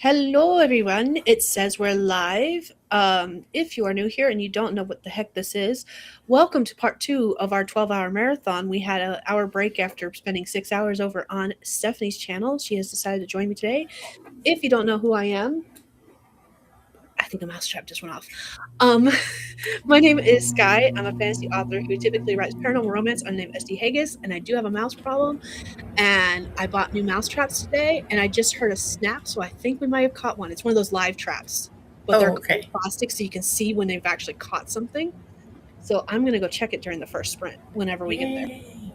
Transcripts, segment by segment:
Hello, everyone. It says we're live. If you are new here and you don't know what the heck this is, welcome to part two of our 12-hour marathon. We had an hour break after spending 6 hours over on Stephanie's channel. She has decided to join me today. If you don't know who I am, I think a mousetrap just went off. Um, my name is Skye. I'm a fantasy author who typically writes paranormal romance under the name SD Hegyes, and I do have a mouse problem. And I bought new mouse traps today, and I just heard a snap, so I think we might have caught one. It's one of those live traps, but they're Oh, coated okay. plastic, so you can see when they've actually caught something. So I'm gonna go check it during the first sprint whenever we get there, Yay.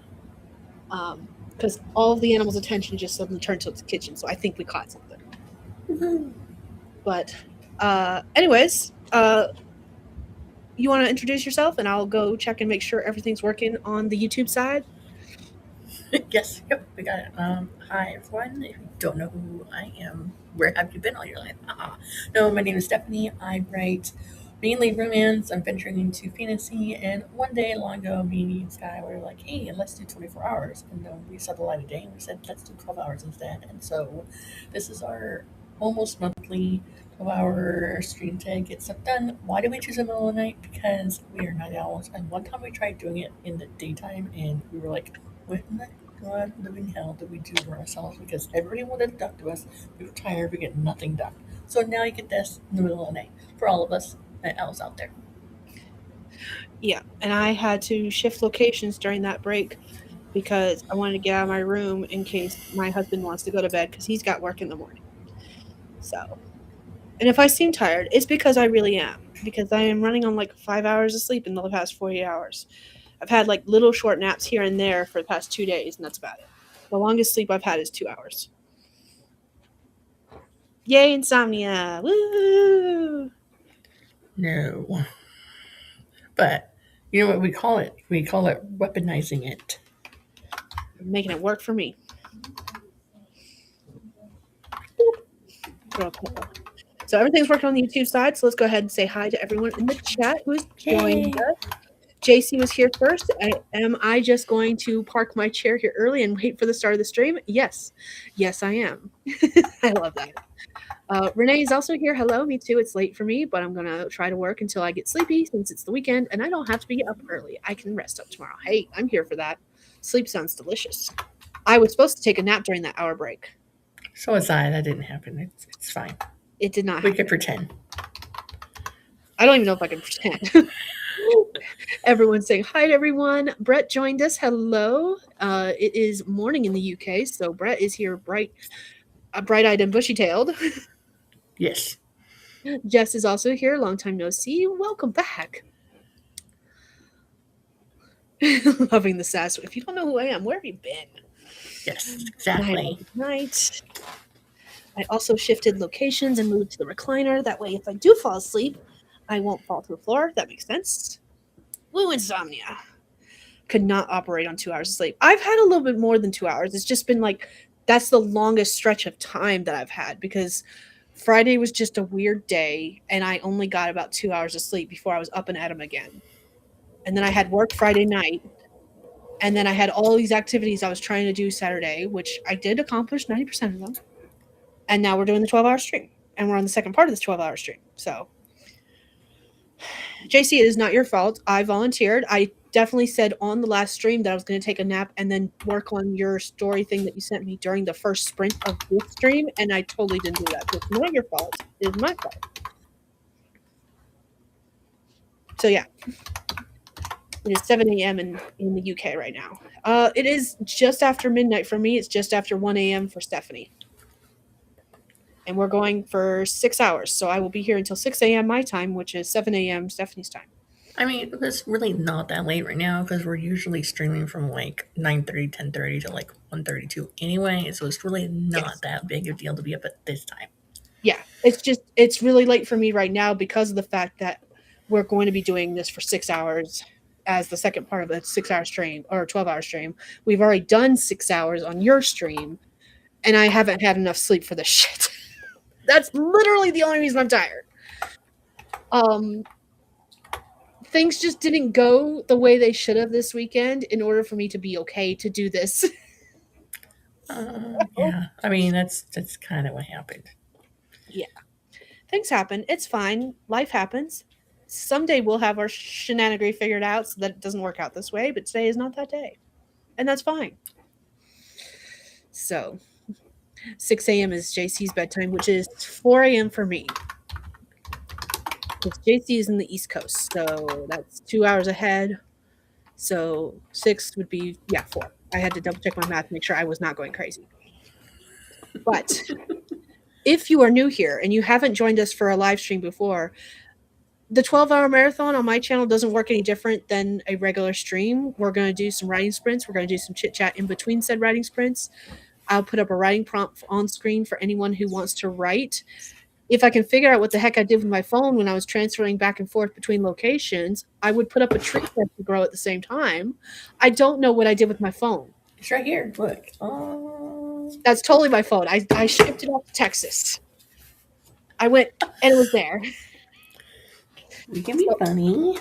because all of the animals' attention just suddenly turned to the kitchen. So I think we caught something. Woohoo. But anyways, you want to introduce yourself, and I'll go check and make sure everything's working on the YouTube side. Yes, yep, we got it. Hi, everyone. If you don't know who I am, where have you been all your life? No, my name is Stephanie. I write mainly romance. I'm venturing into fantasy. And one day, long ago, me and Skye were like, hey, let's do 24 hours. And then we saw the light of day and we said, let's do 12 hours instead. And so this is our almost monthly 12-hour stream to get stuff done. Why did we choose the middle of the night? Because we are night owls. And one time we tried doing it in the daytime and we were like, what in the God living hell did we do to ourselves? Because everybody wanted to talk to us. We were tired. We get nothing done. So now you get this in the middle of the night for all of us night owls out there. Yeah, and I had to shift locations during that break because I wanted to get out of my room in case my husband wants to go to bed because he's got work in the morning. So, and if I seem tired, it's because I really am, because I am running on like 5 hours of sleep in the past 48 hours. I've had like little short naps here and there for the past 2 days, and that's about it. The longest sleep I've had is 2 hours. Yay, insomnia! Woo! No. But you know what we call it? We call it weaponizing it. Making it work for me. So everything's working on the YouTube side. So let's go ahead and say hi to everyone in the chat who's joined Yay. us. JC was here first. Am I just going to park my chair here early and wait for the start of the stream? Yes. Yes, I am. I love that. Renee is also here. Hello, me too. It's late for me, but I'm going to try to work until I get sleepy since it's the weekend and I don't have to be up early. I can rest up tomorrow. Hey, I'm here for that. Sleep sounds delicious. I was supposed to take a nap during that hour break. So was I. That didn't happen. It's fine. It did not We happen. could pretend. I don't even know if I can pretend. Everyone's saying hi to everyone. Brett joined us. Hello. It is morning in the UK, so Brett is here bright-eyed and bushy-tailed. Yes. Jess is also here. Long time no see. Welcome back. Loving the sass. If you don't know who I am, where have you been? Yes, Night. exactly. Night. I also shifted locations and moved to the recliner. That way, if I do fall asleep, I won't fall to the floor. That makes sense. Woo, insomnia. Could not operate on 2 hours of sleep. I've had a little bit more than 2 hours. It's just been like, that's the longest stretch of time that I've had because Friday was just a weird day and I only got about 2 hours of sleep before I was up and at 'em again. And then I had work Friday night. And then I had all these activities I was trying to do Saturday, which I did accomplish 90% of them. And now we're doing the 12-hour stream. And we're on the second part of this 12-hour stream. So, JC, it is not your fault. I volunteered. I definitely said on the last stream that I was going to take a nap and then work on your story thing that you sent me during the first sprint of this stream. And I totally didn't do that. So it's not your fault. It is my fault. So, yeah. It is 7 a.m. in the UK right now. It is just after midnight for me. It's just after 1 a.m. for Stephanie. And we're going for 6 hours. So I will be here until 6 a.m. my time, which is 7 a.m. Stephanie's time. I mean, it's really not that late right now because we're usually streaming from like 9:30, 10:30 to like 1:32 anyway. So it's really not Yes. that big of a deal to be up at this time. Yeah. It's really late for me right now because of the fact that we're going to be doing this for 6 hours as the second part of a 6-hour stream or 12-hour stream. We've already done 6 hours on your stream, and I haven't had enough sleep for this shit. That's literally the only reason I'm tired. Things just didn't go the way they should have this weekend in order for me to be okay to do this. Yeah, I mean that's kind of what happened. Yeah, things happen. It's fine. Life happens. Someday we'll have our shenanigery figured out so that it doesn't work out this way, but today is not that day. And that's fine. So, 6 a.m. is JC's bedtime, which is 4 a.m. for me. Because JC is in the East Coast, so that's 2 hours ahead. So 6 would be, yeah, 4. I had to double check my math, make sure I was not going crazy. But if you are new here and you haven't joined us for a live stream before, the 12-hour marathon on my channel doesn't work any different than a regular stream. We're going to do some writing sprints. We're going to do some chit chat in between said writing sprints. I'll put up a writing prompt on screen for anyone who wants to write. If I can figure out what the heck I did with my phone when I was transferring back and forth between locations, I would put up a tree to grow at the same time. I don't know what I did with my phone. It's right here. Look. That's totally my phone. I shipped it off to Texas. I went and it was there. You can be funny.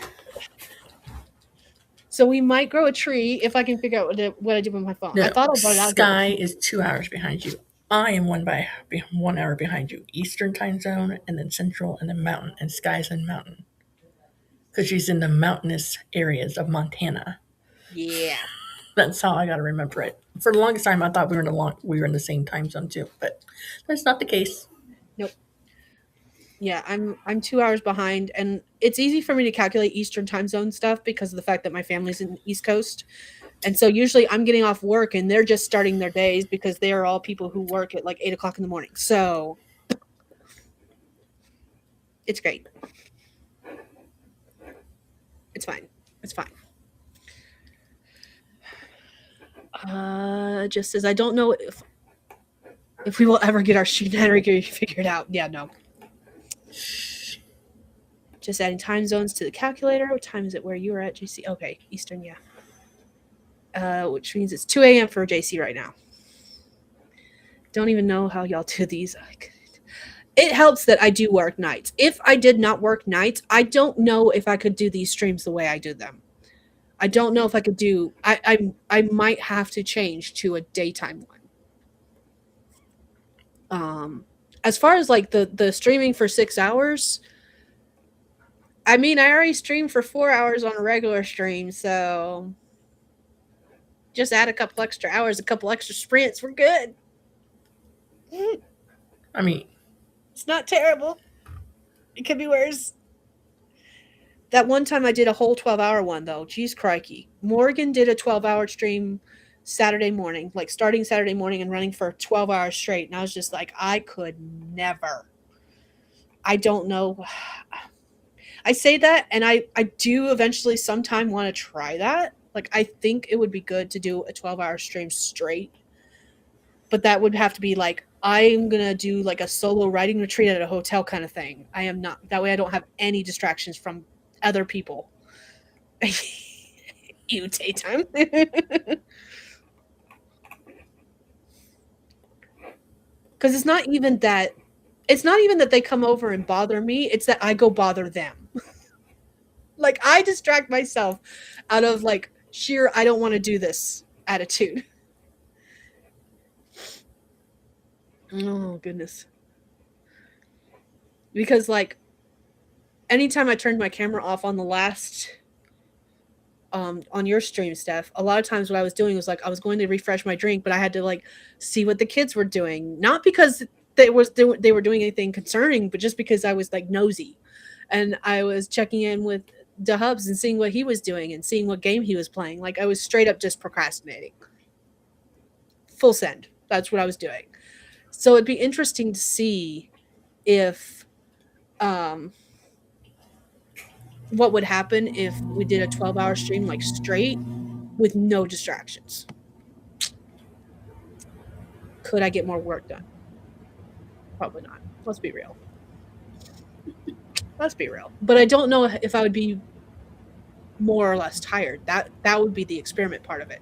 So we might grow a tree if I can figure out what I did with my phone. No, I thought I brought it out. Skye is 2 hours behind you. I am 1 hour behind you. Eastern time zone, and then Central, and then Mountain. And Skye's in Mountain because she's in the mountainous areas of Montana. Yeah. That's how I got to remember it. For the longest time, I thought we were in the same time zone too, but that's not the case. Nope. Yeah, I'm 2 hours behind, and it's easy for me to calculate Eastern time zone stuff because of the fact that my family's in the East Coast. And so usually I'm getting off work and they're just starting their days because they are all people who work at like 8 o'clock in the morning. So it's great. It's fine. It's fine. Just as I don't know if we will ever get our shenanigans figured out. Yeah, no. Just adding time zones to the calculator. What time is it where you are at, JC? Okay, Eastern, yeah. Which means it's 2 a.m. for JC right now. Don't even know how y'all do these. It helps that I do work nights. If I did not work nights, I don't know if I could do these streams the way I do them. I don't know if I could do. I might have to change to a daytime one. As far as like the streaming for 6 hours, I mean, I already streamed for 4 hours on a regular stream, so just add a couple extra hours, a couple extra sprints, we're good. I mean, it's not terrible. It could be worse. That one time I did a whole 12-hour one, though. Jeez crikey. Morgan did a 12-hour stream Saturday morning, like starting Saturday morning and running for 12 hours straight. And I was just like, I could never. I don't know. I say that, and I do eventually sometime want to try that. Like, I think it would be good to do a 12-hour stream straight. But that would have to be like, I'm going to do like a solo writing retreat at a hotel kind of thing. I am not. That way I don't have any distractions from other people. You daytime. Because it's not even that they come over and bother me. It's that I go bother them. Like, I distract myself out of like sheer I don't want to do this attitude. Oh goodness. Because like anytime I turned my camera off on the last on your stream, Steph, a lot of times what I was doing was like I was going to refresh my drink, but I had to like see what the kids were doing. Not because they were doing anything concerning, but just because I was like nosy. And I was checking in with DeHubs and seeing what he was doing and seeing what game he was playing. Like I was straight up just procrastinating. Full send. That's what I was doing. So it'd be interesting to see if what would happen if we did a 12-hour stream like straight with no distractions. Could I get more work done? Probably not. Let's be real. Let's be real. But I don't know if I would be more or less tired. That would be the experiment part of it.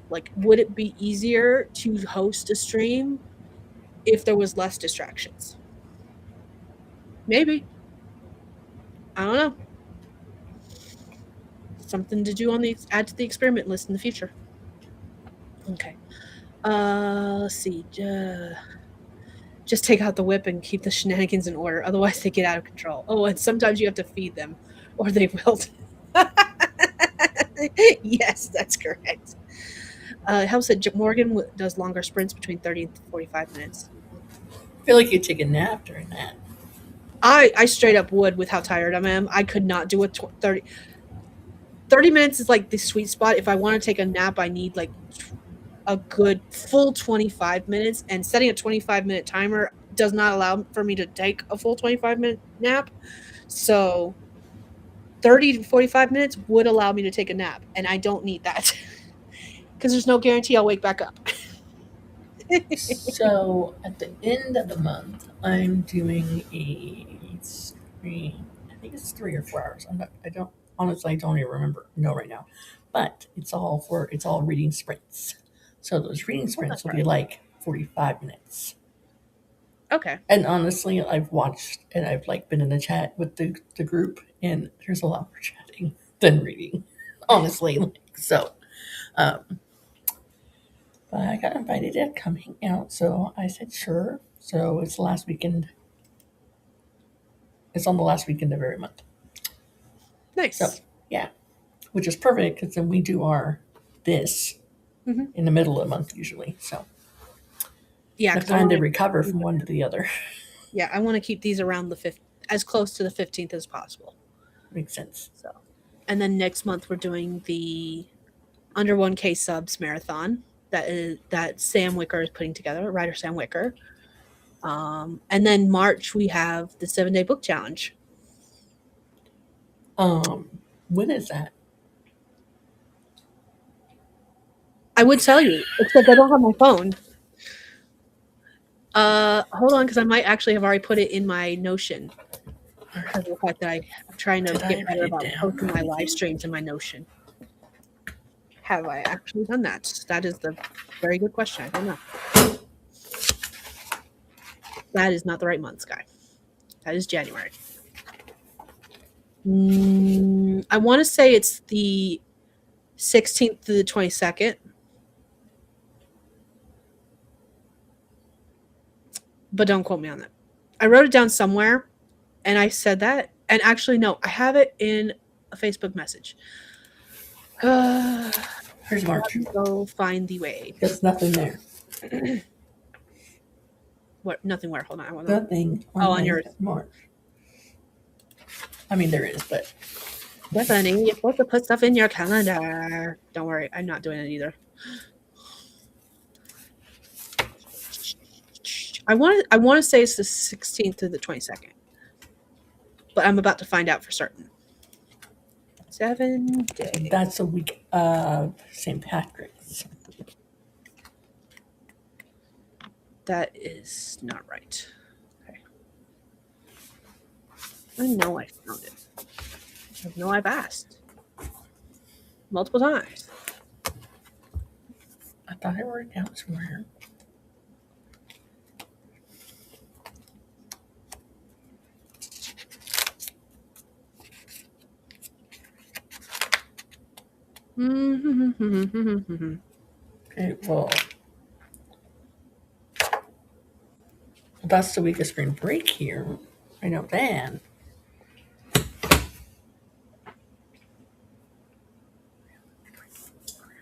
Like, would it be easier to host a stream if there was less distractions? Maybe. I don't know. Something to do on the add to the experiment list in the future. Okay. Let's see. just take out the whip and keep the shenanigans in order. Otherwise, they get out of control. Oh, and sometimes you have to feed them, or they wilt. Yes, that's correct. It helps that Morgan does longer sprints between 30 and 45 minutes. I feel like you take a nap during that. I straight up would with how tired I am. I could not do a 30 minutes is like the sweet spot. If I want to take a nap, I need like a good full 25 minutes, and setting a 25-minute timer does not allow for me to take a full 25-minute nap. So 30 to 45 minutes would allow me to take a nap, and I don't need that because there's no guarantee I'll wake back up. So at the end of the month, I'm doing a screen. I think it's 3 or 4 hours. I don't honestly. I don't even know right now. But it's all reading sprints. So those reading sprints will be like 45 minutes. Okay. And honestly, I've watched and I've like been in the chat with the group, and there's a lot more chatting than reading. Honestly, so. But I got invited to come hang out, so I said sure. So it's the last weekend. It's on the last weekend of every month. Nice. So yeah, which is perfect because then we do this in the middle of the month usually. So yeah, have time to recover from one to the other. Yeah, I want to keep these around the 5th, as close to the 15th as possible. Makes sense. So, and then next month we're doing the under 1K subs marathon that Sam Wicker is putting together, writer Sam Wicker. And then March we have the 7-day book challenge. When is that? I would tell you, except I don't have my phone. Hold on, because I might actually have already put it in my Notion. Because of the fact that I'm trying to get better about posting my live streams in my Notion. Have I actually done that? That is the very good question. I don't know. That is not the right month, Skye. That is January. I want to say it's the 16th to the 22nd. But don't quote me on that. I wrote it down somewhere, and I said that. And actually, no, I have it in a Facebook message. Here's March. Go find the way. There's nothing there. What? Nothing where? Hold on. I want nothing. On yours. March. I mean, there is, but. Bethany, you're supposed to put stuff in your calendar. Don't worry, I'm not doing it either. I want to say it's the 16th to the 22nd, but I'm about to find out for certain. 7 days. That's a week of St. Patrick's. That is not right. Okay. I know I found it. I know I've asked multiple times. I thought I wrote it down somewhere. Okay, well, that's the week of spring break here. I know that.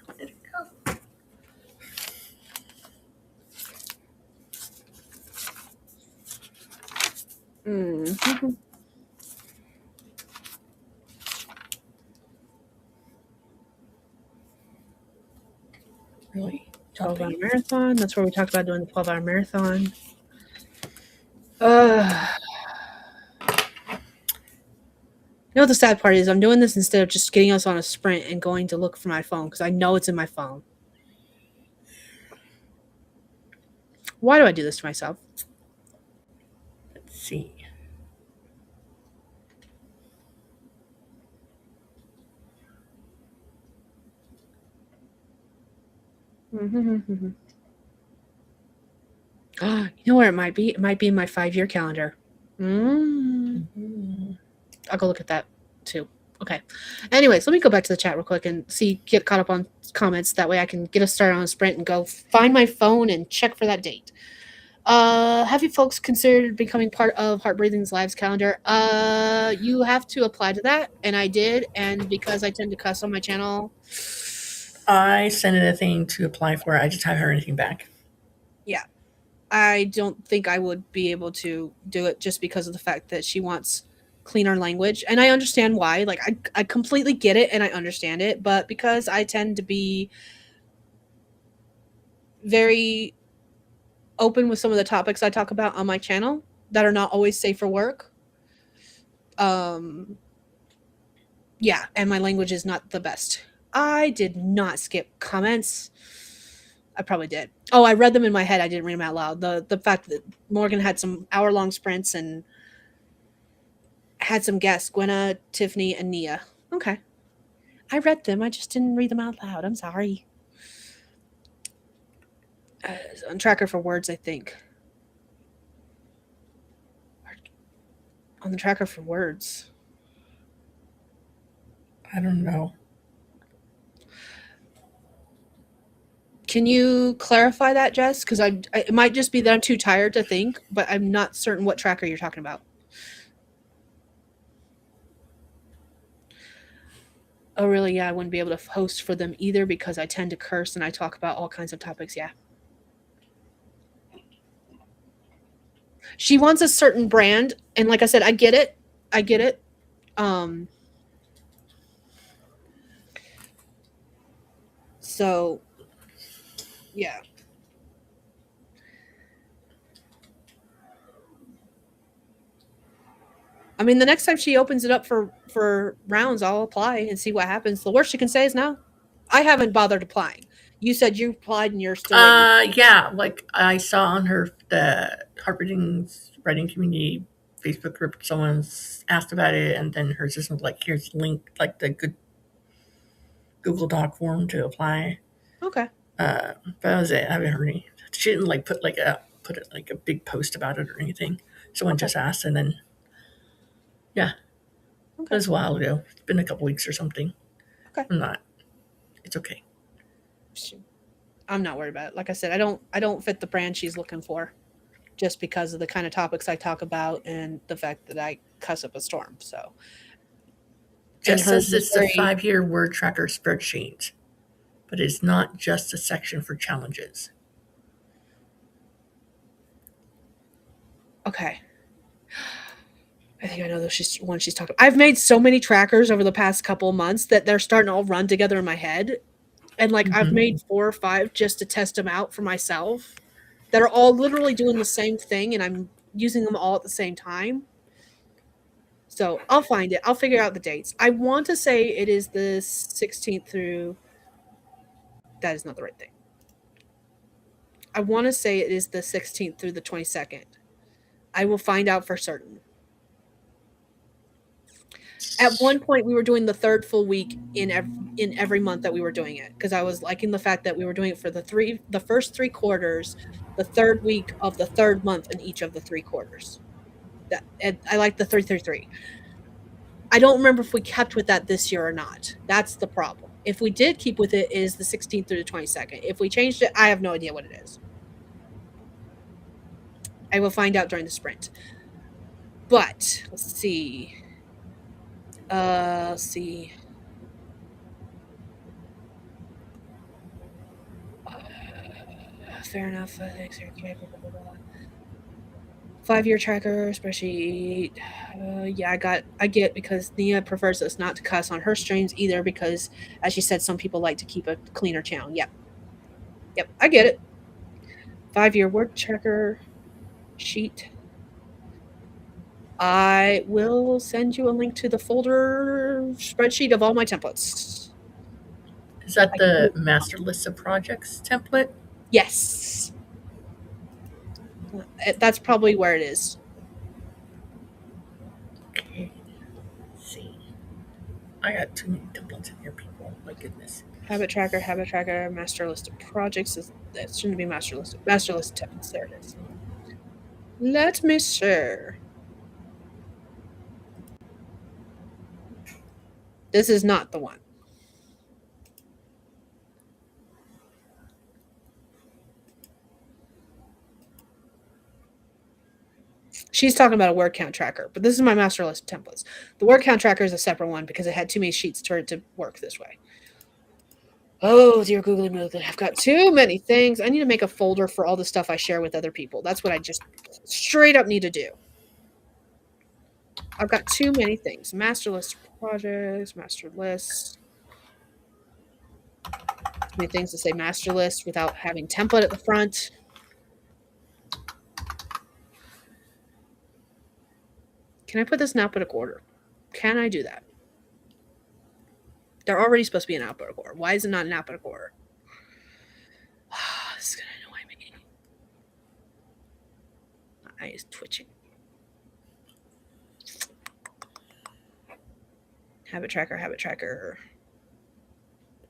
Where did it go? Really? 12-hour marathon. That's where we talked about doing the 12-hour marathon. You know what the sad part is? I'm doing this instead of just getting us on a sprint and going to look for my phone because I know it's in my phone. Why do I do this to myself? Let's see. You know where it might be? It might be in my 5-year calendar. I'll go look at that too. Okay. Anyways, let me go back to the chat real quick and get caught up on comments. That way I can get us started on a sprint and go find my phone and check for that date. Have you folks considered becoming part of Heartbreathing's Lives calendar? You have to apply to that, and I did, and because I tend to cuss on my channel, I sent in a thing to apply for it. I just haven't heard anything back. yeah, I don't think I would be able to do it just because of the fact that she wants cleaner language, and I understand why. Like, I completely get it and I understand it, but because I tend to be very open with some of the topics I talk about on my channel that are not always safe for work. Um, yeah, and my language is not the best. I did not skip comments. I probably did. Oh, I read them in my head. I didn't read them out loud. The fact that Morgan had some hour-long sprints and had some guests, Gwenna, Tiffany, and Nia. Okay. I read them. I just didn't read them out loud. I'm sorry. On tracker for words, I think. On the tracker for words. I don't know. Can you clarify that, Jess? Because it might just be that I'm too tired to think, but I'm not certain what tracker you're talking about. Oh, really? Yeah, I wouldn't be able to host for them either because I tend to curse and I talk about all kinds of topics. Yeah. She wants a certain brand, and like I said, I get it. I get it. So, yeah. I mean, the next time she opens it up for rounds, I'll apply and see what happens. The worst she can say is no. I haven't bothered applying. You said you applied and you're still waiting. Yeah, like I saw on the Heartbreaking's writing community Facebook group, someone's asked about it, and then hers is like, here's the link, like the good Google Doc form to apply. Okay. But that was it. I haven't heard any. She didn't like put it like a big post about it or anything. Someone just asked, and then yeah, Okay. that was a while ago. It's been a couple weeks or something. Okay. I'm not. It's okay. I'm not worried about it. Like I said, I don't fit the brand she's looking for, just because of the kind of topics I talk about and the fact that I cuss up a storm. So, Just says it's a 5-year word tracker spreadsheet, but it's not just a section for challenges. Okay. I think I know the one she's talking. I've made so many trackers over the past couple of months that they're starting to all run together in my head. And like I've made 4 or 5 just to test them out for myself that are all literally doing the same thing, and I'm using them all at the same time. So I'll find it. I'll figure out the dates. I want to say it is the 16th through. That is not the right thing. I want to say it is the 16th through the 22nd. I will find out for certain. At one point, we were doing the third full week in every month that we were doing it, because I was liking the fact that we were doing it for the first 3 quarters, the third week of the third month in each of the 3 quarters. That I like the 333. I don't remember if we kept with that this year or not. That's the problem. If we did keep with it, is the 16th through the 22nd. If we changed it, I have no idea what it is. I will find out during the sprint. But let's see. Let's see. Fair enough. Thanks. 5-year tracker spreadsheet. Yeah, I get, because Nia prefers us not to cuss on her streams either, because as she said, some people like to keep a cleaner channel. Yep, I get it. 5-year word tracker sheet. I will send you a link to the folder spreadsheet of all my templates. Is that the master list of projects template? Yes. That's probably where it is. Okay. Let's see. I got too many templates in here, people. My goodness. Habit tracker, master list of projects. That shouldn't be master list of templates. There it is. Let me share. This is not the one. She's talking about a word count tracker, but this is my master list templates. The word count tracker is a separate one because it had too many sheets for it to work this way. Oh, dear googly moogly. I've got too many things. I need to make a folder for all the stuff I share with other people. That's what I just straight up need to do. I've got too many things. Master list projects, master list. Too many things to say master list without having template at the front. Can I put this in alphabetical order? Can I do that? They're already supposed to be in alphabetical order. Why is it not in alphabetical order? This is going to annoy me. My eye is twitching. Habit tracker, habit tracker.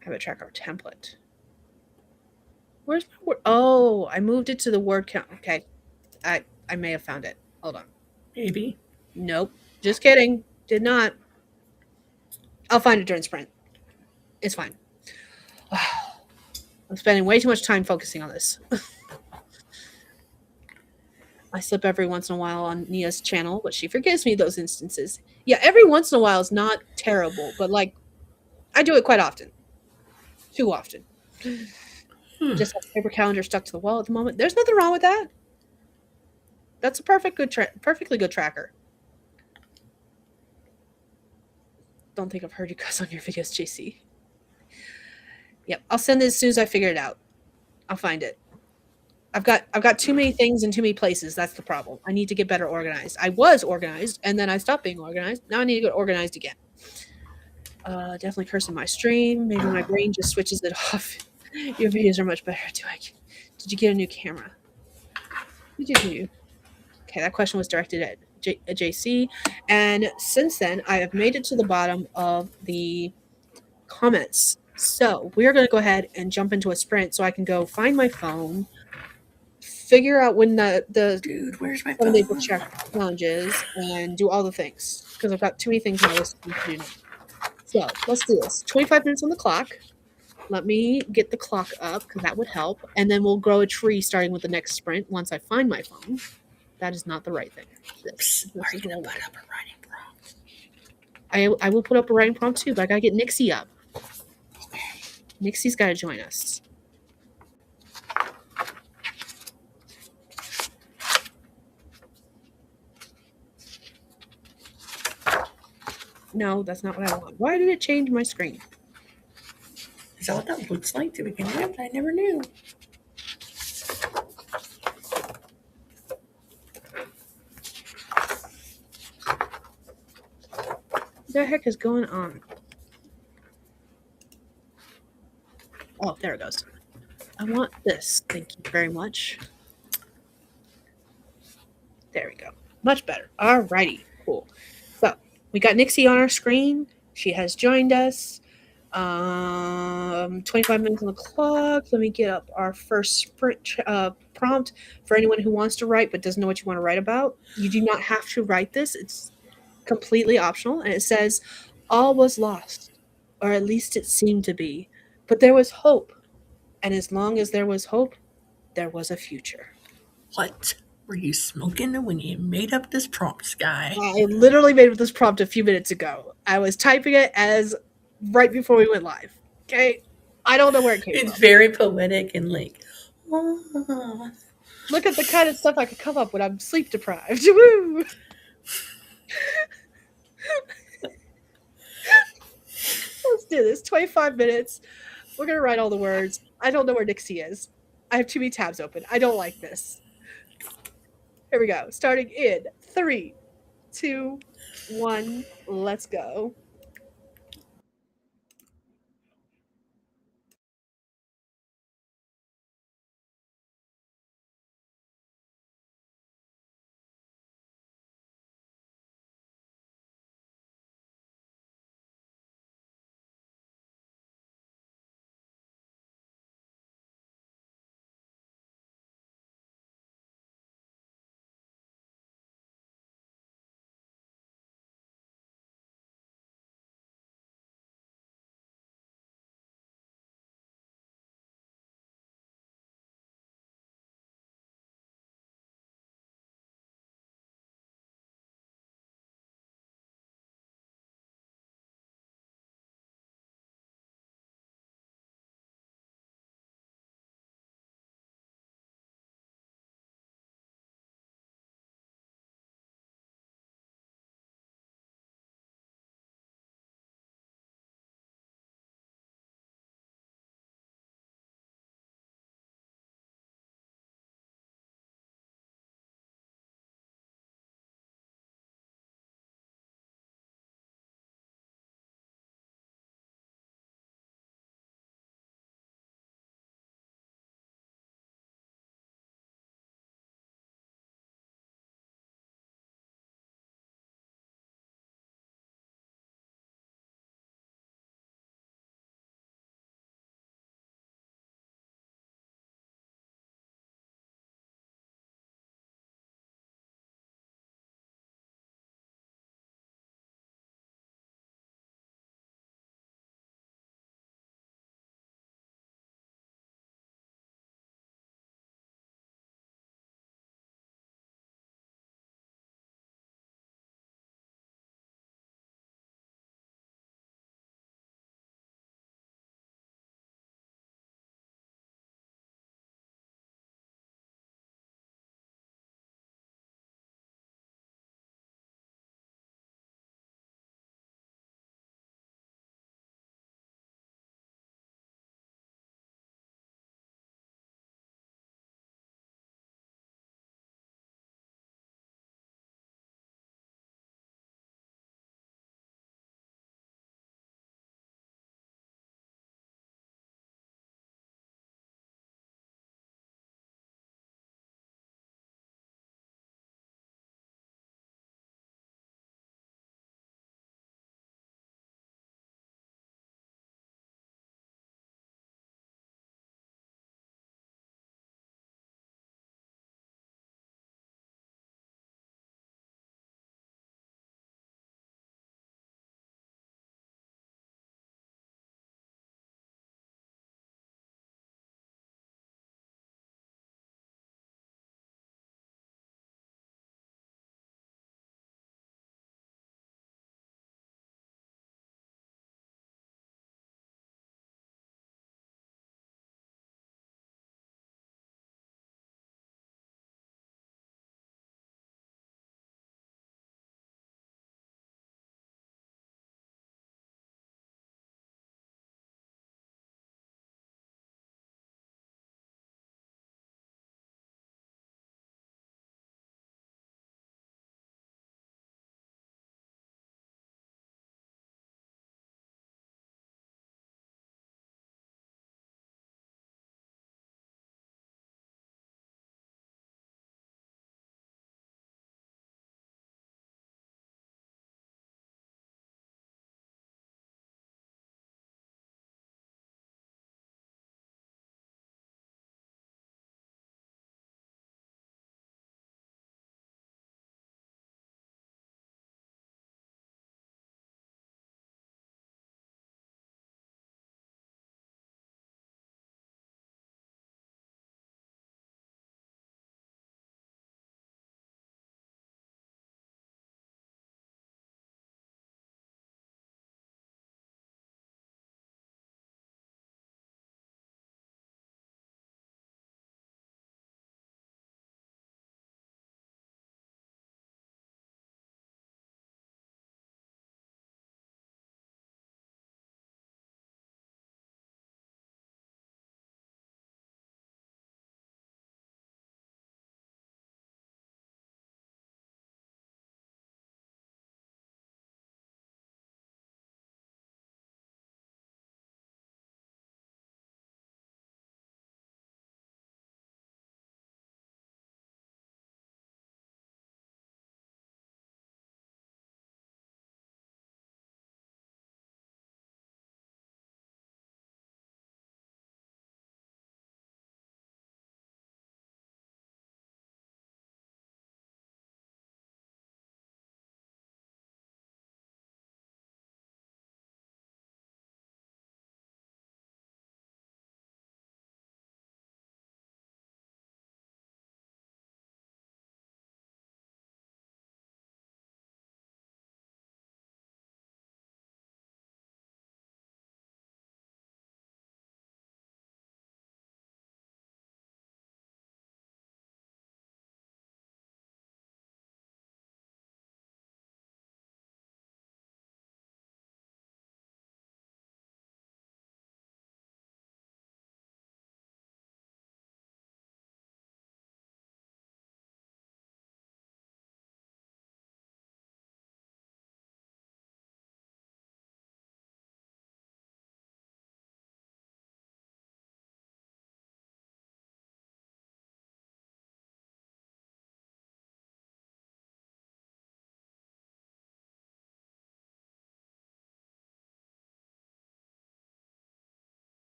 Habit tracker template. Where's my word? Oh, I moved it to the word count. Okay. I may have found it. Hold on. Maybe. Nope. Just kidding. Did not. I'll find it during sprint. It's fine. I'm spending way too much time focusing on this. I slip every once in a while on Nia's channel, but she forgives me those instances. Yeah, every once in a while is not terrible, but like I do it quite often. Too often. Just have a paper calendar stuck to the wall at the moment. There's nothing wrong with that. That's a perfectly good tracker. Don't think I've heard you cuss on your videos, JC. Yep, I'll send it as soon as I figure it out. I'll find it. I've got too many things in too many places. That's the problem. I need to get better organized. I was organized, and then I stopped being organized. Now I need to get organized again. Definitely cursing my stream. Maybe my brain just switches it off. Your videos are much better. Did you get a new camera? Did you? Okay, that question was directed at JC. And since then, I have made it to the bottom of the comments. So we're going to go ahead and jump into a sprint so I can go find my phone, figure out when the Dude, where's my 7 day phone? book challenge is, and do all the things because I've got too many things on my list to do now. So let's do this. 25 minutes on the clock. Let me get the clock up because that would help. And then we'll grow a tree starting with the next sprint once I find my phone. That is not the right thing. This Are is you the gonna wrong put way. up a writing prompt? I will put up a writing prompt too, but I gotta get Nixie up. Nixie's gotta join us. No, that's not what I want. Why did it change my screen? Is that what that looks like to begin with? I never knew. What the heck is going on? Oh, there it goes. I want this. Thank you very much. There we go. Much better. Alrighty. Cool. So we got Nixie on our screen. She has joined us. 25 minutes on the clock. Let me get up our first sprint prompt for anyone who wants to write but doesn't know what you want to write about. You do not have to write this. It's completely optional. And it says, all was lost, or at least it seemed to be. But there was hope. And as long as there was hope, there was a future. What were you smoking when you made up this prompt, Skye? I literally made this prompt a few minutes ago. I was typing it as right before we went live. Okay? I don't know where it came It's from. very poetic and like, oh. Look at the kind of stuff I could come up when I'm sleep deprived. Woo! Let's do this. 25 minutes. We're going to write all the words. I don't know where Nixie is. I have too many tabs open. I don't like this. Here we go. Starting in 3, 2, 1. Let's go.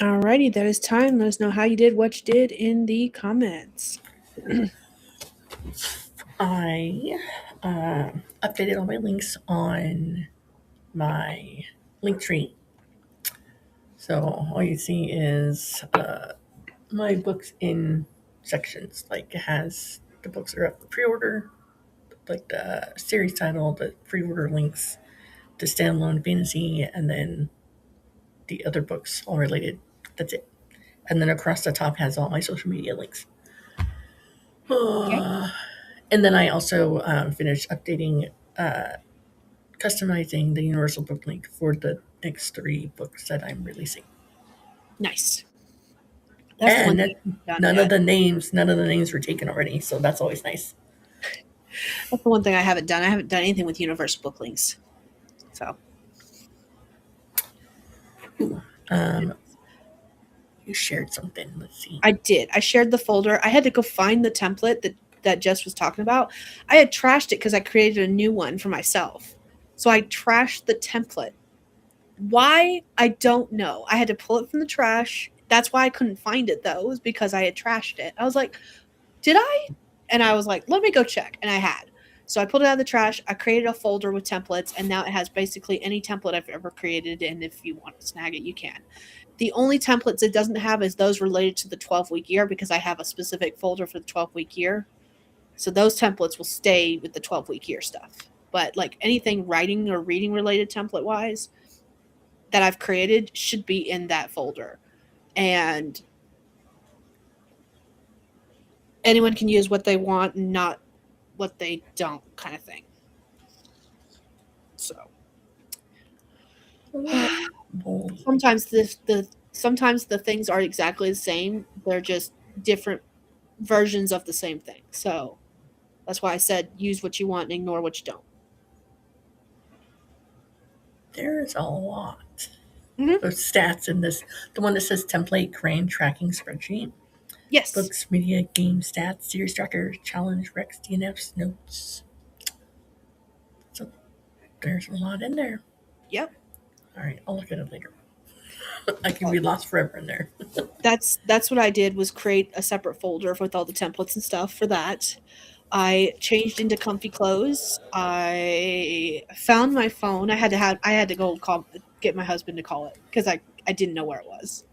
Alrighty, that is time. Let us know how you did, what you did in the comments. I updated all my links on my link tree. So all you see is my books in sections. Like it has the books that are up for pre-order, like the series title, the pre-order links, the standalone fantasy, and then the other books all related. That's it. And then across the top has all my social media links. Okay. And then I also finished updating, customizing the universal book link for the next three books that I'm releasing. Nice. That's the one thing And I haven't done yet. none of the names were taken already, so that's always nice. That's the one thing I haven't done. I haven't done anything with universal book links. So Um, you shared something. Let's see. I did. I shared the folder. I had to go find the template that Jess was talking about. I had trashed it because I created a new one for myself. So I trashed the template. Why? I don't know. I had to pull it from the trash. That's why I couldn't find it though, was because I had trashed it. I was like, did I? And I was like, let me go check. And I had. So I pulled it out of the trash. I created a folder with templates, and now it has basically any template I've ever created. And if you want to snag it, you can. The only templates it doesn't have is those related to the 12-week year because I have a specific folder for the 12-week year. So those templates will stay with the 12-week year stuff. But like anything writing or reading related template wise that I've created should be in that folder. And anyone can use what they want, not what they don't, kind of thing. So sometimes sometimes the things are exactly the same. They're just different versions of the same thing. So that's why I said use what you want and ignore what you don't. There's a lot Mm-hmm. of stats in this. The one that says template crane tracking spreadsheet. Yes. Books, media, game stats, series tracker, challenge, Rex, DNFs, notes. So there's a lot in there. Yep. All right, I'll look at it later. I can be lost forever in there. That's what I did was create a separate folder with all the templates and stuff for that. I changed into comfy clothes. I found my phone. I had to go call get my husband to call it because I didn't know where it was.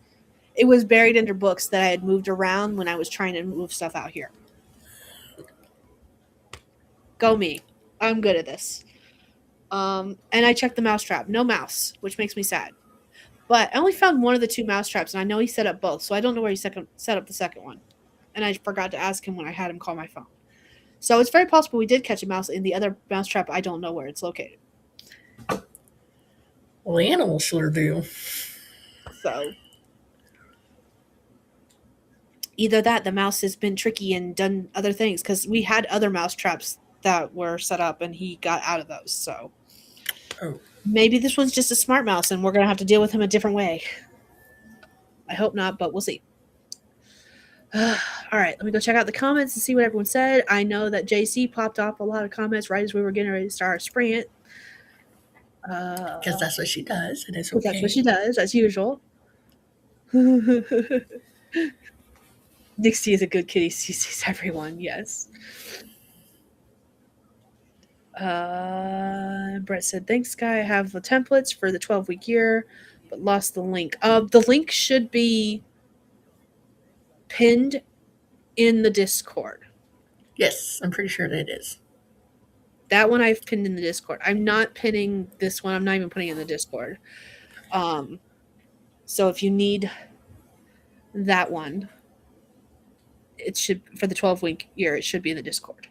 It was buried under books that I had moved around when I was trying to move stuff out here. Go me. I'm good at this. And I checked the mouse trap. No mouse, which makes me sad. But I only found one of the two mouse traps, and I know he set up both, so I don't know where he set up the second one. And I forgot to ask him when I had him call my phone. So it's very possible we did catch a mouse in the other mouse trap. I don't know where it's located. Well, the animals sure do. So either that, the mouse has been tricky and done other things because we had other mouse traps that were set up, and he got out of those. So Oh, maybe this one's just a smart mouse, and we're gonna have to deal with him a different way. I hope not, but we'll see. All right, let me go check out the comments and see what everyone said. I know that JC popped off a lot of comments right as we were getting ready to start our sprint. because that's what she does, and it's But that's what okay. she does, as usual. Dixie is a good kitty. She sees everyone. Yes. Brett said, "Thanks, Skye. I have the templates for the 12-week year, but lost the link. The link should be pinned in the Discord. Yes, I'm pretty sure that it is. That one I've pinned in the Discord. I'm not pinning this one. I'm not even putting it in the Discord. Um, so if you need that one, it should for the 12-week year. It should be in the Discord."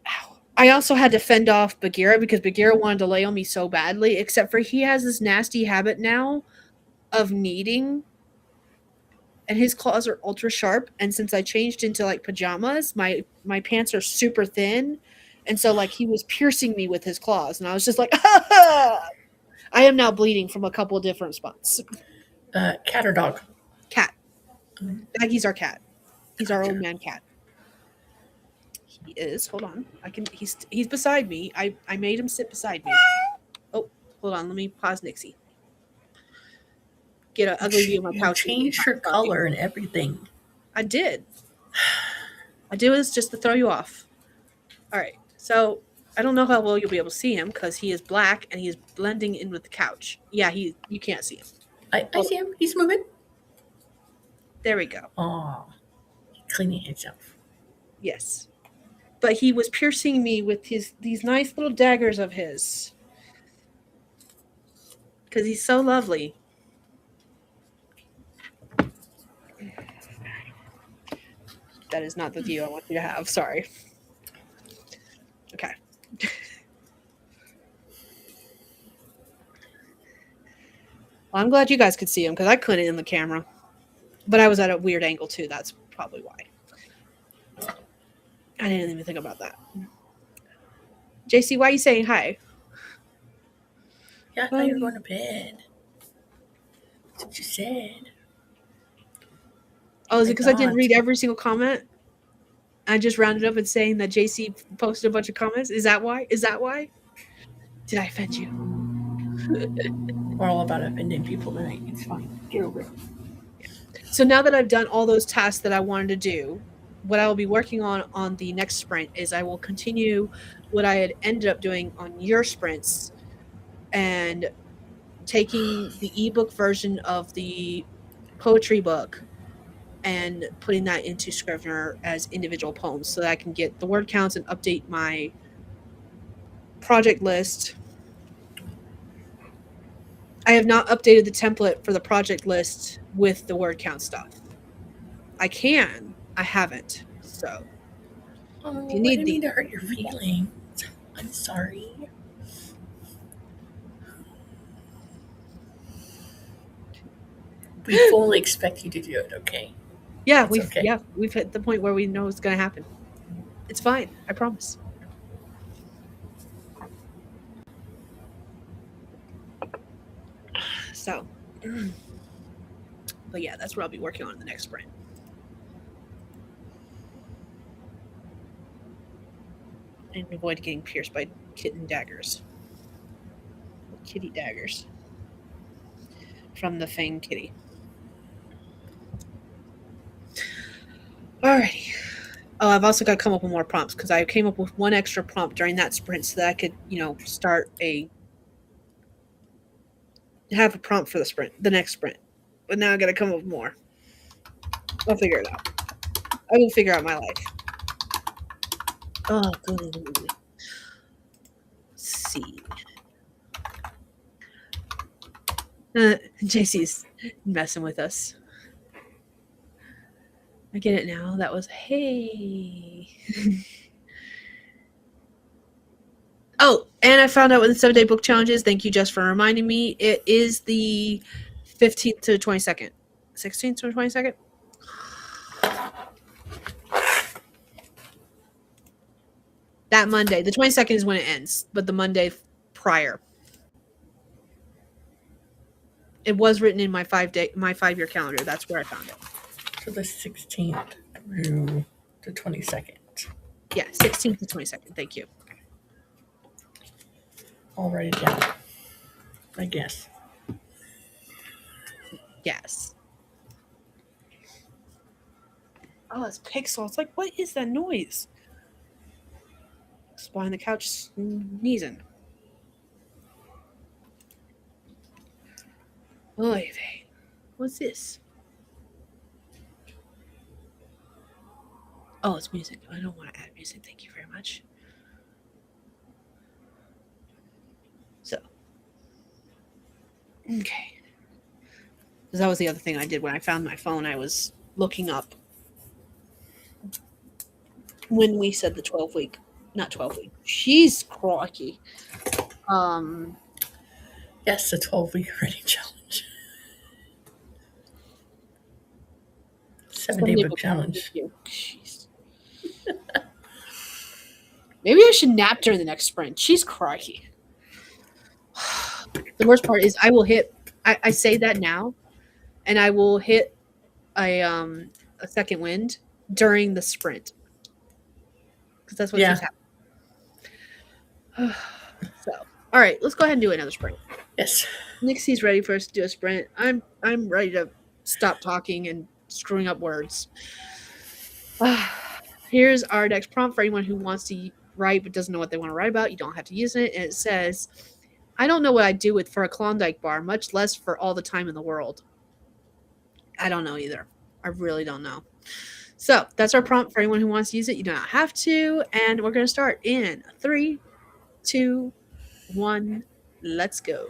Ow. I also had to fend off Bagheera because Bagheera wanted to lay on me so badly. Except for he has this nasty habit now of kneading, and his claws are ultra sharp. And since I changed into like pajamas, my pants are super thin, and so like he was piercing me with his claws, and I was just like, I am now bleeding from a couple of different spots. Cat or dog? Cat. Mm, Baggy's our cat. He's our old Gotcha. man cat. He is. Hold on. I can. He's beside me. I made him sit beside me. Oh, hold on. Let me pause Nixie. get an ugly view of my You couch. changed your color and everything. I did. I did this just to throw you off. All right. So I don't know how well you'll be able to see him because he is black and he is blending in with the couch. Yeah, you can't see him. I see him. He's moving. There we go. Oh, cleaning himself. Yes. But he was piercing me with these nice little daggers of his. Because he's so lovely. That is not the view I want you to have. Sorry. Okay. Well, I'm glad you guys could see him because I couldn't in the camera. But I was at a weird angle too. That's probably why. I didn't even think about that. JC, why are you saying hi? Yeah, I thought you were going to bed. That's what you said. Oh, is it because I didn't read every single comment? I just rounded up and saying that JC posted a bunch of comments. Is that why? Is that why? Did I offend you? We're all about offending people tonight. It's fine. Get over it. So now that I've done all those tasks that I wanted to do, what I will be working on the next sprint is I will continue what I had ended up doing on your sprints and taking the ebook version of the poetry book and putting that into Scrivener as individual poems so that I can get the word counts and update my project list. I have not updated the template for the project list with the word count stuff. I can. I haven't. So Oh, if you need I didn't mean to hurt your feelings. I'm sorry. We fully expect you to do it, okay? Yeah, It's okay. we've hit the point where we know it's going to happen. It's fine. I promise. So, but yeah, that's what I'll be working on in the next sprint. And avoid getting pierced by kitty daggers from the Fang Kitty. Alrighty. Oh, I've also got to come up with more prompts because I came up with one extra prompt during that sprint so that I could, have a prompt for the next sprint. But now I got to come up with more. I'll figure it out. I will figure out my life. Oh, good. Let's see. JC's messing with us. I get it now. That was hey. Oh, and I found out what the 7-day book challenge is. Thank you, Jess, for reminding me. It is the 15th to 22nd. 16th to 22nd? That Monday. The 22nd is when it ends, but the Monday prior. It was written in my 5-year calendar. That's where I found it. So the 16th through the 22nd. Yeah, 16th to 22nd. Thank you. I'll write it down. I guess. Yes. Oh, it's Pixel. It's like, what is that noise? It's behind the couch sneezing. Oy vey. What's this? Oh, it's music. I don't want to add music. Thank you very much. So. Okay. Because that was the other thing I did when I found my phone. I was looking up when we said the 12-week. Not 12-week. She's crocky. Yes, the 12-week writing challenge. 7-day book challenge. Jeez. Maybe I should nap during the next sprint. She's crocky. The worst part is I will hit. I say that now, and I will hit a second wind during the sprint because that's what keeps happening. So, all right, let's go ahead and do another sprint. Yes. Nixie's ready for us to do a sprint. I'm ready to stop talking and screwing up words. Here's our next prompt for anyone who wants to write but doesn't know what they want to write about. You don't have to use it. And it says, I don't know what I'd do with for a Klondike bar, much less for all the time in the world. I don't know either. I really don't know. So that's our prompt for anyone who wants to use it. You do not have to. And we're going to start in 3, 2, 1. Let's go.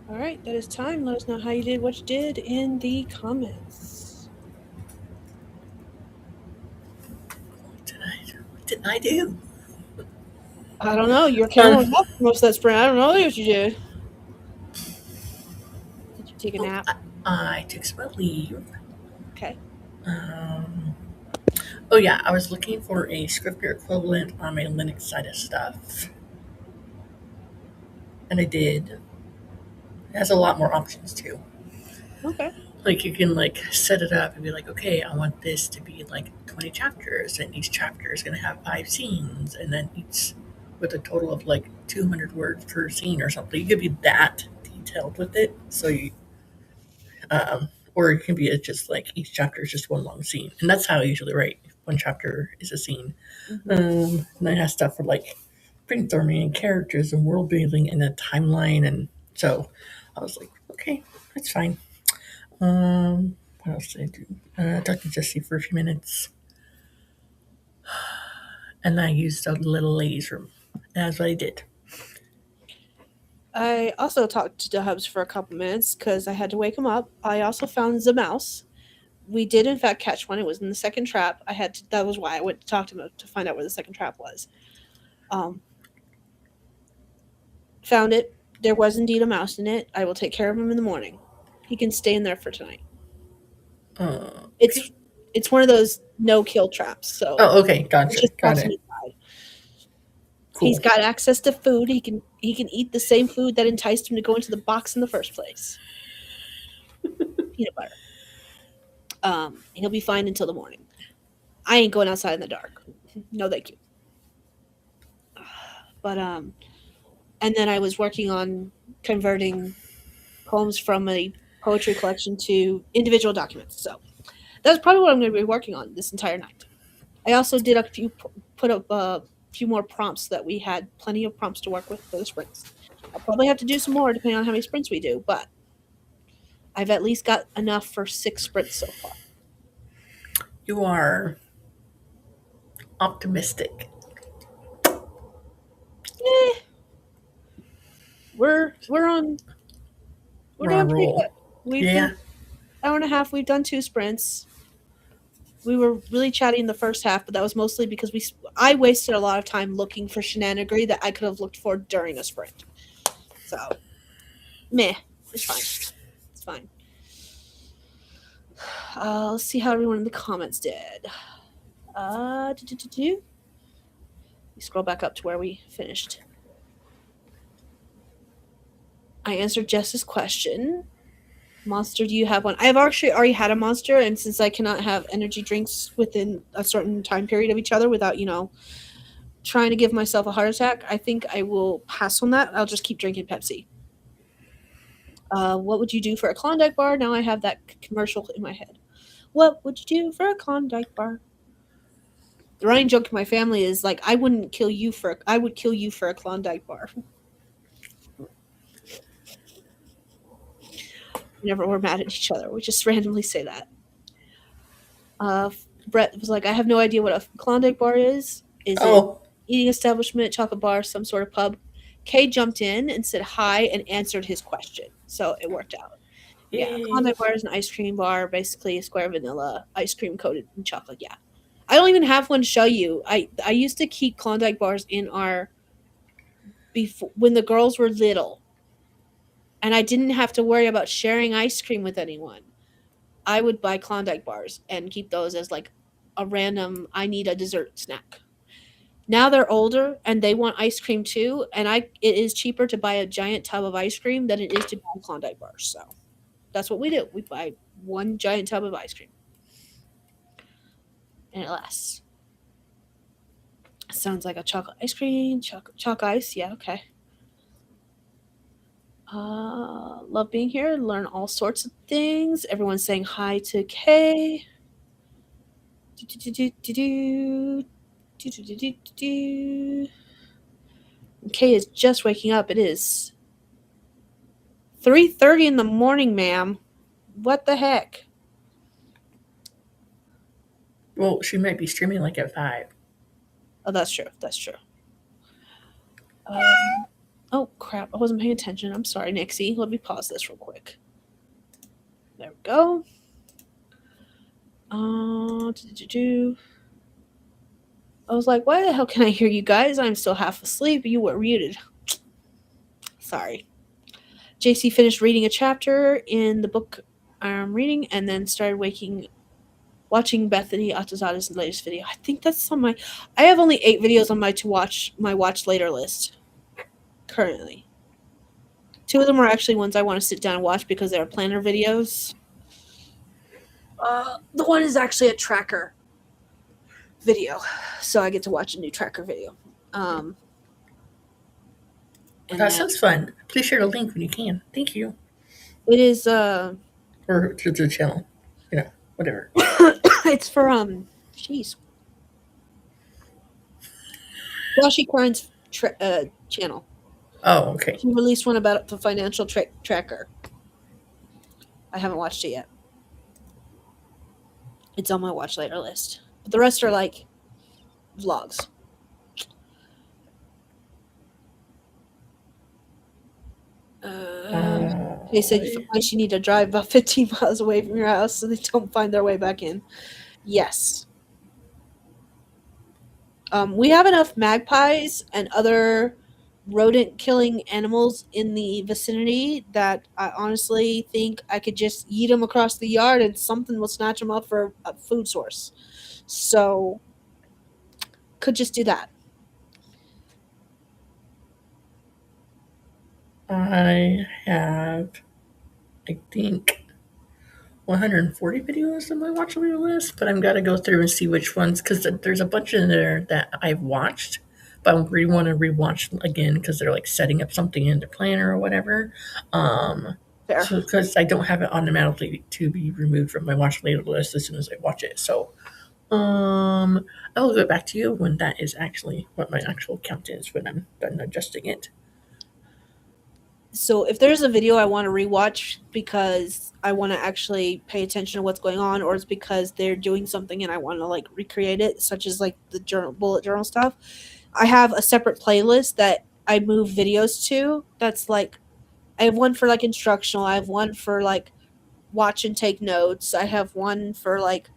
All right, that is time. Let us know how you did, what you did in the comments. What did I do? I don't know. Your camera Um, was off for most of that sprint. I don't know what you did. Did you take a well, nap? I took some leave. Okay. Um, oh yeah, I was looking for a scripter equivalent on my Linux side of stuff, and I did. It has a lot more options too. Okay. Like you can like set it up and be like, okay, I want this to be like 20 chapters, and each chapter is going to have 5 scenes, and then each with a total of like 200 words per scene or something. You could be that detailed with it, so you or it can be just like each chapter is just one long scene, and that's how I usually write. One chapter is a scene. Mm-hmm. And I have stuff for like brainstorming and characters and world building and a timeline, and so I was like, okay, that's fine. What else did I do? I talked to Jesse for a few minutes, and I used a little ladies' room. That's what I did. I also talked to Dubs for a couple minutes because I had to wake him up. I also found the mouse. We did in fact catch one. It was in the second trap. I had to, that was why I went to talk to him to find out where the second trap was. Um, Found it. There was indeed a mouse in it. I will take care of him in the morning. He can stay in there for tonight. Okay. It's one of those no kill traps, so Oh, okay. it Gotcha. just Got traps him it. inside. He's Cool. got access to food. He can eat the same food that enticed him to go into the box in the first place. Peanut butter. He'll be fine until the morning. I ain't going outside in the dark. No, thank you. But and then I was working on converting poems from a poetry collection to individual documents. So that's probably what I'm going to be working on this entire night. I also did a few put up a few more prompts so that we had plenty of prompts to work with for the sprints. I'll probably have to do some more depending on how many sprints we do, but I've at least got enough for 6 sprints so far. You are optimistic. Eh, we're on we're We're on a doing pretty roll. good. We've been Yeah. hour and a half. We've done 2 sprints. We were really chatty in the first half, but that was mostly because I wasted a lot of time looking for shenanigery that I could have looked for during a sprint. So meh, it's fine. It's fine. Let's see how everyone in the comments did. We scroll back up to where we finished. I answered Jess's question. Monster, do you have one? I have actually already had a monster, and since I cannot have energy drinks within a certain time period of each other without, trying to give myself a heart attack, I think I will pass on that. I'll just keep drinking Pepsi. What would you do for a Klondike bar? Now I have that commercial in my head. What would you do for a Klondike bar? The running joke in my family is like, I would kill you for a Klondike bar. Whenever we're mad at each other, we just randomly say that. Uh, Brett was like, I have no idea what a Klondike bar is. Is it Oh, eating establishment, chocolate bar, some sort of pub? Kay jumped in and said hi and answered his question, so it worked out. Yeah, yay. Klondike bar is an ice cream bar, basically a square vanilla ice cream coated in chocolate. Yeah, I don't even have one to show you. I used to keep Klondike bars in our before when the girls were little, and I didn't have to worry about sharing ice cream with anyone. I would buy Klondike bars and keep those as like a random I need a dessert snack. Now they're older and they want ice cream too, and it is cheaper to buy a giant tub of ice cream than it is to buy Klondike bars. So that's what we do. We buy one giant tub of ice cream, and it lasts. Sounds like a chocolate ice cream, choc ice. Yeah, okay. Love being here. Learn all sorts of things. Everyone's saying hi to Kay. Do, do, do, do, do, do, do, do, do, do, do. Kay is just waking up. It is 3:30 in the morning, ma'am. What the heck? Well, she might be streaming like at 5. Oh, that's true. That's true. Um, Oh crap! I wasn't paying attention. I'm sorry, Nixie. Let me pause this real quick. There we go. Do. I was like, why the hell can I hear you guys? I'm still half asleep. You were muted. Sorry. JC finished reading a chapter in the book I'm reading and then started watching Bethany Atazada's latest video. I think that's on my. I have only 8 videos on my watch later list currently. 2 of them are actually ones I want to sit down and watch because they're planner videos. The one is actually a tracker video, so I get to watch a new tracker video. And That sounds fun. Please share the link when you can. Thank you. it is Or to the channel. Whatever. it's for jeez, Washi Karn's channel. Oh, okay. He released one about the financial tracker. I haven't watched it yet. It's on my watch later list. But the rest are like vlogs. They said you need to drive about 15 miles away from your house so they don't find their way back in. Yes. We have enough magpies and other rodent-killing animals in the vicinity that I honestly think I could just eat them across the yard and something will snatch them up for a food source. So, could just do that. I have, I think, 140 videos on my watch list, but I'm gotta go through and see which ones because there's a bunch in there that I've watched, but I really want to rewatch them again because they're like setting up something in the planner or whatever. Fair. Because I don't have it automatically to be removed from my watch later list as soon as I watch it. So, I will get back to you when that is actually what my actual count is when I'm done adjusting it. So if there's a video I want to rewatch because I want to actually pay attention to what's going on, or it's because they're doing something and I want to like recreate it, such as like the bullet journal stuff, I have a separate playlist that I move videos to. That's like I have one for like instructional. I have one for like watch and take notes. I have one for like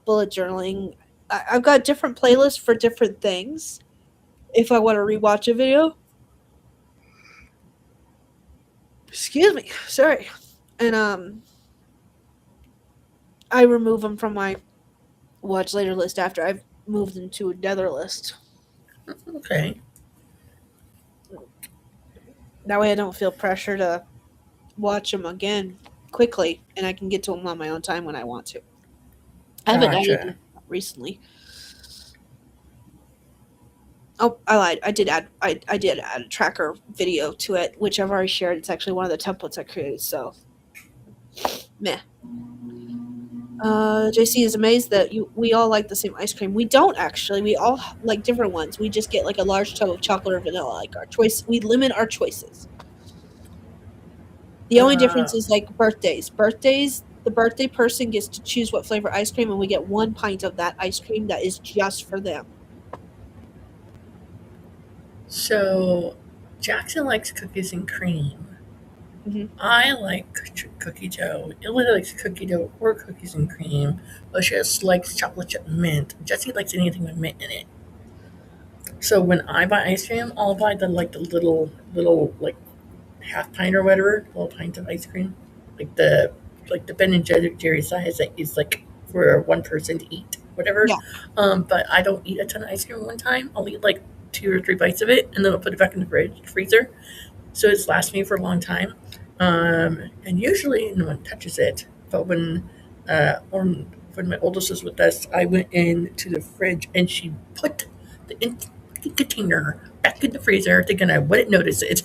bullet journaling. I've got different playlists for different things. If I want to rewatch a video, excuse me, sorry, and I remove them from my watch later list after I've moved them to another list. Okay. That way I don't feel pressure to watch them again quickly, and I can get to them on my own time when I want to. I haven't added them recently. Oh, I lied. I did add a tracker video to it, which I've already shared. It's actually one of the templates I created, so meh. JC is amazed that we all like the same ice cream. We don't actually. We all like different ones. We just get like a large tub of chocolate or vanilla. Like our choice, we limit our choices. The only difference is like birthdays. Birthdays, the birthday person gets to choose what flavor ice cream, and we get 1 pint of that ice cream that is just for them. So, Jackson likes cookies and cream. Mm-hmm. I like cookie dough. Illy likes cookie dough or cookies and cream. Lucius likes chocolate chip mint. Jesse likes anything with mint in it. So when I buy ice cream, I'll buy the little like half pint or whatever, little pint of ice cream, like the Ben and Jerry size that is like for one person to eat, whatever. Yeah. But I don't eat a ton of ice cream at one time. I'll eat like 2 or 3 bites of it, and then I'll put it back in the freezer, so it's lasts me for a long time. And usually no one touches it. But when my oldest was with us, I went into the fridge and she put the container back in the freezer, thinking I wouldn't notice it.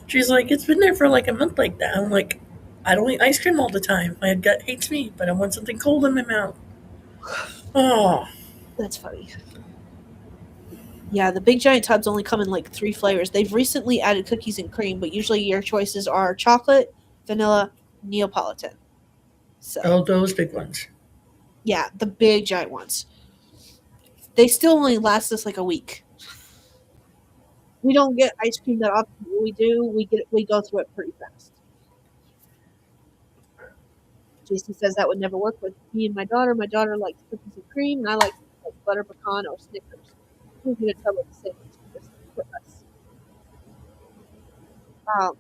She's like, it's been there for like a month like that. I'm like, I don't eat ice cream all the time. My gut hates me, but I want something cold in my mouth. Oh, that's funny. Yeah, the big giant tubs only come in like 3 flavors. They've recently added cookies and cream, but usually your choices are chocolate, vanilla, Neapolitan. So those big ones. Yeah, the big giant ones. They still only last us like a week. We don't get ice cream that often. When we do, we go through it pretty fast. JC says that would never work with me and my daughter. My daughter likes cookies and cream, and I like butter pecan or Snickers. We'll get in trouble with the same for us. Um,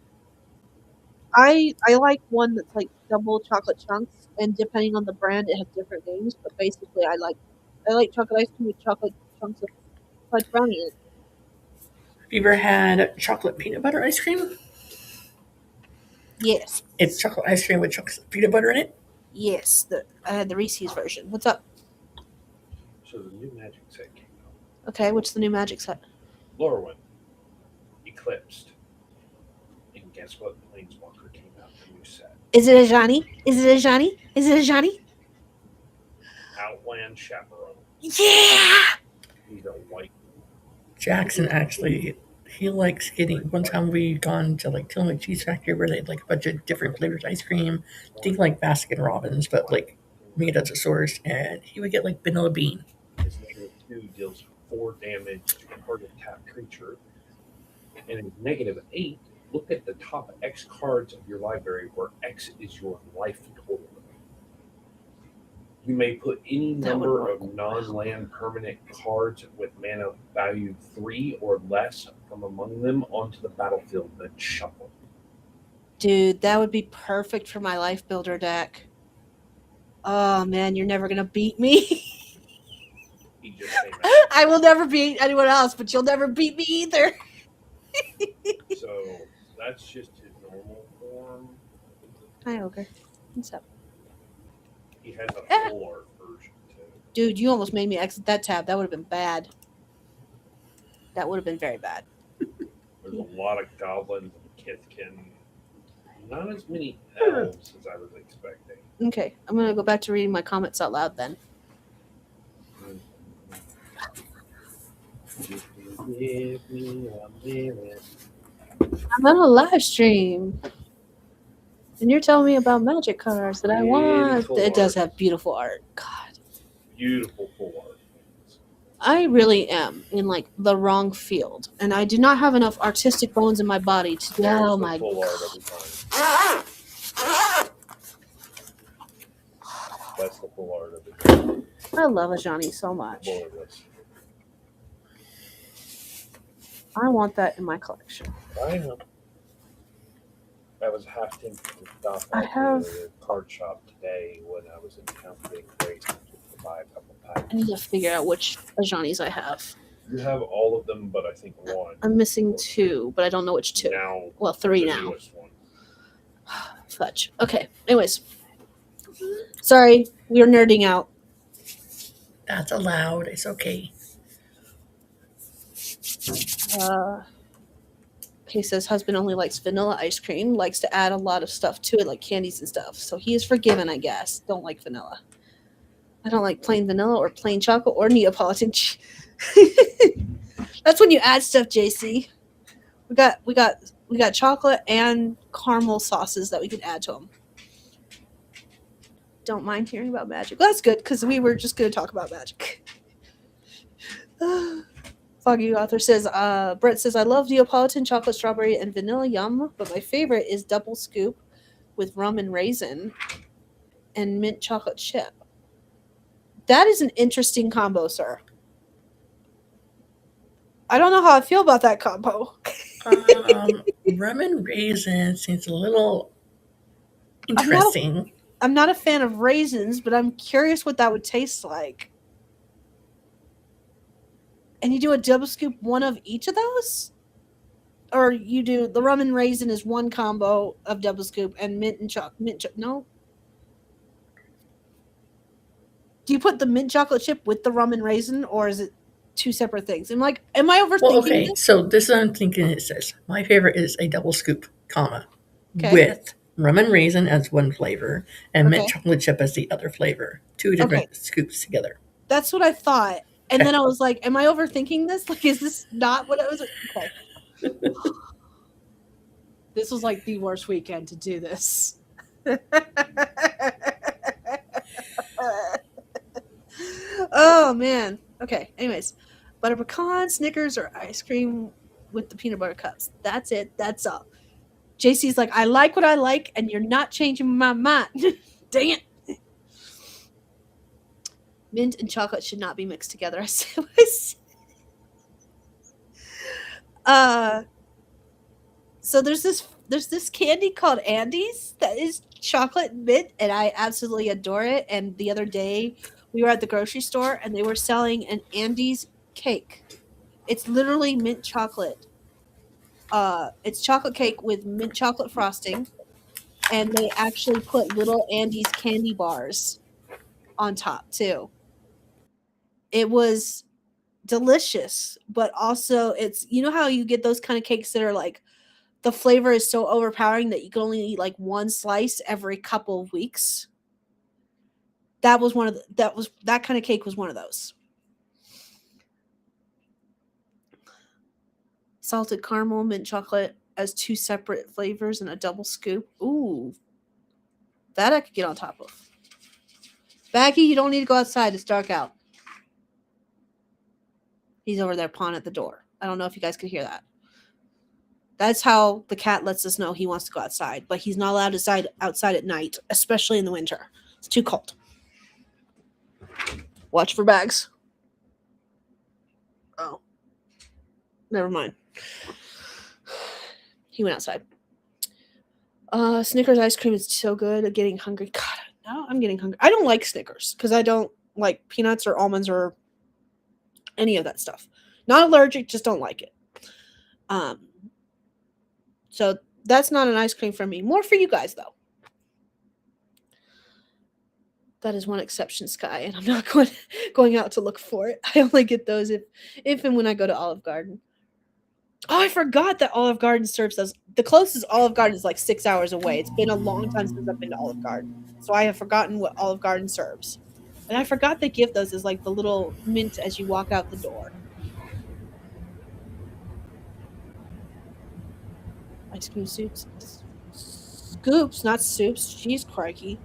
I like one that's like double chocolate chunks, and depending on the brand, it has different names. But basically, I like chocolate ice cream with chocolate chunks of fudge brownie in it. Have you ever had chocolate peanut butter ice cream? Yes, It's chocolate ice cream with chocolate peanut butter in it. yes. I had the Reese's version. What's up? So the new Magic set came out. Okay, what's the new magic set? Lorwyn, Eclipsed, and guess what? Planeswalker came out the new set. Is it a Johnny? Is it a Johnny? Is it a Johnny? Outland Chaperone. Yeah. He's a white. Jackson actually, he likes getting. One time we gone to like Tillamook Cheese Factory where they had like a bunch of different flavors of ice cream. I think like Baskin Robbins, but like made at the source, and he would get like vanilla bean. His -2 deals 4 damage to a target tap creature, and his -8. Look at the top X cards of your library, where X is your life total. You may put any That would number work. of non-land permanent cards with mana value 3 or less from among them onto the battlefield, then shuffle. Dude, that would be perfect for my life builder deck. Oh man, you're never gonna beat me. He just came out. I will never beat anyone else, but you'll never beat me either. So that's just his normal form. Hi, Ogre. What's up? He has a full art version too. Dude, you almost made me exit that tab. That would have been bad. That would have been very bad. There's a lot of goblins and Kithkin. Not as many elves as I was expecting. Okay, I'm gonna go back to reading my comments out loud then. Give me a minute. I'm on a live stream. And you're telling me about magic cards that I want. Beautiful It does art. have beautiful art. God. Beautiful full art. I really am in like the wrong field. And I do not have enough artistic bones in my body to There's oh the my full god. art every time. That's the full art of it. I love a Johnny so much. Borderless. I want that in my collection. I know. I was half tempted to stop I at have- the card shop today when I was in town getting great just to buy a couple packs. I need to figure out which Johnnies I have. You have all of them, but I think one. I'm missing 2, but I don't know which 2. Now, Well, 3 the now. newest one. Fudge. Okay. Anyways. Sorry, we are nerding out. That's allowed. It's okay. He says husband only likes vanilla ice cream, likes to add a lot of stuff to it, like candies and stuff. So he is forgiven, I guess. Don't like vanilla. I don't like plain vanilla or plain chocolate or Neapolitan. That's when you add stuff, JC. We got chocolate and caramel sauces that we can add to them. Don't mind hearing about magic. Well, that's good because we were just going to talk about magic. Foggy Author says, Brett says, I love Neapolitan, chocolate, strawberry, and vanilla yum, but my favorite is double scoop with rum and raisin and mint chocolate chip. That is an interesting combo, sir. I don't know how I feel about that combo. Rum and raisin seems a little interesting. I'm not a fan of raisins, but I'm curious what that would taste like. And you do a double scoop one of each of those? Or you do the rum and raisin is one combo of double scoop and mint and chocolate. No? Do you put the mint chocolate chip with the rum and raisin, or is it 2 separate things? Am I overthinking Well, okay, this? so this is what I'm thinking it says. My favorite is a double scoop, comma, Okay. with rum and raisin as one flavor and mint Okay. chocolate chip as the other flavor. 2 different scoops together. That's what I thought. And then I was like, am I overthinking this? Like, is this not what I was? Okay. This was like the worst weekend to do this. Oh, man. Okay. Anyways, butter pecan, Snickers, or ice cream with the peanut butter cups. That's it. That's all. JC's like, I like what I like, and you're not changing my mind. Dang it. Mint and chocolate should not be mixed together. I said, so there's this candy called Andes that is chocolate and mint, and I absolutely adore it. And the other day we were at the grocery store and they were selling an Andes cake. It's literally mint chocolate. It's chocolate cake with mint chocolate frosting, and they actually put little Andes candy bars on top too. It was delicious, but also it's, you know how you get those kind of cakes that are like the flavor is so overpowering that you can only eat like one slice every couple of weeks. That was one of that kind of cake was one of those. Salted caramel, mint chocolate as two separate flavors and a double scoop. Ooh. That I could get on top of. Baggy, you don't need to go outside. It's dark out. He's over there pawing at the door. I don't know if you guys could hear that. That's how the cat lets us know he wants to go outside, but he's not allowed to outside at night, especially in the winter. It's too cold. Watch for bags. Oh. Never mind. He went outside. Snickers ice cream is so good. I'm getting hungry. God, now I'm getting hungry. I don't like Snickers because I don't like peanuts or almonds or any of that stuff. Not allergic, just don't like it. So that's not an ice cream for me. More for you guys, though. That is one exception, Skye, and I'm not going out to look for it. I only get those if and when I go to Olive Garden. Oh, I forgot that Olive Garden serves those. The closest Olive Garden is like 6 hours away. It's been a long time since I've been to Olive Garden, so I have forgotten what Olive Garden serves. And I forgot they give those as like the little mint as you walk out the door. Ice cream soups. Scoops, not soups. Jeez, crikey.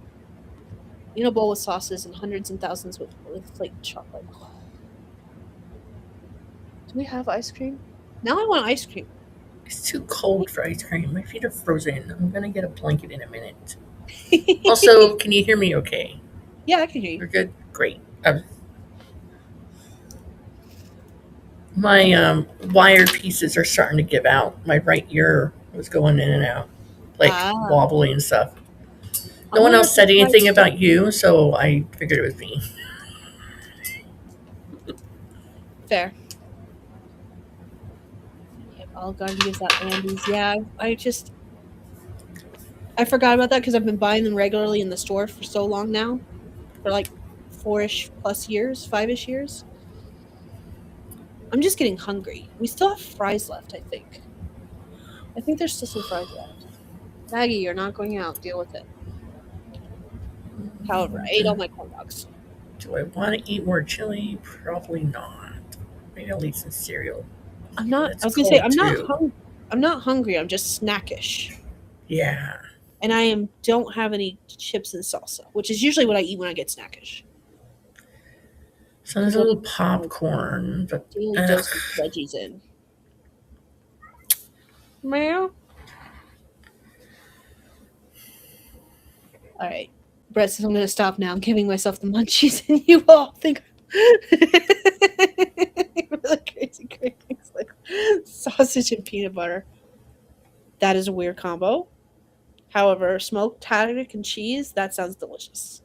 In a bowl with sauces and hundreds and thousands with flaked chocolate. Do we have ice cream? Now I want ice cream. It's too cold for ice cream. My feet are frozen. I'm gonna get a blanket in a minute. Also, can you hear me okay? Yeah, I can hear you. You're good? Great. My wire pieces are starting to give out. My right ear was going in and out, like wobbly and stuff. No one else said anything about you, so I figured it was me. Fair. Olive Garden gives out Andes. Yeah, I forgot about that because I've been buying them regularly in the store for so long now. For like 4-ish plus years, 5-ish years. I'm just getting hungry. We still have fries left, I think. I think there's still some fries left. Maggie, you're not going out. Deal with it. However, I ate all my corn dogs. Do I want to eat more chili? Probably not. Maybe I'll eat some cereal. I'm not. I was gonna say I'm not hungry. I'm just snackish. Yeah. And I don't have any chips and salsa, which is usually what I eat when I get snackish. So there's a little popcorn, but dose of veggies in. Meow. All right, Brett says I'm going to stop now. I'm giving myself the munchies, and you all think really crazy things like sausage and peanut butter. That is a weird combo. However, smoked haddock and cheese, that sounds delicious.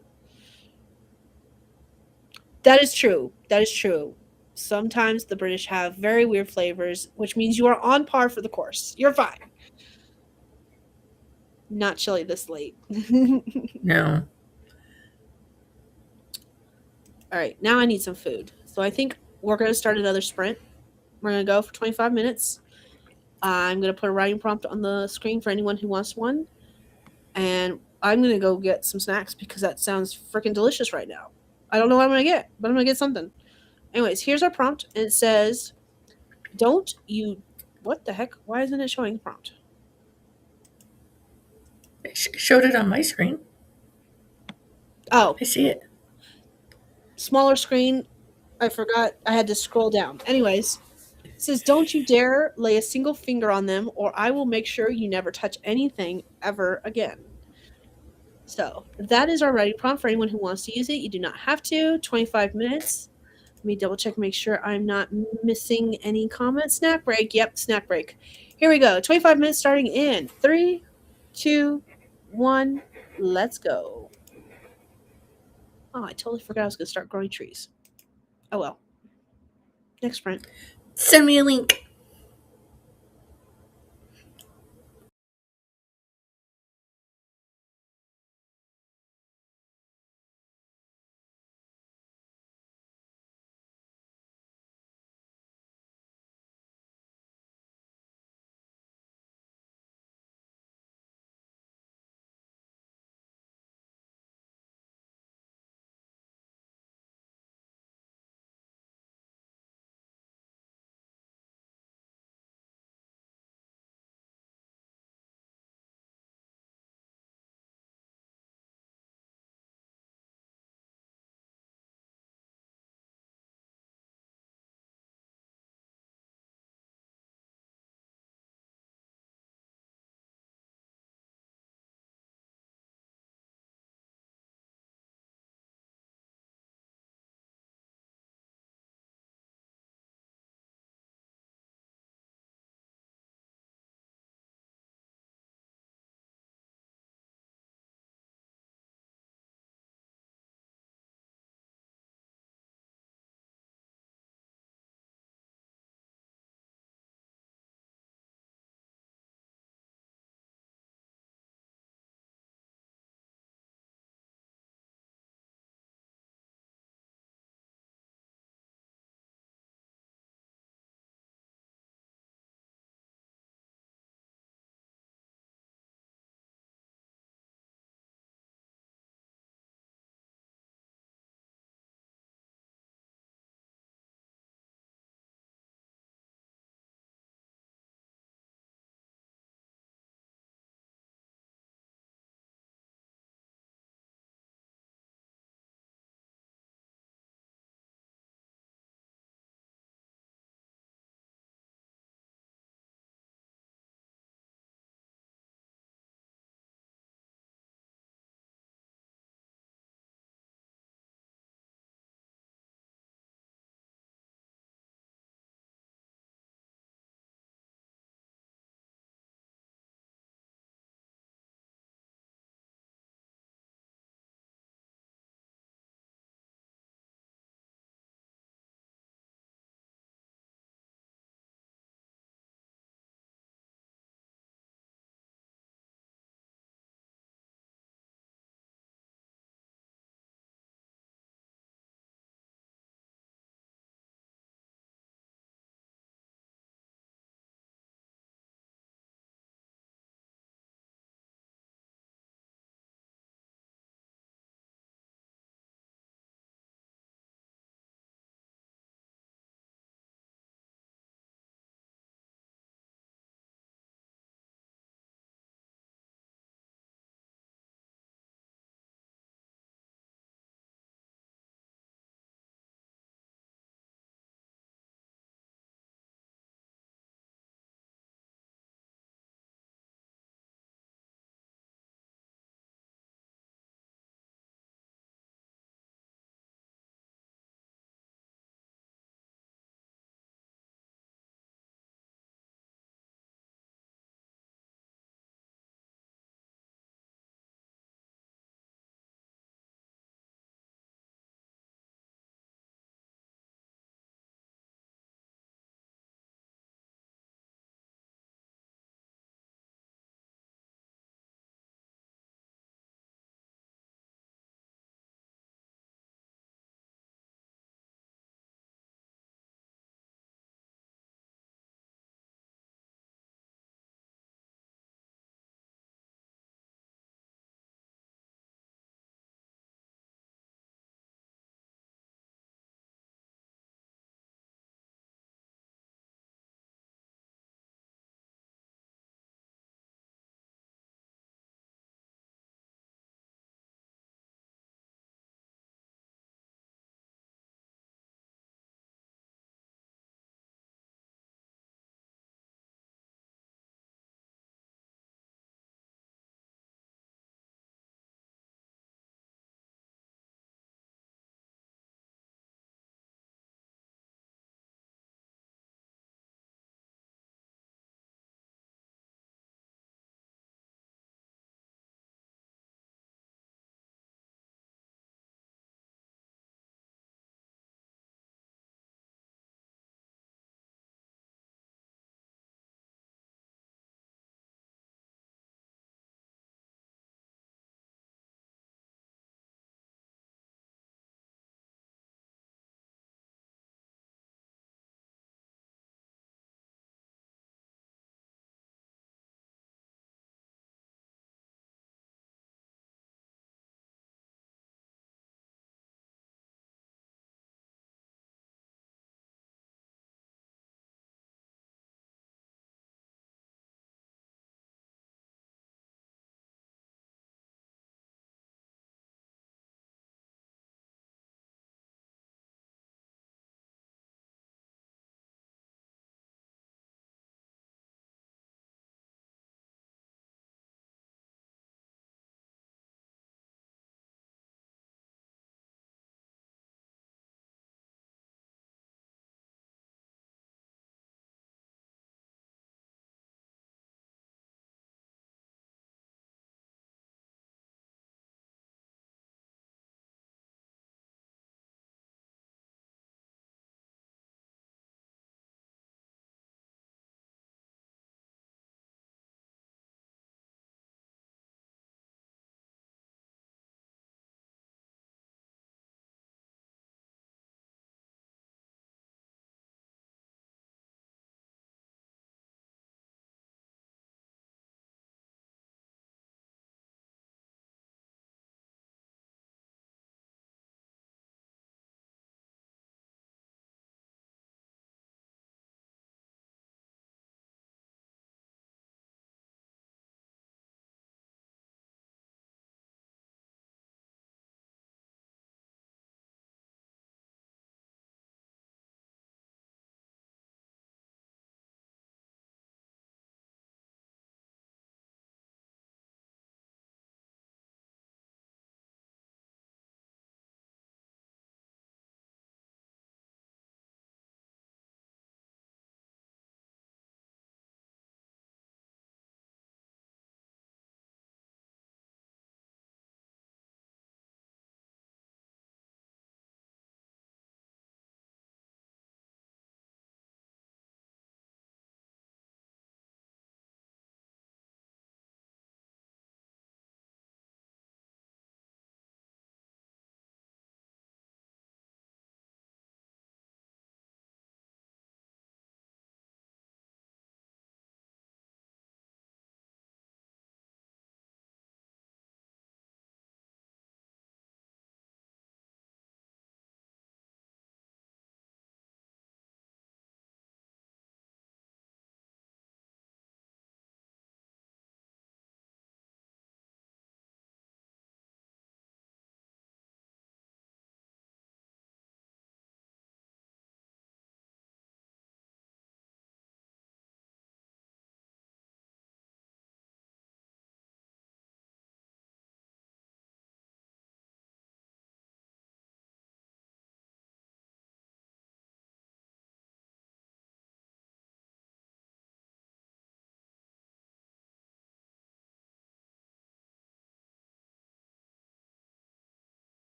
That is true. That is true. Sometimes the British have very weird flavors, which means you are on par for the course. You're fine. Not chili this late. No. All right, now I need some food. So I think we're going to start another sprint. We're going to go for 25 minutes. I'm going to put a writing prompt on the screen for anyone who wants one. And I'm going to go get some snacks because that sounds freaking delicious right now. I don't know what I'm going to get, but I'm going to get something. Anyways, here's our prompt. And it says, what the heck? Why isn't it showing the prompt? It showed it on my screen. Oh. I see it. Smaller screen. I forgot. I had to scroll down. Anyways, It says, don't you dare lay a single finger on them, or I will make sure you never touch anything ever again. So that is our writing prompt for anyone who wants to use it. You do not have to. 25 minutes. Let me double check and make sure I'm not missing any comments. Snack break. Yep, snack break. Here we go. 25 minutes starting in 3, 2, 1. Let's go. Oh, I totally forgot I was going to start growing trees. Oh well. Next sprint. Send me a link.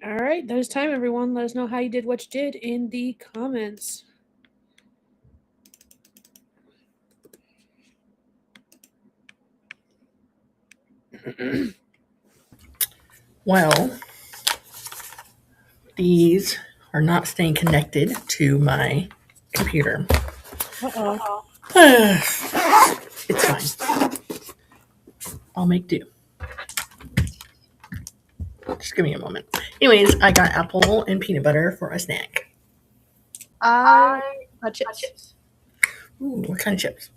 All right, that is time, everyone. Let us know how you did what you did in the comments. Well, these are not staying connected to my computer. Uh-oh. It's fine. I'll make do. Just give me a moment. Anyways, I got apple and peanut butter for a snack. I chips. Ooh, what kind of chips?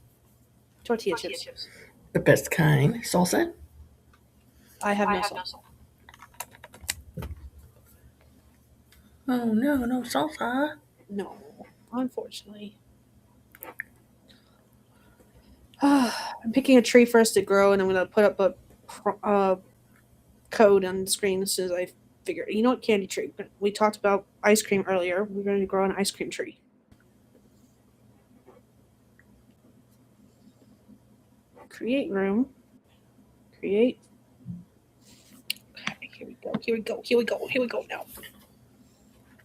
Tortilla chips. The best kind. Salsa? I have no salt. Oh no, no salsa. No, unfortunately. I'm picking a tree for us to grow, and I'm going to put up a code on the screen as soon as I figure. You know what, candy tree? We talked about ice cream earlier. We're going to grow an ice cream tree. Create room. Create. Here we go now.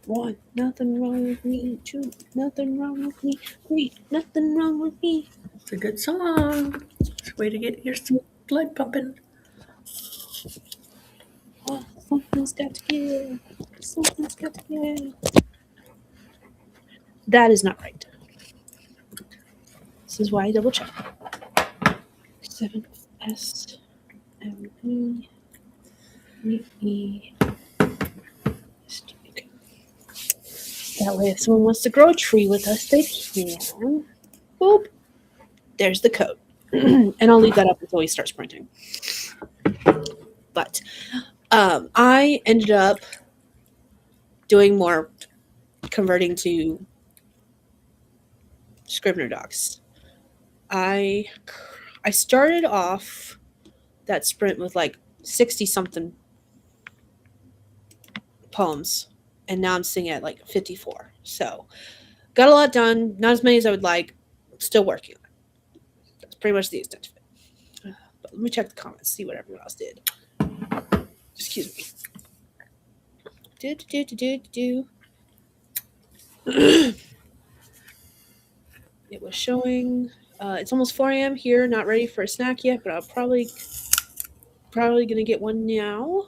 1, nothing wrong with me. 2, nothing wrong with me. 3, nothing wrong with me. It's a good song. It's a way to get your blood pumping. Oh, something's got to give. Something's got to give. That is not right. This is why I double check. 7 S M E E. That way, if someone wants to grow a tree with us, they can. Boop. There's the code. And I'll leave that up until he starts printing. But I ended up doing more converting to Scrivener docs. I started off that sprint with like 60 something poems, and now I'm sitting at like 54. So got a lot done, not as many as I would like, still working on it. That's pretty much the extent of it. But let me check the comments, see what everyone else did. Excuse me. It was showing it's almost 4 a.m. here, not ready for a snack yet, but I'll probably gonna get one now.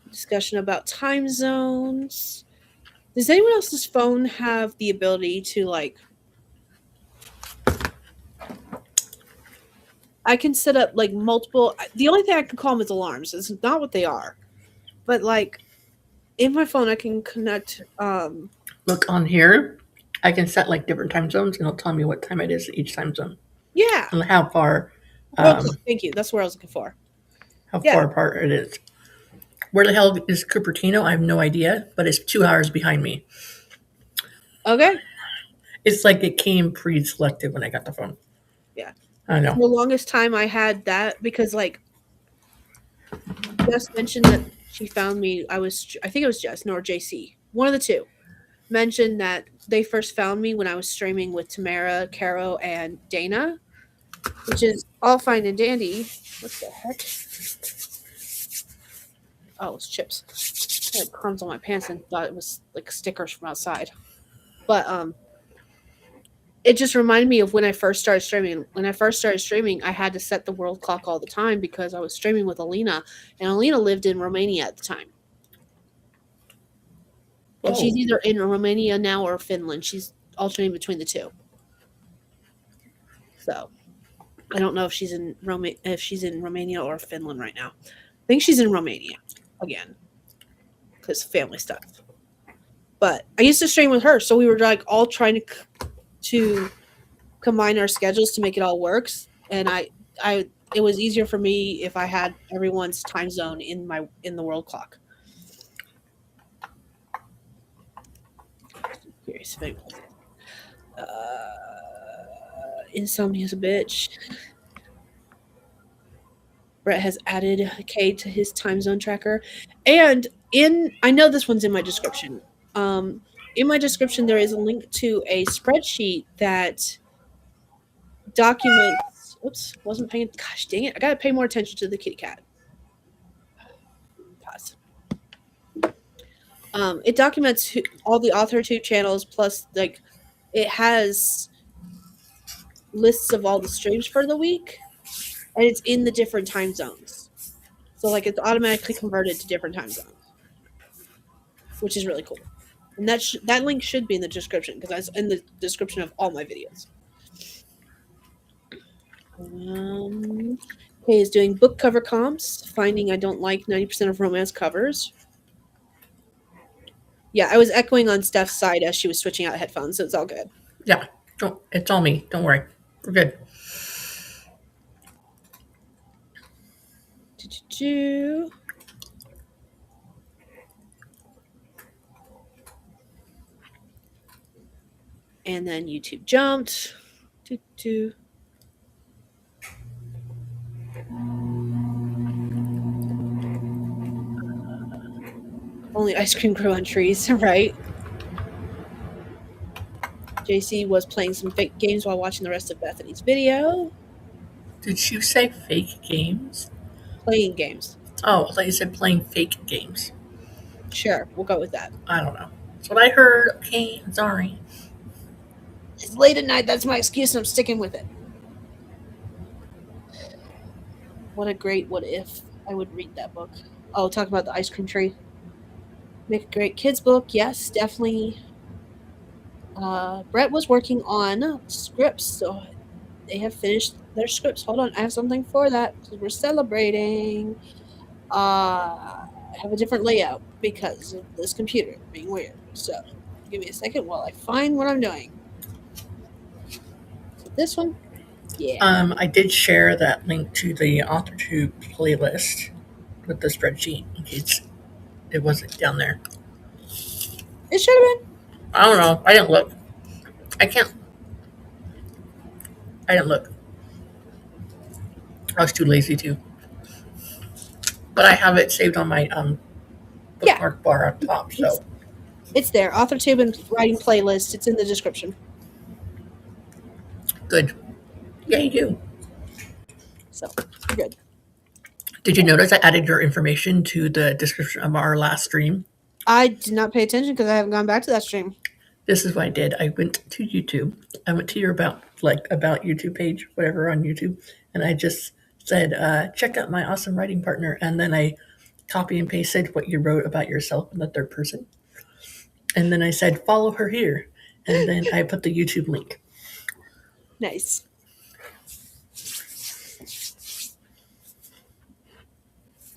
Discussion about time zones. Does anyone else's phone have the ability to like I can set up like multiple. The only thing I can call them is alarms. It's not what they are, but like in my phone, I can connect. Look on here. I can set like different time zones, and it'll tell me what time it is each time zone Yeah. and how far. Okay, thank you. That's what I was looking for. How far apart it is. Where the hell is Cupertino? I have no idea, but it's 2 hours behind me. Okay. It's like it came pre-selected when I got the phone. Yeah. I know. For the longest time, I had that because like Jess mentioned that she found me. I think it was Jess, nor JC. One of the two mentioned that they first found me when I was streaming with Tamara, Caro, and Dana, which is all fine and dandy. What the heck? Oh, it's chips. I had crumbs on my pants and thought it was like stickers from outside. But it just reminded me of when I first started streaming. When I first started streaming, I had to set the world clock all the time because I was streaming with Alina, and Alina lived in Romania at the time. And she's either in Romania now or Finland. She's alternating between the two. So I don't know if she's in Romania or Finland right now. I think she's in Romania again because family stuff. But I used to stream with her, so we were like all trying to combine our schedules to make it all works. And it was easier for me if I had everyone's time zone in the world clock. Curious if anyone Insomnia's a bitch. Brett has added K to his time zone tracker. And I know this one's in my description. In my description, there is a link to a spreadsheet that documents. Oops, wasn't paying. Gosh dang it! I gotta pay more attention to the kitty cat. It documents all the authortube channels, plus like it has lists of all the streams for the week, and it's in the different time zones. So like it's automatically converted to different time zones, which is really cool. And that link should be in the description because that's in the description of all my videos. Kay is doing book cover comps, finding I don't like 90% of romance covers. Yeah, I was echoing on Steph's side as she was switching out headphones, so it's all good. Yeah. It's all me. Don't worry. We're good. And then YouTube jumped. Only ice cream grew on trees, right? JC was playing some fake games while watching the rest of Bethany's video. Did you say fake games? Playing games. Oh, I thought you said playing fake games. Sure, we'll go with that. I don't know. That's what I heard. Okay, I'm sorry. It's late at night. That's my excuse, and I'm sticking with it. What a great what if. I would read that book. Oh, talk about the ice cream tree. Make a great kids book. Yes, definitely. Brett was working on scripts, so they have finished their scripts. Hold on, I have something for that because we're celebrating. I have a different layout because of this computer being weird. So give me a second while I find what I'm doing. So this one, yeah. I did share that link to the authortube playlist with the spreadsheet in case it wasn't down there. It should have been. I don't know. I didn't look. I didn't look. I was too lazy to. But I have it saved on my bookmark bar up top. So it's there. AuthorTube and writing playlist. It's in the description. Good. Yeah, you do. So you're good. Did you notice I added your information to the description of our last stream? I did not pay attention because I haven't gone back to that stream. This is what I did. I went to YouTube. I went to your about YouTube page, whatever on YouTube, and I just said, check out my awesome writing partner. And then I copy and pasted what you wrote about yourself in the third person. And then I said, follow her here. And then I put the YouTube link. Nice.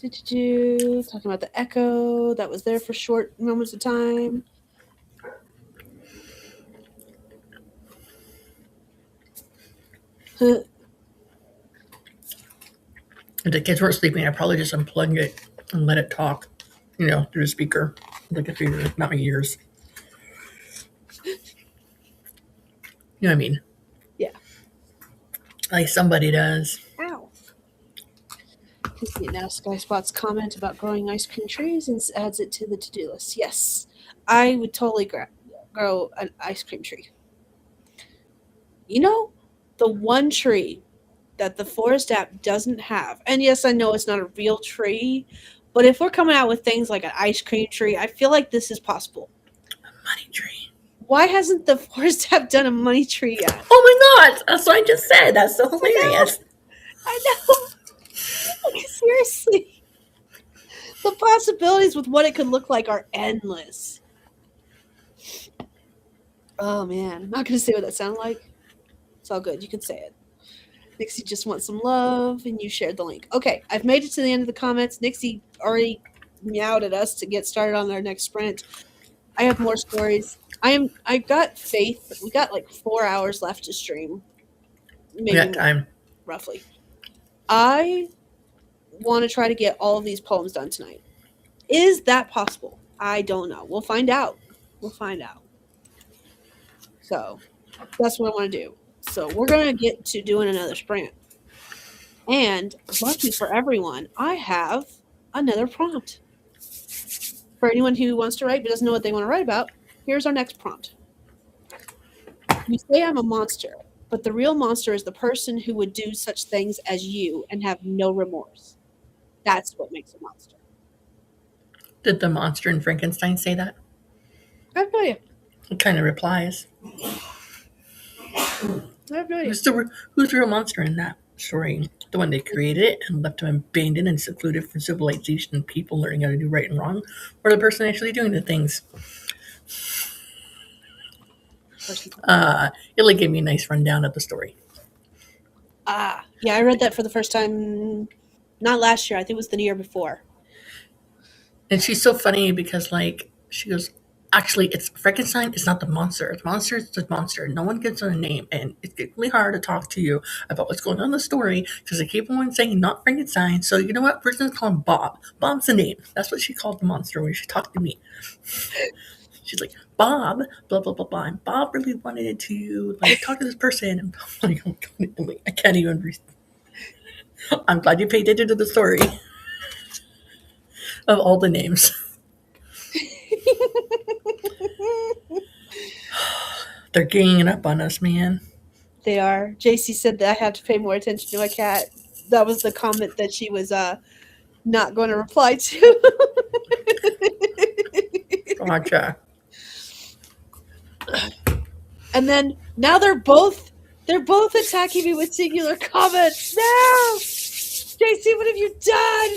Talking about the echo that was there for short moments of time. If the kids weren't sleeping, I'd probably just unplug it and let it talk, through the speaker, like not my ears. You know what I mean? Yeah. Like somebody does. Ow. Now Skye Spot's comment about growing ice cream trees and adds it to the to-do list. Yes, I would totally grow an ice cream tree. The one tree that the Forest app doesn't have, and yes, I know it's not a real tree, but if we're coming out with things like an ice cream tree, I feel like this is possible. A money tree. Why hasn't the Forest app done a money tree yet? Oh my god, that's what I just said. That's so hilarious. I know. Seriously. The possibilities with what it could look like are endless. Oh man, I'm not going to say what that sounded like. It's all good. You can say it. Nixie just wants some love, and you shared the link. Okay, I've made it to the end of the comments. Nixie already meowed at us to get started on our next sprint. I have more stories. I got faith. We got like 4 hours left to stream. Maybe that time. Roughly. I want to try to get all of these poems done tonight. Is that possible? I don't know. We'll find out. So that's what I want to do. So we're going to get to doing another sprint. And lucky for everyone, I have another prompt. For anyone who wants to write but doesn't know what they want to write about, here's our next prompt. You say I'm a monster, but the real monster is the person who would do such things as you and have no remorse. That's what makes a monster. Did the monster in Frankenstein say that? I have no idea. It kind of replies. I have no idea. Who's the real monster in that story? The one they created it and left him abandoned and secluded from civilization and people learning how to do right and wrong? Or the person actually doing the things? Illy gave me a nice rundown of the story. Yeah, I read that for the first time, not last year. I think it was the year before. And she's so funny because, like, she goes, actually, it's Frankenstein is not the monster. The monster is the monster. No one gives it a name. And it's really hard to talk to you about what's going on in the story because they keep on saying not Frankenstein. So, you know what? We're going to call him Bob. Bob's the name. That's what she called the monster when she talked to me. She's like, Bob, blah, blah, blah, blah. And Bob really wanted to, like, talk to this person. And I'm like, oh, God, I can't even read. I'm glad you paid attention to the story of all the names. They're ganging up on us, man. They are. JC said that I have to pay more attention to my cat. That was the comment that she was not going to reply to. Gotcha. And then now they're both attacking me with singular comments. No, JC, what have you done?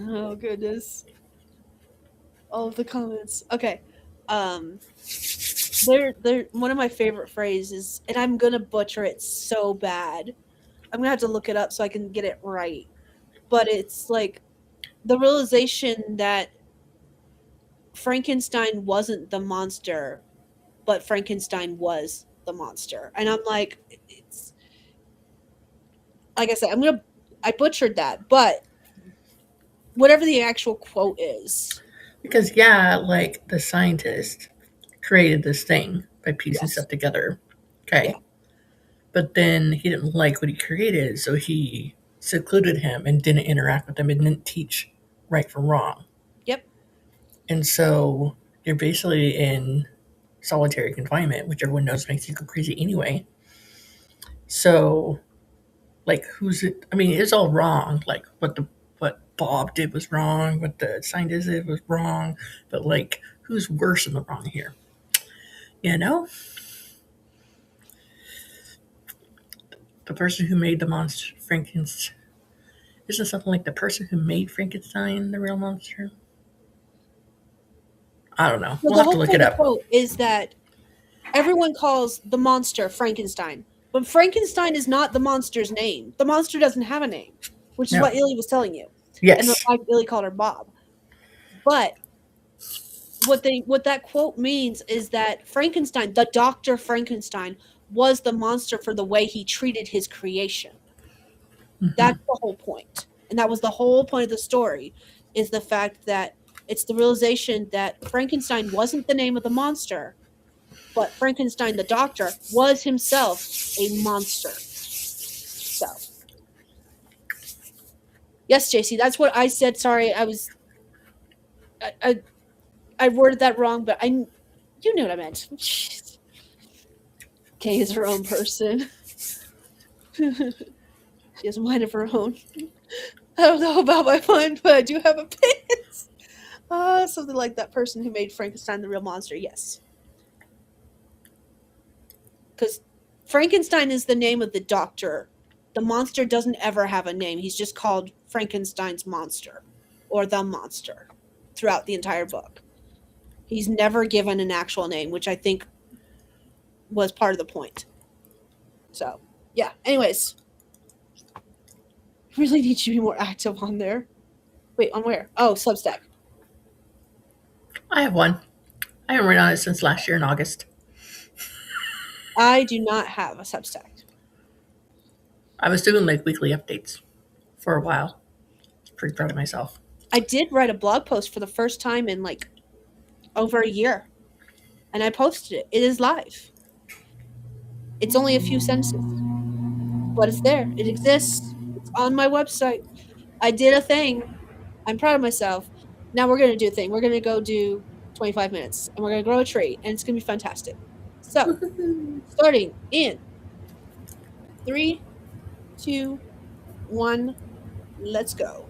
Oh goodness. All of the comments. Okay. They're one of my favorite phrases, and I'm gonna butcher it so bad. I'm gonna have to look it up so I can get it right. But it's like the realization that Frankenstein wasn't the monster, but Frankenstein was the monster. And I'm like, it's like I said, I butchered that, but whatever the actual quote is. Because, yeah, like the scientist created this thing by piecing stuff together. Okay. Yeah. But then he didn't like what he created, so he secluded him and didn't interact with him and didn't teach right from wrong. Yep. And so you're basically in solitary confinement, which everyone knows makes you go crazy anyway. So, like, who's it? I mean, it's all wrong. Like, what Bob did was wrong, what the scientist did was wrong, but, like, who's worse in the wrong here? You know? The person who made the monster, Frankenstein. Isn't something like the person who made Frankenstein the real monster? I don't know. We'll have to look it up. The quote is that everyone calls the monster Frankenstein, but Frankenstein is not the monster's name. The monster doesn't have a name, which is what Illy was telling you. Yes. And Illy called her Bob. But what that quote means is that Frankenstein, the Dr. Frankenstein, was the monster for the way he treated his creation. Mm-hmm. That's the whole point. And that was the whole point of the story, is the fact that it's the realization that Frankenstein wasn't the name of the monster, but Frankenstein, the doctor, was himself a monster. So, yes, JC, that's what I said. Sorry, I worded that wrong, but you knew what I meant. Kay is her own person. She has a mind of her own. I don't know about my mind, but I do have opinions. Something like that person who made Frankenstein the real monster, yes. Because Frankenstein is the name of the doctor. The monster doesn't ever have a name. He's just called Frankenstein's monster or the monster throughout the entire book. He's never given an actual name, which I think was part of the point. So, yeah. Anyways. Really need you to be more active on there. Wait, on where? Oh, Substack. I have one. I haven't written on it since last year in August. I do not have a Substack. I was doing like weekly updates for a while. Pretty proud of myself. I did write a blog post for the first time in like over a year. And I posted it. It is live. It's only a few sentences. But it's there. It exists. It's on my website. I did a thing. I'm proud of myself. Now we're going to do a thing. We're going to go do 25 minutes. And we're going to grow a tree. And it's going to be fantastic. So, starting in 3, 2, 1, let's go.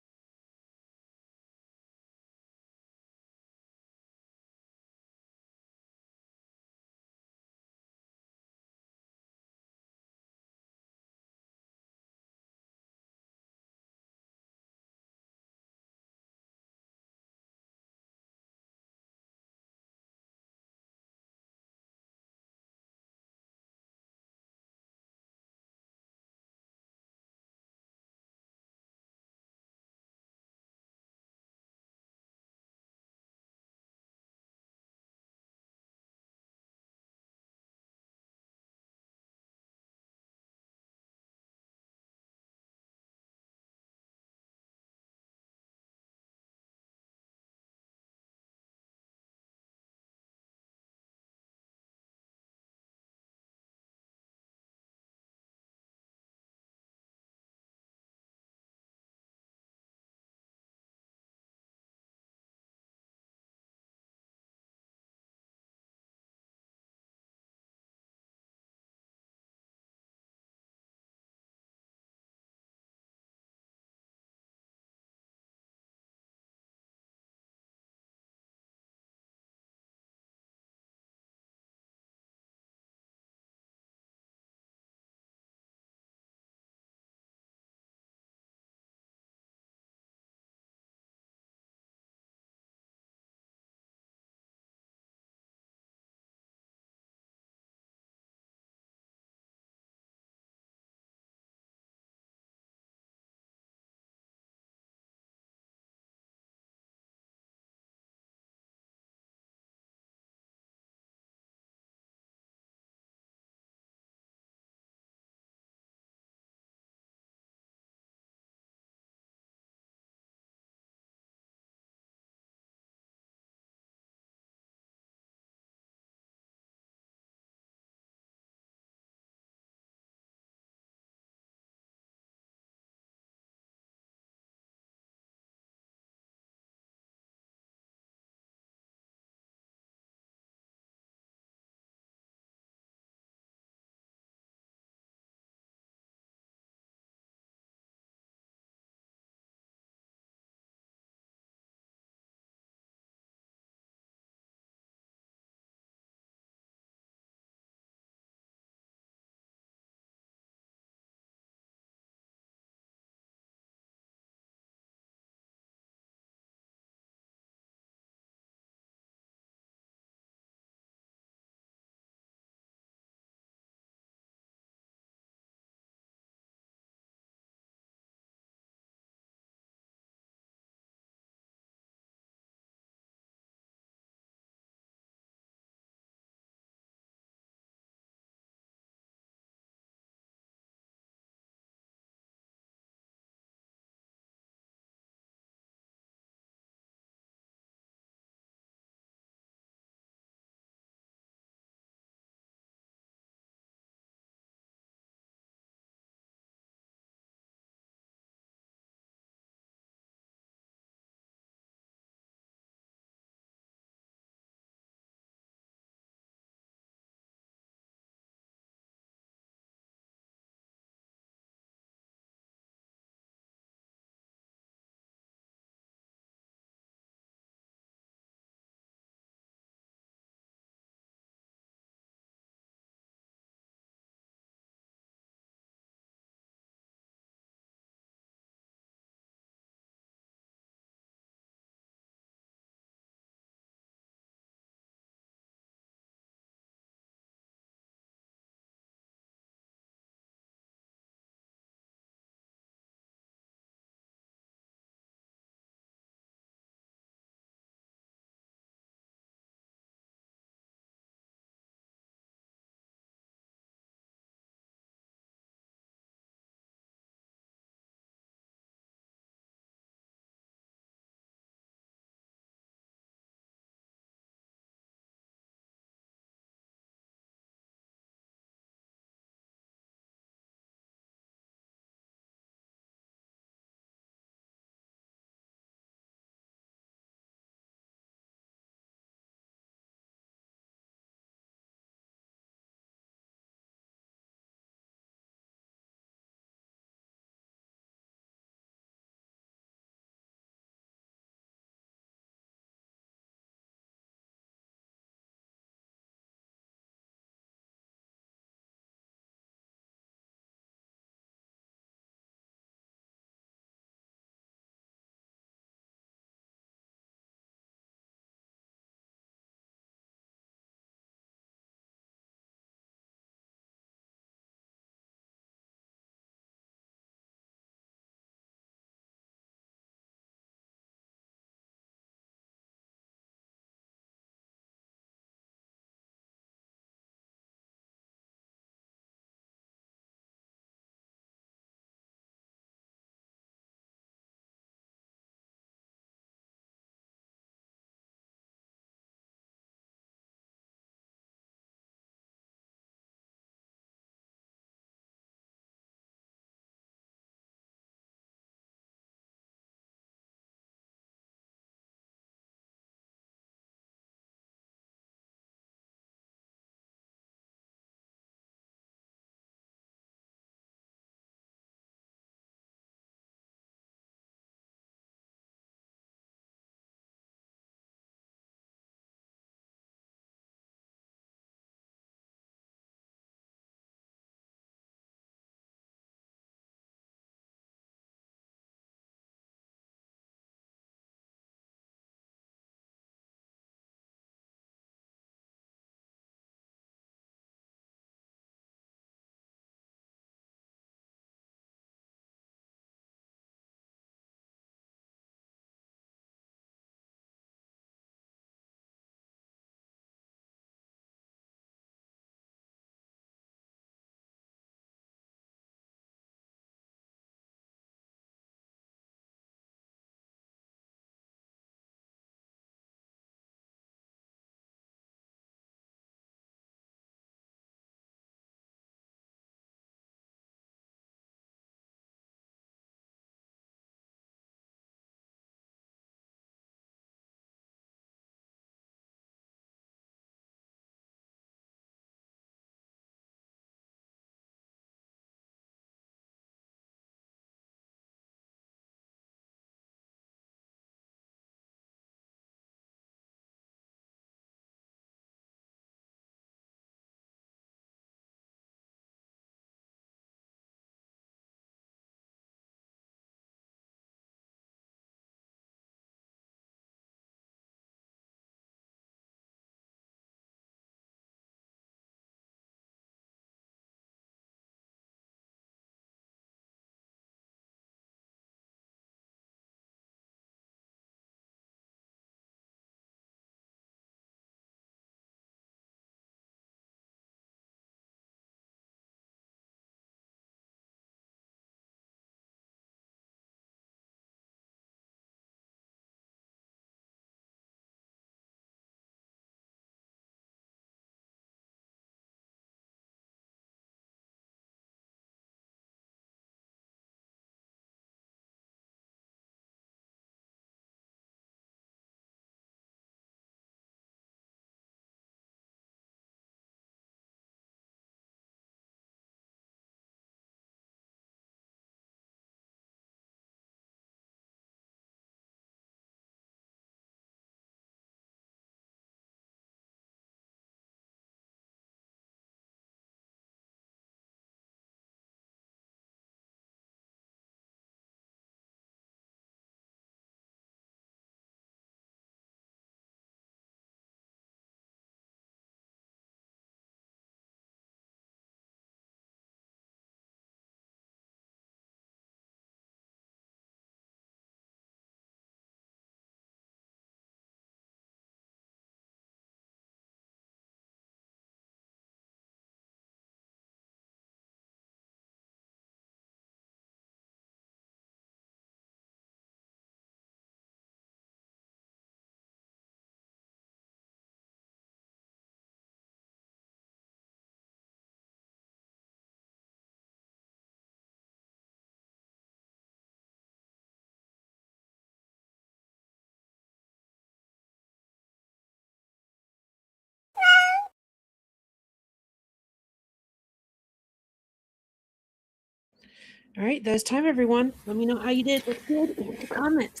All right, that's time, everyone. Let me know how you did. What's good in the comments.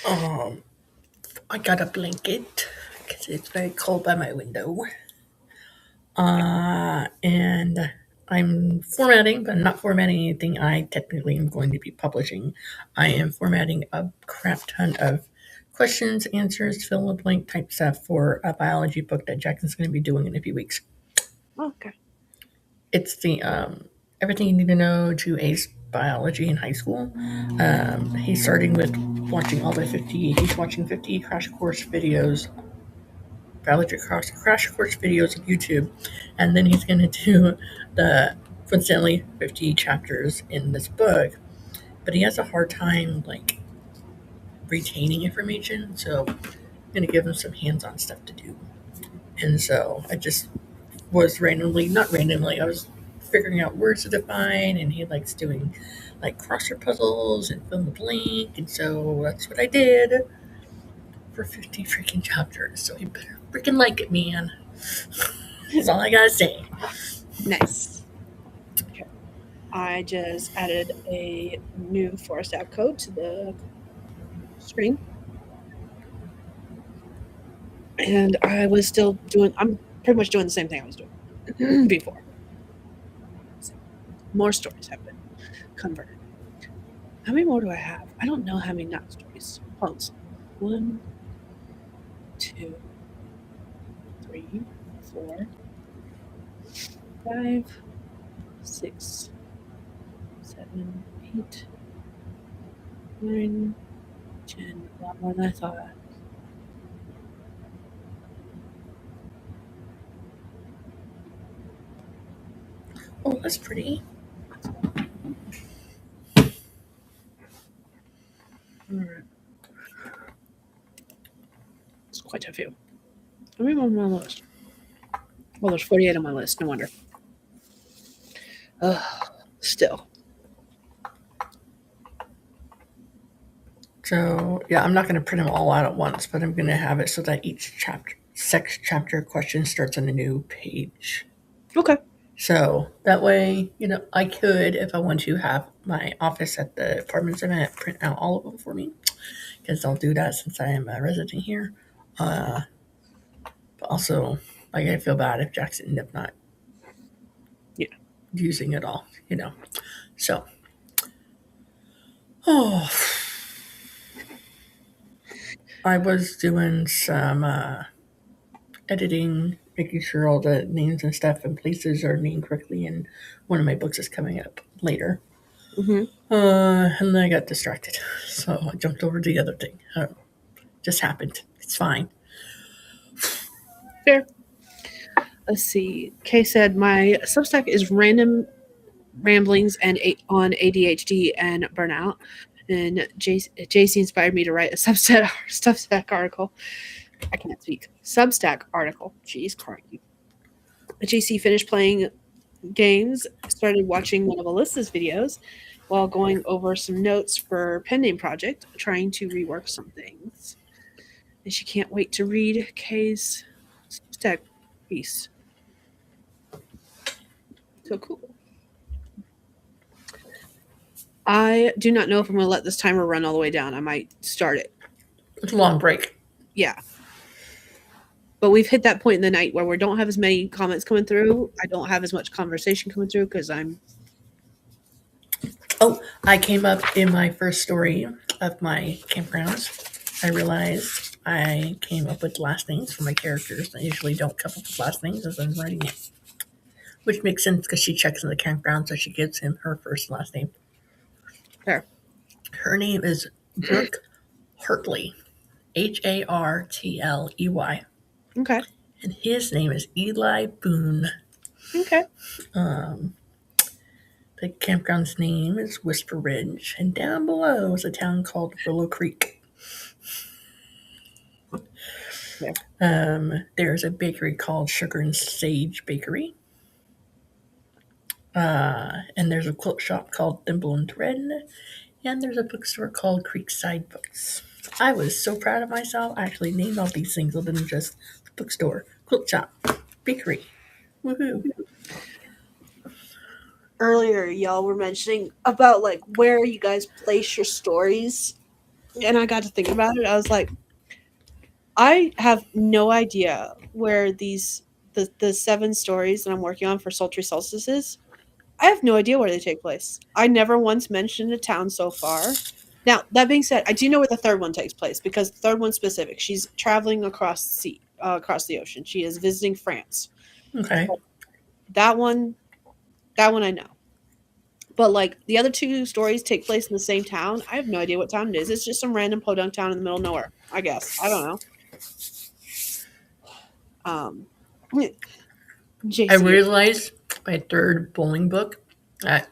I got a blanket because it's very cold by my window. And I'm formatting, but I'm not formatting anything I technically am going to be publishing. I am formatting a crap ton of questions, answers, fill in the blank type stuff for a biology book that Jackson's going to be doing in a few weeks. Okay. It's the everything you need to know to ace biology in high school. He's starting with watching all the 50. He's watching 50 crash course videos, biology crash course videos on YouTube, and then he's going to do the coincidentally 50 chapters in this book. But he has a hard time like retaining information, so I'm going to give him some hands-on stuff to do. And so I just was randomly, not randomly, I was figuring out words to define, and he likes doing like crossword puzzles and fill in the blank, and so that's what I did for 50 freaking chapters. So he better freaking like it, man. That's all I gotta say. Nice. Okay. I just added a new forest app code to the screen. And I'm pretty much doing the same thing I was doing before. So, more stories have been converted. How many more do I have? I don't know how many not stories. Hold on. 1, 2, 3, 4, 5, 6, 7, 8, 9, 10. A lot more than I thought. Oh, that's pretty. Alright. It's quite a few. How many more on my list? Well, there's 48 on my list. No wonder. Still. So yeah, I'm not going to print them all out at once, but I'm going to have it so that each chapter question starts on a new page. Okay. So that way, I could, if I want to, have my office at the apartments I'm at print out all of them for me, because I'll do that since I am a resident here. But also, like, I feel bad if Jackson ended up not using it all, So, I was doing some editing, making sure all the names and stuff and places are named correctly, and one of my books is coming up later. And then I got distracted, so I jumped over to the other thing. Just happened. It's fine. Fair. Let's see. Kay said my Substack is random ramblings and on ADHD and burnout. And JC inspired me to write a Substack article. I can't speak. Substack article. Jeez, crikey. JC finished playing games, started watching one of Alyssa's videos while going over some notes for pending project, trying to rework some things. And she can't wait to read Kay's Substack piece. So cool. I do not know if I'm going to let this timer run all the way down. I might start it. It's a long break. Yeah. But we've hit that point in the night where we don't have as many comments coming through. I don't have as much conversation coming through because I'm... Oh, I came up in my first story of my campgrounds. I realized I came up with last names for my characters. I usually don't come up with last names as I'm writing it. Which makes sense because she checks in the campground, so she gives him her first and last name. Fair. Her name is Brooke Hartley. Hartley. Okay. And his name is Eli Boone. Okay. The campground's name is Whisper Ridge, and down below is a town called Willow Creek. Yeah. There's a bakery called Sugar and Sage Bakery. And there's a quilt shop called Thimble and Thread. And there's a bookstore called Creekside Books. I was so proud of myself. I actually named all these things other than just the bookstore, quilt shop, bakery. Woohoo. earlier y'all were mentioning about like where you guys place your stories, and I got to think about it. I was like, I have no idea where the seven stories that I'm working on for Sultry Solstices. I have no idea where they take place. I never once mentioned a town so far. Now, that being said, I do know where the third one takes place because the third one's specific. She's traveling across the sea, across the ocean. She is visiting France. Okay. That one, that one I know. But like the other two stories take place in the same town. I have no idea what town it is. It's just some random podunk town in the middle of nowhere. I guess I don't know. Um, I JC. realized my third bowling book that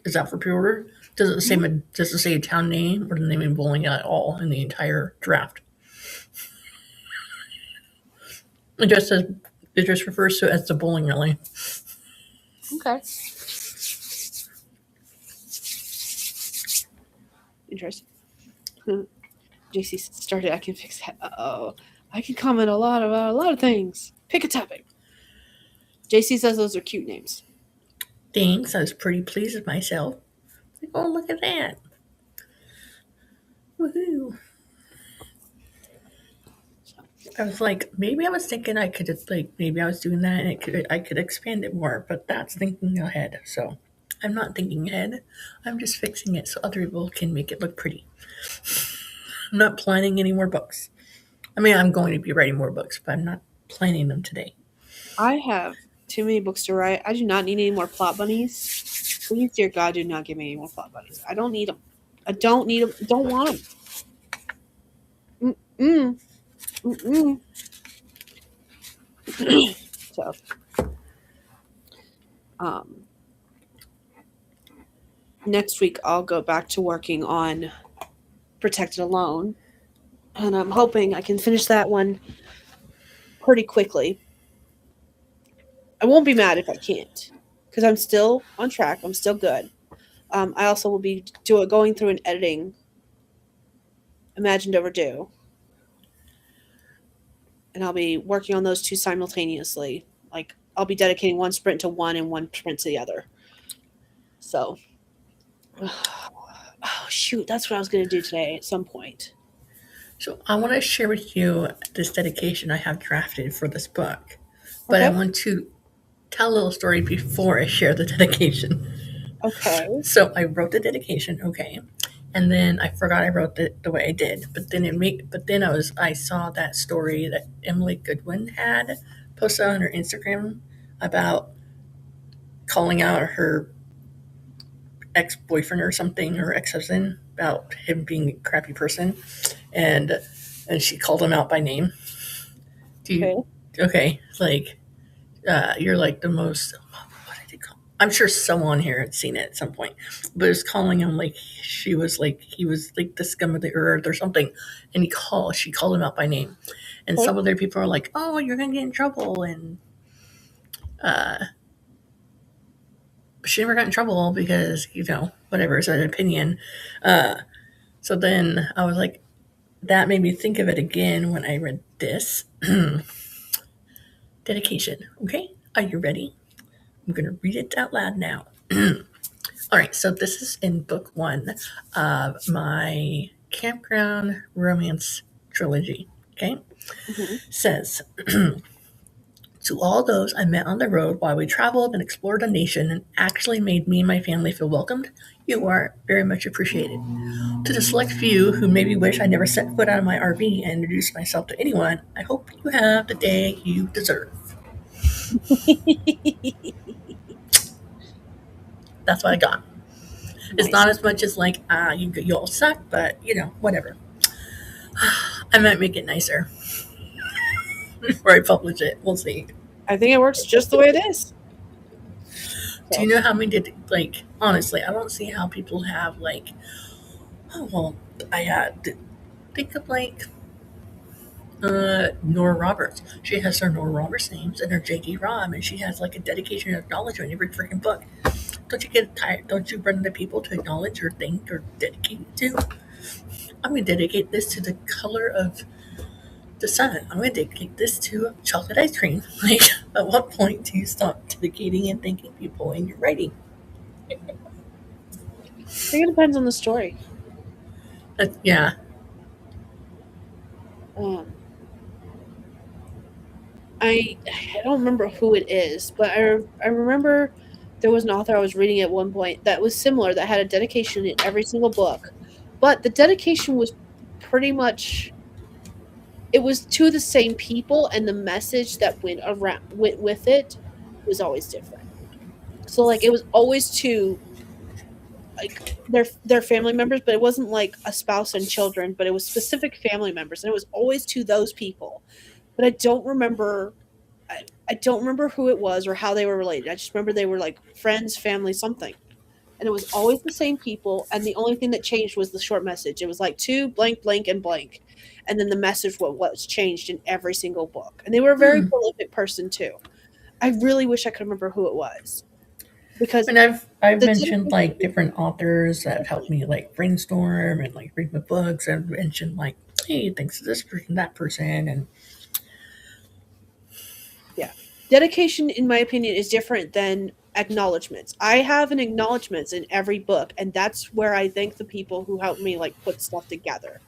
is out for pre-order does it say a town name or the name of bowling at all in the entire draft. It just says it just refers to it as the bowling alley. Okay. Interesting. JC started. I can fix that. Oh, I can comment about a lot of things. Pick a topic. JC says those are cute names. Thanks. I was pretty pleased with myself. Like, oh, look at that. Woohoo. I was like, maybe I was thinking I could just like maybe I was doing that and I could expand it more, but that's thinking ahead. So I'm not thinking ahead. I'm just fixing it so other people can make it look pretty. I'm not planning any more books. I mean, I'm going to be writing more books, but I'm not planning them today. I have too many books to write. I do not need any more plot bunnies. Please, dear God, do not give me any more plot bunnies. I don't need them. I don't need them. Don't want them. Mm-mm. Mm-mm. So, um, next week I'll go back to working on Protected Alone, and I'm hoping I can finish that one pretty quickly. I won't be mad if I can't, because I'm still on track. I'm still good. I also will be going through and editing Imagined Overdue, and I'll be working on those two simultaneously. Like I'll be dedicating one sprint to one and one sprint to the other. So, oh shoot, that's what I was going to do today at some point. So I want to share with you this dedication I have drafted for this book, but I Okay. want to tell a little story before I share the dedication. Okay. So I wrote the dedication, okay, and then I forgot I wrote it the way I did. But then I saw that story that Emily Goodwin had posted on her Instagram about calling out her ex boyfriend or something or ex husband about him being a crappy person, and and she called him out by name. Do Okay. you? Okay, like you're like the most. What did it call? I'm sure someone here had seen it at some point, but it was calling him like he was like the scum of the earth or something, and she called him out by name, and Okay. some other people are like, oh, you're gonna get in trouble, and uh, she never got in trouble because whatever it's an opinion. Uh, so then I was like, that made me think of it again when I read this dedication. Okay, are you ready? I'm going to read it out loud now. All right, so this is in book one of my campground romance trilogy. Okay, Hmm. says to all those I met on the road while we traveled and explored a nation and actually made me and my family feel welcomed, you are very much appreciated. To the select few who maybe wish I never set foot out of my RV and introduced myself to anyone, I hope you have the day you deserve. That's what I got. It's Nice. not as much as like, you all suck, but whatever. I might make it nicer before I publish it. We'll see. I think it works just the way it is. Do you know how many did like? Honestly, I don't see how people have like. Oh well, I think of like Nora Roberts. She has her Nora Roberts names and her J.D. Rom, and she has like a dedication and acknowledgement in every freaking book. Don't you get tired? Don't you run into people to acknowledge or thank or dedicate it to? I'm going to dedicate this to the color of the sun. I'm going to dedicate this to chocolate ice cream. Like, at what point do you stop dedicating and thanking people in your writing? I think it depends on the story. Yeah. Um, I don't remember who it is, but I remember there was an author I was reading at one point that was similar that had a dedication in every single book, but the dedication was pretty much it was to the same people, and the message that went with it was always different. So like it was always to like their family members, but it wasn't like a spouse and children, but it was specific family members, and it was always to those people. But I don't remember who it was or how they were related. I just remember they were like friends, family, something. And it was always the same people, and the only thing that changed was the short message. It was like to blank, blank, and blank. And then the message was changed in every single book. And they were a very Hmm. prolific person too. I really wish I could remember who it was. Because And I've the mentioned like dedication different authors that helped me like brainstorm and like read my books. I've mentioned like, hey, thanks to this person, that person, and yeah. Dedication, in my opinion, is different than acknowledgments. I have an acknowledgments in every book, and that's where I thank the people who helped me like put stuff together.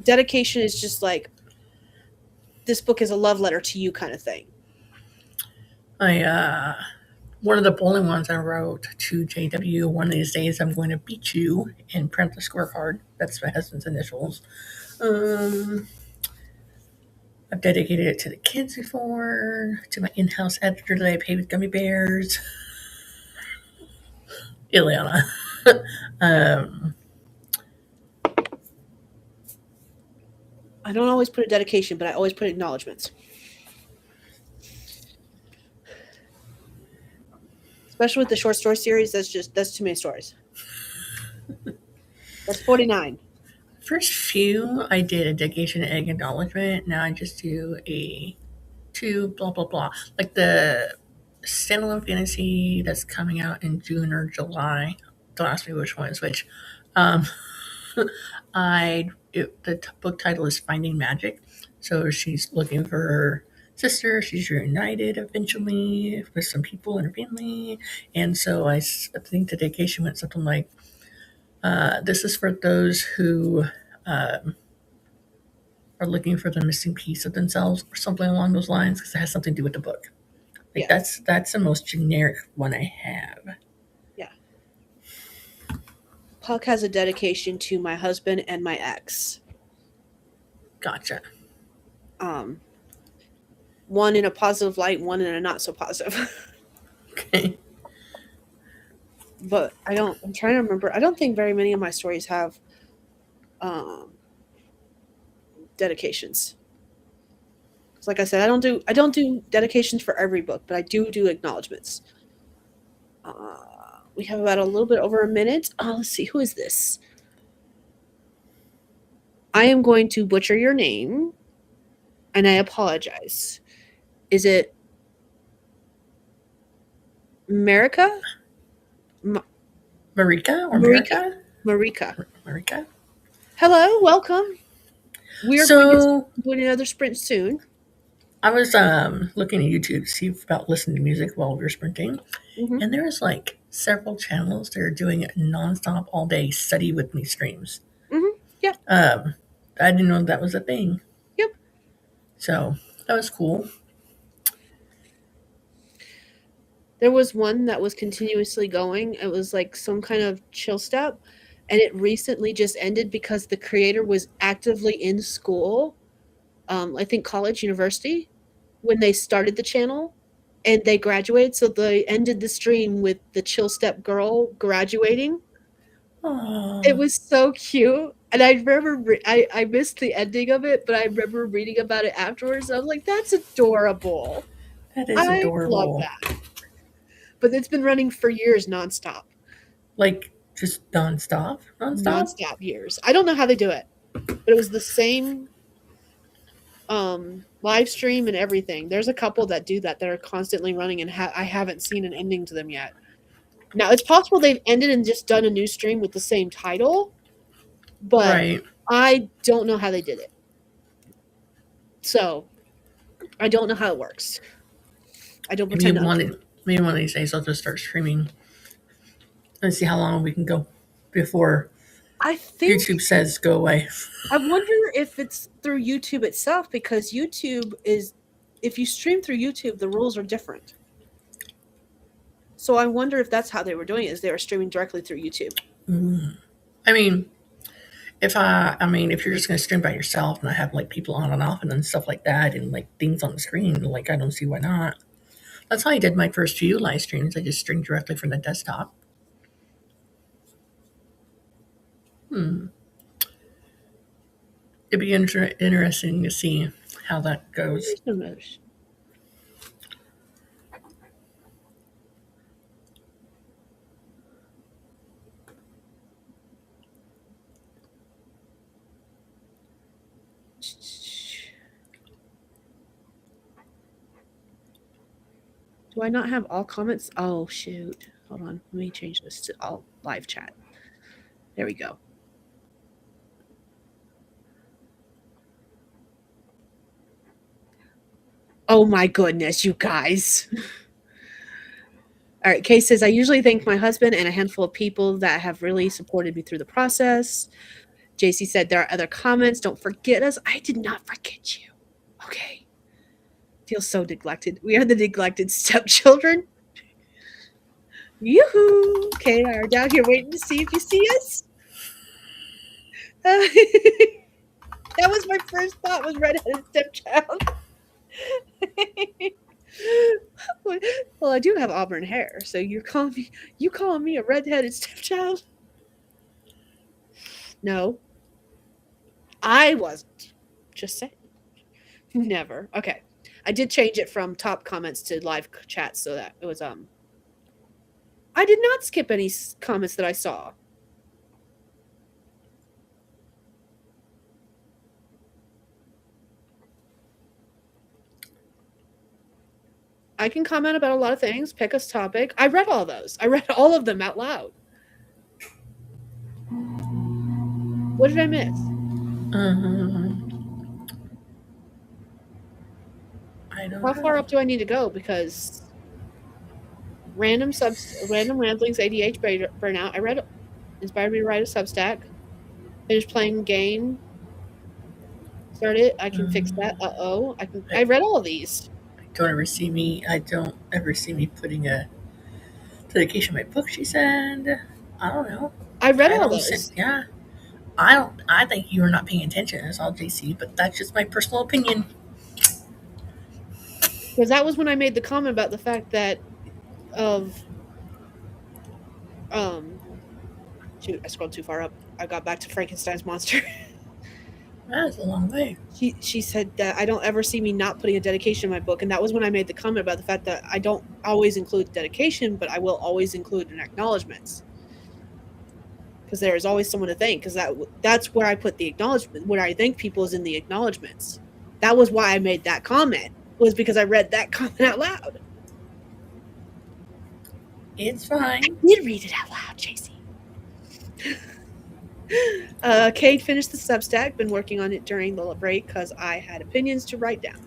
Dedication is just like this book is a love letter to you kind of thing. I one of the bowling ones I wrote to JW. One of these days, I'm going to beat you and print the scorecard. That's my husband's initials. Um, I've dedicated it to the kids before, to my in-house editor that I pay with gummy bears, Ileana. um, I don't always put a dedication, but I always put acknowledgments. Especially with the short story series, that's too many stories. That's 49. First few, I did a dedication and acknowledgement. Now I just do a two, blah, blah, blah. Like the standalone fantasy that's coming out in June or July. Don't ask me which one is which. Um, the book title is Finding Magic. So she's looking for her sister. She's reunited eventually with some people in her family. And so I think the dedication went something like, this is for those who um, are looking for the missing piece of themselves or something along those lines because it has something to do with the book. Like Yeah. that's the most generic one I have. Yeah. Puck has a dedication to my husband and my ex. Gotcha. Um, one in a positive light, one in a not so positive. Okay. But I'm trying to remember. I don't think very many of my stories have um, dedications. 'Cause like I said, I don't do dedications for every book, but I do acknowledgments. We have about a little bit over a minute. Let's see, who is this? I am going to butcher your name, and I apologize. Is it Marika? Marika or Marika. America? Marika. Marika? Hello, welcome. We are going to So do another sprint soon. I was looking at YouTube to see about listening to music while we were sprinting, Hmm. and there's like several channels that are doing nonstop all day study with me streams. Hmm. Yeah. Um, I didn't know that was a thing, Yep. so that was cool. There was one that was continuously going. It was like some kind of chill step, and it recently just ended because the creator was actively in school. I think college, university, when they started the channel, and they graduated. So they ended the stream with the chill step girl graduating. It Oh, was so cute. And I remember I missed the ending of it, but I remember reading about it afterwards. I was like, that's adorable. that is I love adorable. that. But it's been running for years nonstop. Like just nonstop, nonstop. Nonstop years. I don't know how they do it, but it was the same live stream and everything. There's a couple that do that are constantly running, and I haven't seen an ending to them yet. Now it's possible they've ended and just done a new stream with the same title, but Right. I don't know how they did it. So I don't know how it works. I don't Maybe pretend to understand. maybe one of these days I'll just start streaming Let's see how long we can go before I think YouTube says go away. I wonder if it's through YouTube itself, because YouTube is, if you stream through YouTube, the rules are different. So I wonder if that's how they were doing it, is they were streaming directly through YouTube. I mean, if you're just gonna stream by yourself and I have like people on and off and then stuff like that and like things on the screen, like I don't see why not. That's how I did my first few live streams. I just streamed directly from the desktop. It'd be interesting to see how that goes. There's no notice. Do I not have all comments? Oh, shoot. Hold on. Let me change this to all live chat. There we go. Oh my goodness, you guys. All right, Kay says, I usually thank my husband and a handful of people that have really supported me through the process. JC said, there are other comments. Don't forget us. I did not forget you. Okay. Feel so neglected. We are the neglected stepchildren. Yoo-hoo. Okay, I are down here waiting to see if you see us. That was my first thought, was redheaded stepchild. Well, I do have auburn hair, so you calling me a redheaded stepchild? No, I wasn't. Just saying. Never. Okay, I did change it from top comments to live chat, so that it was I did not skip any comments that I saw. I can comment about a lot of things, pick a topic. I read all those. I read all of them out loud. What did I miss? I don't How know. far up do I need to go? Because random ramblings, ADH burnout. I read, inspired me to write a Substack. Finished playing game. Started. I can fix that. I read all of these. I don't ever see me putting a dedication to my book. She said, I don't know. I read I all don't see, those. yeah. I don't. I think you are not paying attention. That's all, JC. But that's just my personal opinion. Because that was when I made the comment about the fact that shoot, I scrolled too far up. I got back to Frankenstein's monster. That's a long way. She said that I don't ever see me not putting a dedication in my book, and that was when I made the comment about the fact that I don't always include dedication, but I will always include an acknowledgments, because there is always someone to thank. Because that's where I put the acknowledgement. Where I thank people is in the acknowledgments. That was why I made that comment. Was because I read that comment out loud. It's fine. I did read it out loud, JC. Kate finished the Substack. Been working on it during the break because I had opinions to write down.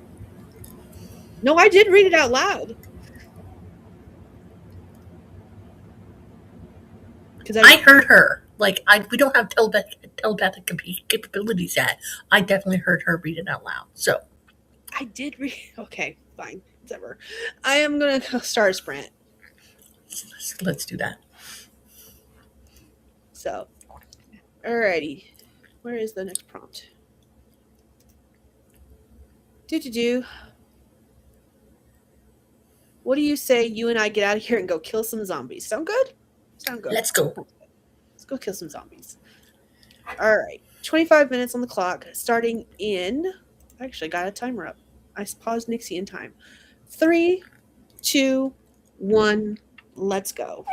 No, I did read it out loud. Because I heard her. Like we don't have telepathic capabilities yet. I definitely heard her read it out loud. So I did read. Okay, fine, whatever. I am gonna start a sprint. Let's do that. So, alrighty. Where is the next prompt? Do. What do you say you and I get out of here and go kill some zombies? Sound good? Sound good. Let's go. Let's go kill some zombies. All right. 25 minutes on the clock. Starting in... I actually got a timer up. I paused Nixie in time. 3, 2, 1. Let's go.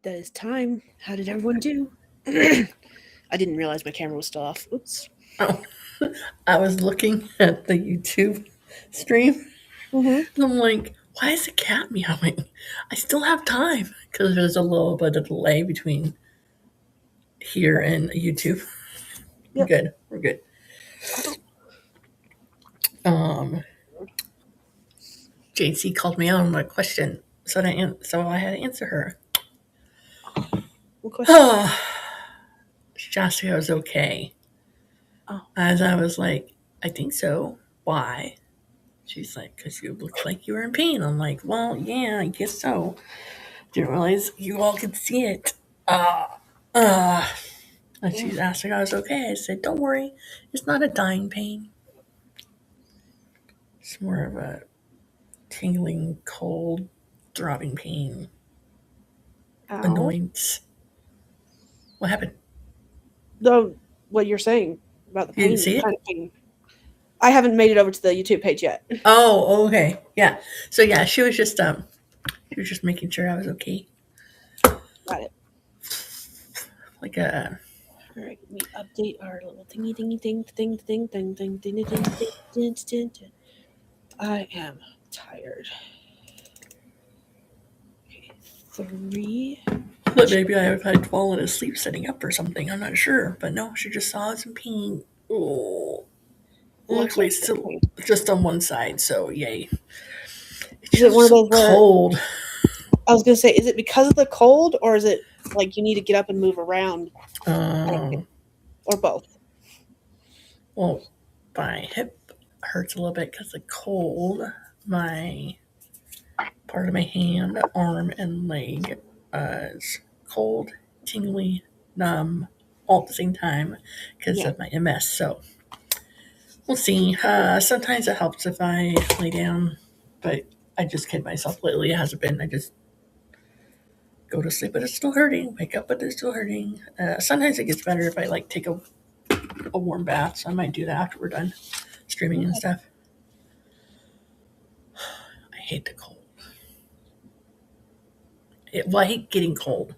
that is time. How did everyone do? I didn't realize my camera was still off. Oops. Oh, I was looking at the YouTube stream Mm-hmm. and I'm like, why is the cat meowing? I still have time because there's a little bit of delay between here and YouTube. Yep. Good, we're good. Um, JC called me out on my question, so I had to answer her. What question? She asked me if I was okay. Oh. As I was like, I think so. Why? She's like, because you looked like you were in pain. I'm like, well, yeah, I guess so. Didn't realize you all could see it. Uh, uh. And she asked me if I was okay. I said, don't worry. It's not a dying pain. It's more of a tingling, cold, throbbing pain. Ow. Annoyance. What happened? No, what you're saying about the You didn't pain, see it? kind of pain. I haven't made it over to the YouTube page yet. Oh, okay. Yeah. So yeah, she was just making sure I was okay. Got it. Like a All right, let me update our little thingy thing. I am tired. Okay, 3. but maybe I had fallen asleep sitting up or something. I'm not sure. But no, she just saw some pain. Oh. Luckily, it's still just on one side, so yay. It's Is it one of those where cold? I was gonna say, is it because of the cold, or is it like you need to get up and move around, or both? Well, my hip hurts a little bit because of cold. My part of my hand, arm, and leg is cold, tingly, numb, all at the same time because of my MS. So we'll see. Sometimes it helps if I lay down, but I just kid myself. Lately, it hasn't been. I just go to sleep, but it's still hurting. Wake up, but it's still hurting. Sometimes it gets better if I like take a warm bath. So I might do that after we're done streaming and stuff. I hate the cold. I hate getting cold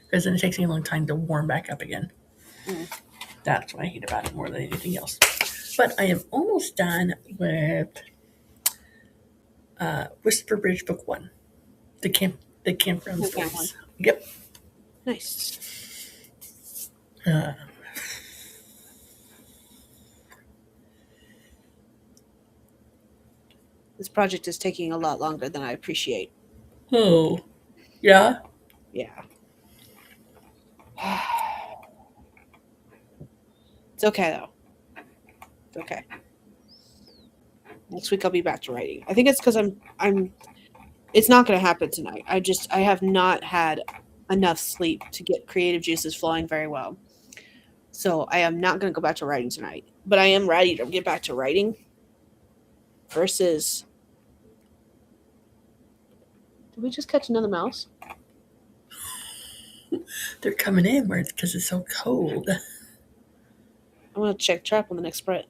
because then it takes me a long time to warm back up again. That's what I hate about it more than anything else. But I am almost done with Whisper Bridge Book 1. The campground stories. Yep. Nice. This project is taking a lot longer than I appreciate. Oh. Yeah? Yeah. It's okay though. It's okay. Next week I'll be back to writing. I think it's because I'm it's not gonna happen tonight. I have not had enough sleep to get creative juices flowing very well. So I am not gonna go back to writing tonight. But I am ready to get back to writing. Versus, did we just catch another mouse? They're coming in where it's because it's so cold. I'm gonna check trap on the next spread.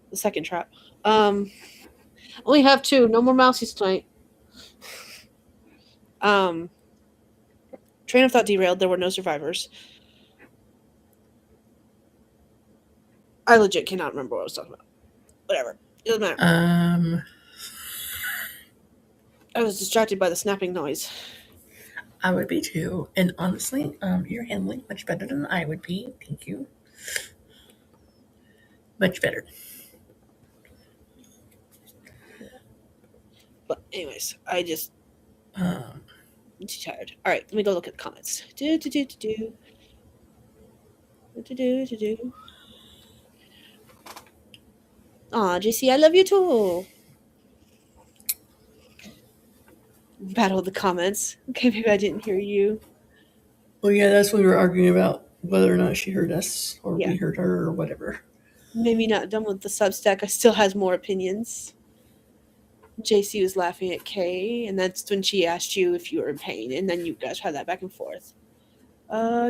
The second trap. Only have 2. No more mousies tonight. Train of thought derailed. There were no survivors. I legit cannot remember what I was talking about. Whatever. It doesn't matter. I was distracted by the snapping noise. I would be too. And honestly, you're handling much better than I would be. Thank you. Much better. But anyways, I'm too tired. All right, let me go look at the comments. Aw, JC, I love you too. Battle of the comments. Okay, maybe I didn't hear you. Well, yeah, that's when we were arguing about whether or not she heard us or we heard her or whatever. Maybe not done with the Substack. I still has more opinions. JC was laughing at Kay, and that's when she asked you if you were in pain, and then you guys had that back and forth. Ah!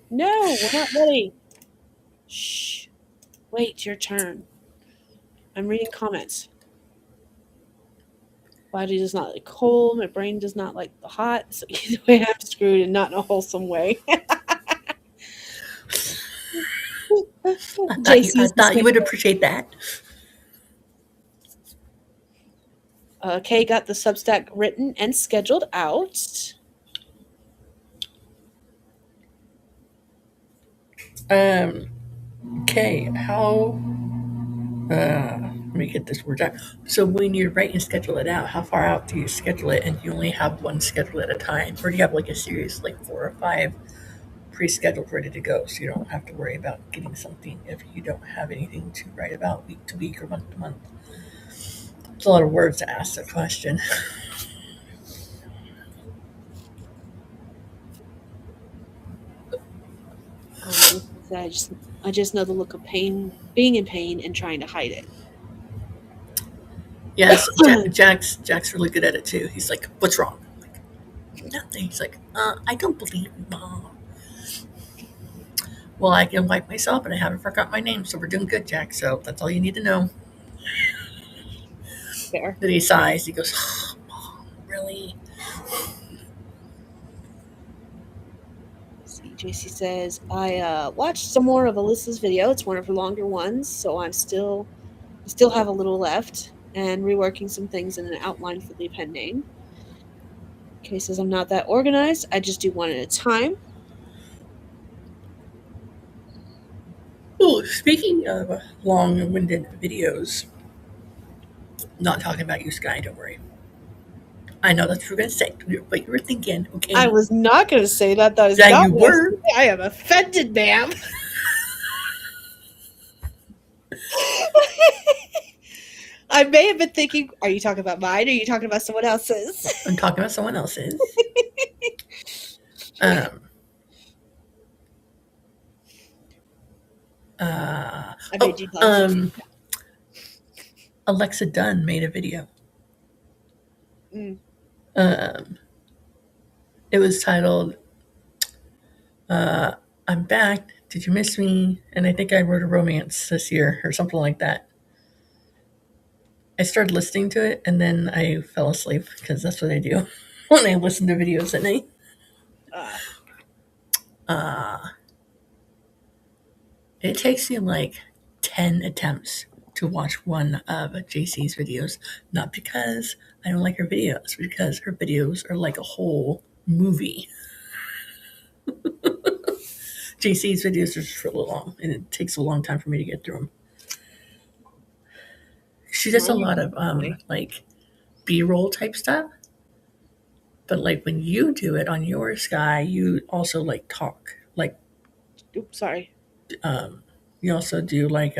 No, we're not ready. Shh. Wait, your turn. I'm reading comments. Body does not like cold. My brain does not like the hot. So either way, I'm screwed and not in a wholesome way. I JC's thought you would appreciate that. Kay got the Substack written and scheduled out. Okay, how? Let me get this word out. So when you write and schedule it out, how far out do you schedule it, and you only have one schedule at a time, or do you have like a series, like 4 or 5 pre-scheduled, ready to go, so you don't have to worry about getting something if you don't have anything to write about week to week or month to month? It's a lot of words to ask the question. I just know the look of pain, being in pain, and trying to hide it. Yes, Jack's really good at it too. He's like, "What's wrong?" I'm like, nothing. He's like, "I don't believe Mom." Well, I can wipe myself, and I haven't forgot my name, so we're doing good, Jack. So that's all you need to know. Fair. Then he sighs. He goes, oh, Mom, really? See, JC says I watched some more of Alyssa's video. It's one of her longer ones, so I still have a little left and reworking some things in an outline for the appending. Kay says I'm not that organized. I just do one at a time. Oh, speaking of long-winded videos, not talking about you, Skye. Don't worry. I know that's what you were going to say, but you were thinking, okay. I was not going to say that. That is Yeah, not you what were. I am offended, ma'am. I may have been thinking, are you talking about mine or are you talking about someone else's? I'm talking about someone else's. Alexa Dunn made a video. Mm. It was titled, I'm back. Did you miss me? And I think I wrote a romance this year or something like that. I started listening to it and then I fell asleep because that's what I do when I listen to videos at night. It takes me like 10 attempts to watch one of JC's videos. Not because I don't like her videos, because her videos are like a whole movie. JC's videos are just really long, and it takes a long time for me to get through them. She does a lot of like B-roll type stuff, but like when you do it on your Skye, you also like talk. Like, oops, sorry. You also do like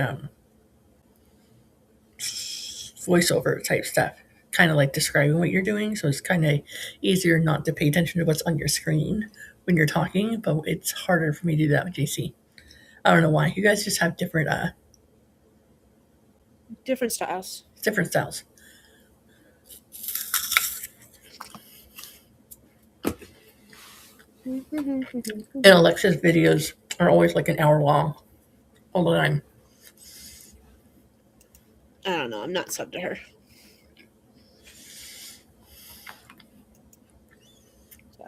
voiceover type stuff, kind of like describing what you're doing. So it's kind of easier not to pay attention to what's on your screen when you're talking, but it's harder for me to do that with JC. I don't know why. You guys just have different styles. Different styles. And Alexa's videos are always like an hour long all the time. I don't know. I'm not subbed to her. So.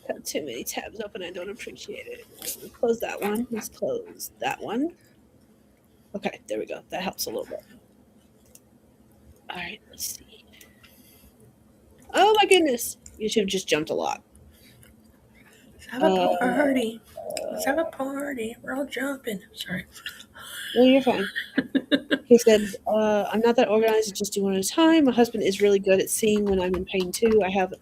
Got too many tabs open. I don't appreciate it. Let's close that one. Let's close that one. Okay, there we go. That helps a little bit. All right, let's see. Oh my goodness. YouTube just jumped a lot. Let's have a party. Let's have a party. We're all jumping. Sorry. No, you're fine. He said, I'm not that organized. I just do one at a time. My husband is really good at seeing when I'm in pain too. I have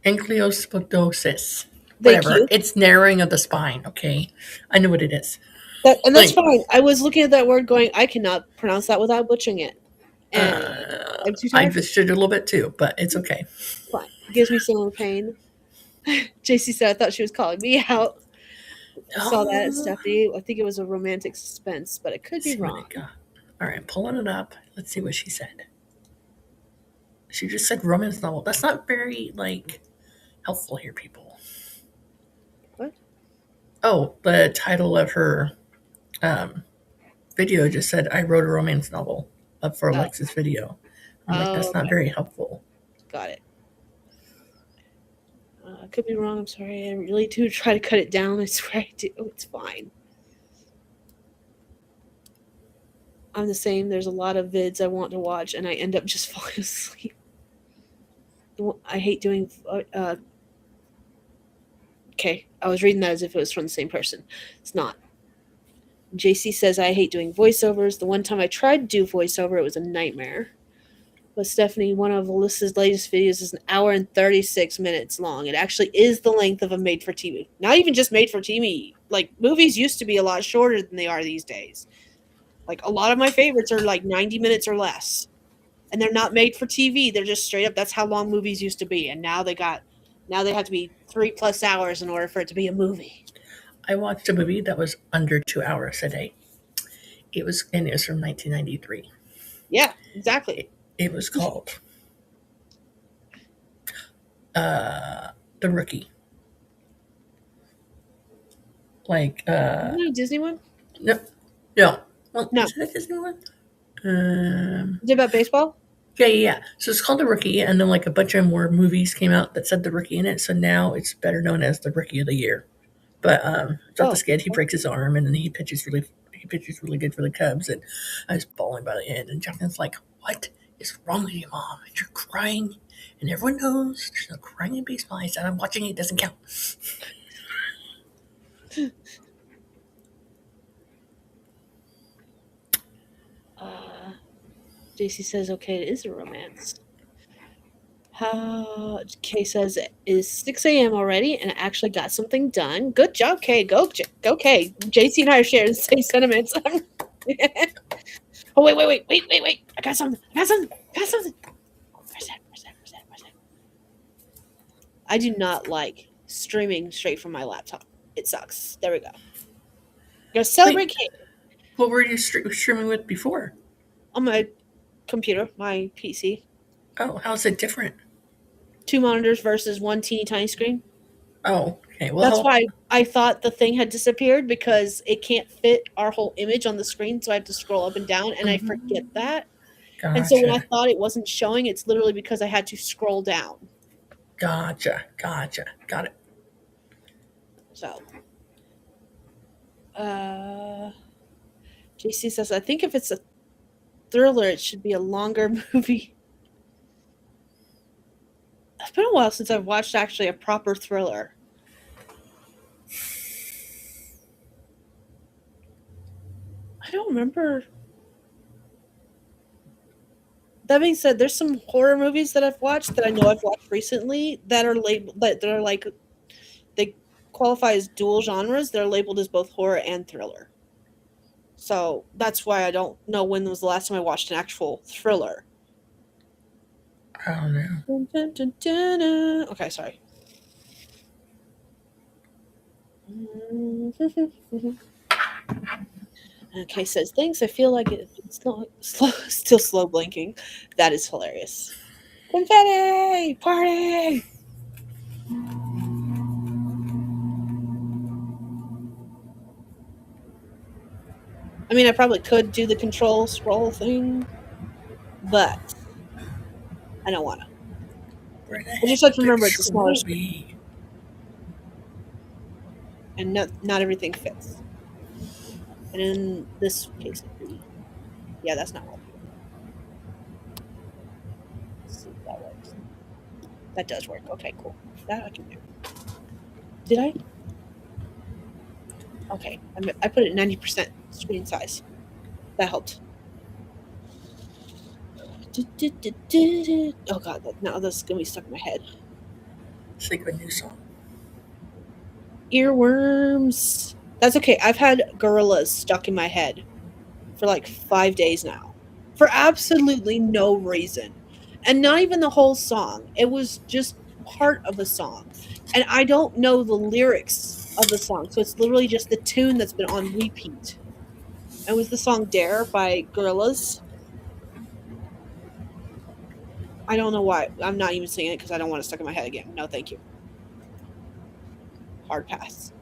ankylostosis. Whatever. It's narrowing of the spine. Okay. I know what it is. And that's fine. I was looking at that word going, I cannot pronounce that without butchering it. And I'm too tired. I butchered it a little bit too, but it's okay. Fine. It gives me similar pain. JC said, I thought she was calling me out. I saw that at Stephanie. I think it was a romantic suspense, but it could be wrong. All right, pulling it up. Let's see what she said. She just said romance novel. That's not very, like, helpful here, people. What? Oh, the title of her video just said I wrote a romance novel up for Oh. Alexa's video. I'm like, that's not Okay. very helpful. Got it. I could be wrong. I'm sorry. I really do try to cut it down. I swear I do. It's fine. I'm the same. There's a lot of vids I want to watch, and I end up just falling asleep. I hate doing. Okay, I was reading that as if it was from the same person. It's not. JC says I hate doing voiceovers. The one time I tried to do voiceover, it was a nightmare. But Stephanie, one of Alyssa's latest videos is an hour and 36 minutes long. It actually is the length of a made-for-TV. Not even just made-for-TV. Like, movies used to be a lot shorter than they are these days. Like, a lot of my favorites are like 90 minutes or less. And they're not made for TV. They're just straight up, that's how long movies used to be. And now they have to be 3+ hours in order for it to be a movie. I watched a movie that was under 2 hours a day. It was from 1993. Yeah, exactly. It was called The Rookie. Like, Isn't it a Disney one? no. Well, No. is it a Disney one? Is it about baseball? Yeah. So it's called The Rookie, and then like a bunch of more movies came out that said The Rookie in it. So now it's better known as The Rookie of the Year. But it's not the skid. He breaks his arm, and then he pitches really good for the Cubs. And I was bawling by the end. And Jonathan's like, "What is wrong with you, Mom? And you're crying, and everyone knows there's no crying in baseball." I said, "I'm watching it. It doesn't count." JC says, okay, it is a romance. Kay says, it is 6 a.m. already, and I actually got something done. Good job, Kay. Go, Kay. JC and I are sharing the same sentiments. Oh, wait. I got something. Where's that? I do not like streaming straight from my laptop. It sucks. There we go. Go celebrate Kay. What were you streaming with before? On my computer, my PC. Oh, how's it different? 2 monitors versus one teeny tiny screen. Oh, okay. Well, that's why I thought the thing had disappeared, because it can't fit our whole image on the screen, so I have to scroll up and down, and I forget that. Gotcha. And so when I thought it wasn't showing, it's literally because I had to scroll down. Gotcha. Got it. So, JC says, I think if it's a thriller, it should be a longer movie. It's been a while since I've watched actually a proper thriller. I don't remember. That being said, there's some horror movies that I've watched that I know I've watched recently that are labeled, that are like, they qualify as dual genres. They're labeled as both horror and thriller. So that's why I don't know when was the last time I watched an actual thriller. I don't know. Okay, sorry. Okay, says, thanks. I feel like it's still slow blinking. That is hilarious. Confetti! Party! I mean, I probably could do the control scroll thing, but I don't want to. I just have to remember it's a smaller screen. And not everything fits. And in this case, yeah, that's not working. Let's see if that works. That does work. Okay, cool. That I can do. Did I? Okay, I put it 90% screen size. That helped. Oh god, now this is gonna be stuck in my head. Think of a new song. Earworms. That's okay. I've had gorillas stuck in my head for like 5 days now, for absolutely no reason, and not even the whole song. It was just part of a song, and I don't know the lyrics of the song, so it's literally just the tune that's been on repeat. It was the song "Dare" by Gorillaz. I don't know why. I'm not even singing it because I don't want it stuck in my head again. No, thank you. Hard pass.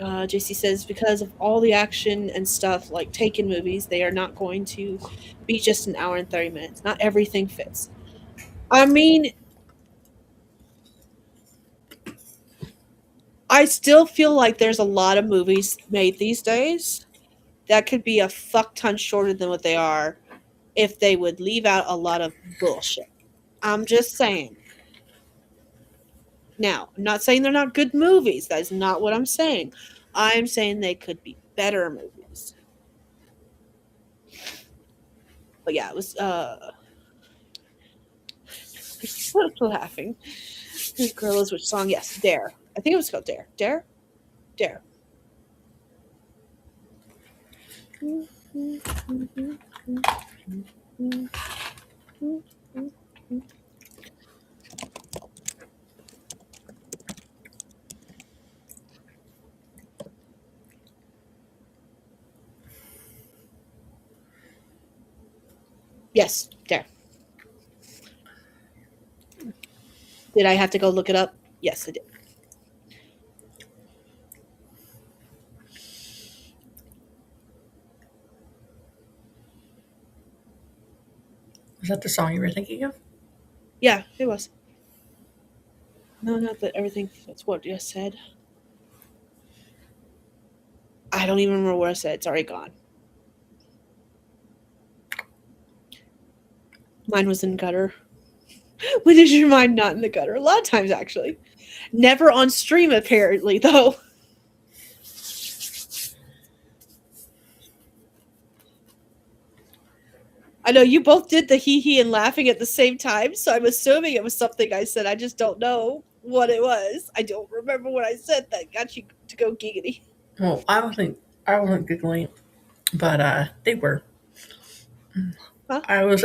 JC says because of all the action and stuff like Taken movies, they are not going to be just an hour and 30 minutes. Not everything fits. I mean, I still feel like there's a lot of movies made these days that could be a fuck ton shorter than what they are if they would leave out a lot of bullshit. I'm just saying. Now, I'm not saying they're not good movies. That is not what I'm saying. I'm saying they could be better movies. But yeah, it was what's laughing? This girl is which song? Yes, Dare. I think it was called Dare. Dare? Dare. Yes, Dare. Did I have to go look it up? Yes, I did. Was that the song you were thinking of? Yeah, it was. No, not that everything. That's what you said. I don't even remember what I said. It's already gone. Mine was in gutter. When is your mind not in the gutter? A lot of times, actually. Never on stream, apparently, though. I know you both did the hee and laughing at the same time, so I'm assuming it was something I said. I just don't know what it was. I don't remember what I said that got you to go giggity. Well, I wasn't giggling, but they were. Huh? I was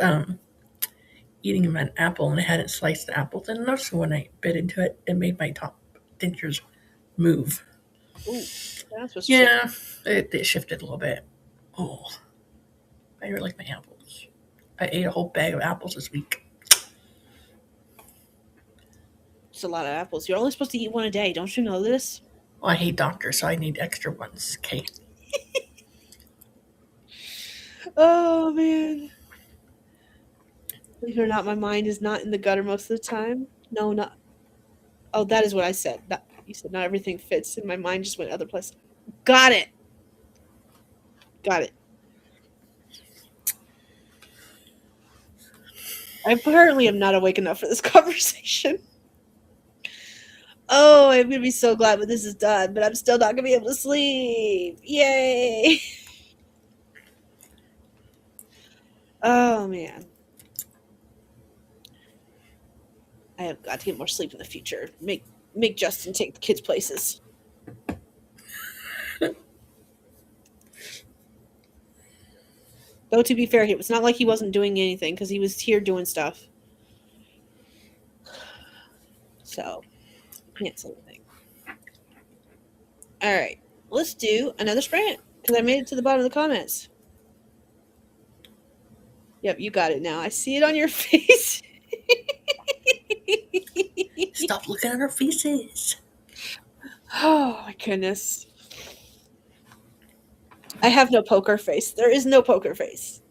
eating an apple and I hadn't sliced the apple thin enough, so when I bit into it, it made my top dentures move. Ooh, that's what's Yeah, it shifted a little bit. Oh, I really like my apples. I ate a whole bag of apples this week. It's a lot of apples. You're only supposed to eat one a day. Don't you know this? Well, I hate doctors, so I need extra ones. Okay. Oh, man. Believe it or not, my mind is not in the gutter most of the time. No, not. Oh, that is what I said. You said not everything fits, and my mind just went other places. Got it. Got it. I apparently am not awake enough for this conversation. Oh, I'm going to be so glad when this is done, but I'm still not going to be able to sleep. Yay. Oh, man. I have got to get more sleep in the future. Make Justin take the kids' places. Though, to be fair, it was not like he wasn't doing anything because he was here doing stuff. So, can't say anything. All right, let's do another sprint because I made it to the bottom of the comments. Yep, you got it now. I see it on your face. Stop looking at our faces. Oh, my goodness. I have no poker face. There is no poker face.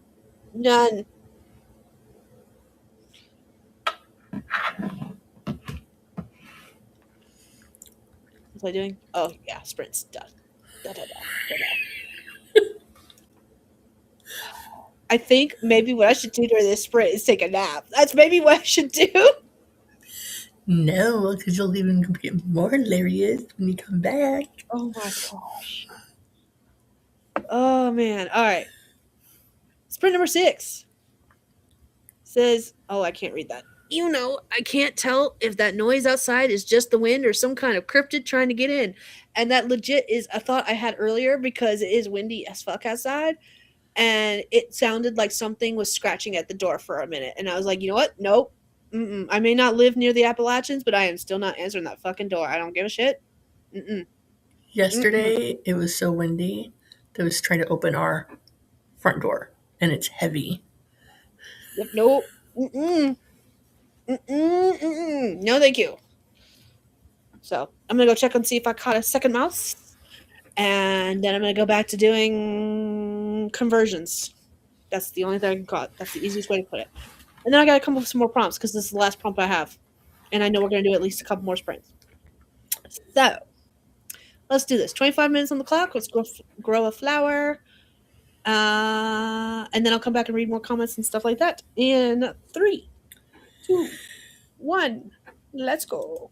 None. What was I doing? Oh, yeah, sprint's done. I think maybe what I should do during this sprint is take a nap. That's maybe what I should do. No, because you'll even get more hilarious when you come back. Oh my gosh. Oh man. All right. Sprint number 6 says, oh, I can't read that. You know, I can't tell if that noise outside is just the wind or some kind of cryptid trying to get in. And that legit is a thought I had earlier because it is windy as fuck outside. And it sounded like something was scratching at the door for a minute. And I was like, you know what? Nope. I may not live near the Appalachians, but I am still not answering that fucking door. I don't give a shit. Yesterday, it was so windy that was trying to open our front door, and it's heavy. Yep, nope. No, thank you. So I'm gonna go check and see if I caught a second mouse, And then I'm going to go back to doing conversions. That's the only thing I can call it. That's the easiest way to put it. And then I got to come up with some more prompts because this is the last prompt I have. And I know we're going to do at least a couple more sprints. So let's do this. 25 minutes on the clock. Let's grow a flower. And then I'll come back and read more comments and stuff like that. In 3, 2, 1. Let's go.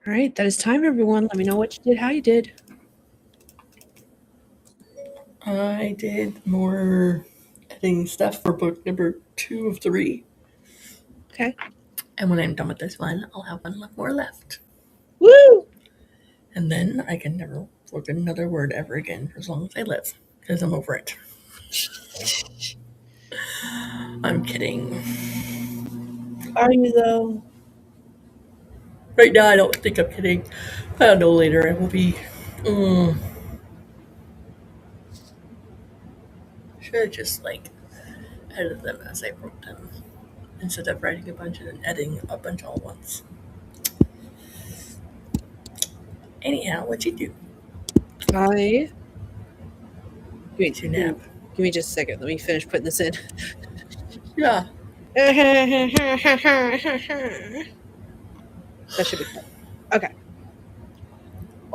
All right, that is time, everyone. Let me know what you did, how you did. I did more editing stuff for book number 2 of 3. Okay. And when I'm done with this one, I'll have one more left. Woo! And then I can never look at another word ever again for as long as I live. Because I'm over it. I'm kidding. Are you, though? Right now, I don't think I'm kidding. I don't know later. I will be. Should have just, edited them as I wrote them. Instead of writing a bunch and then editing a bunch all at once. Anyhow, what'd you do? I. Wait, To nap. give me just a second. Let me finish putting this in. Yeah. That should be fun. Okay.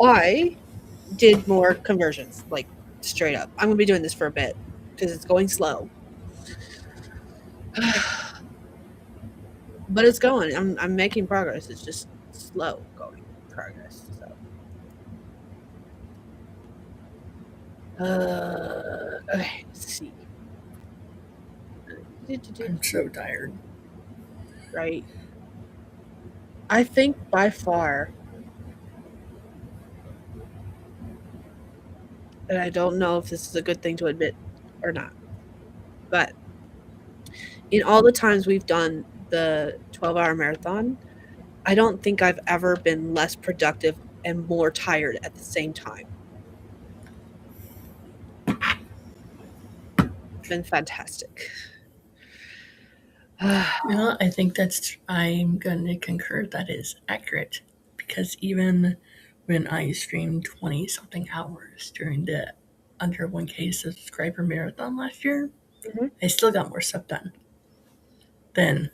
I did more conversions, like straight up. I'm gonna be doing this for a bit because it's going slow. But it's going. I'm making progress. It's just slow going progress. So okay, let's see. I'm so tired. Right. I think by far, and I don't know if this is a good thing to admit or not, but in all the times we've done the 12-hour marathon, I don't think I've ever been less productive and more tired at the same time. It's been fantastic. I think I'm going to concur that is accurate. Because even when I streamed 20 something hours during the under 1K subscriber marathon last year, I still got more stuff done than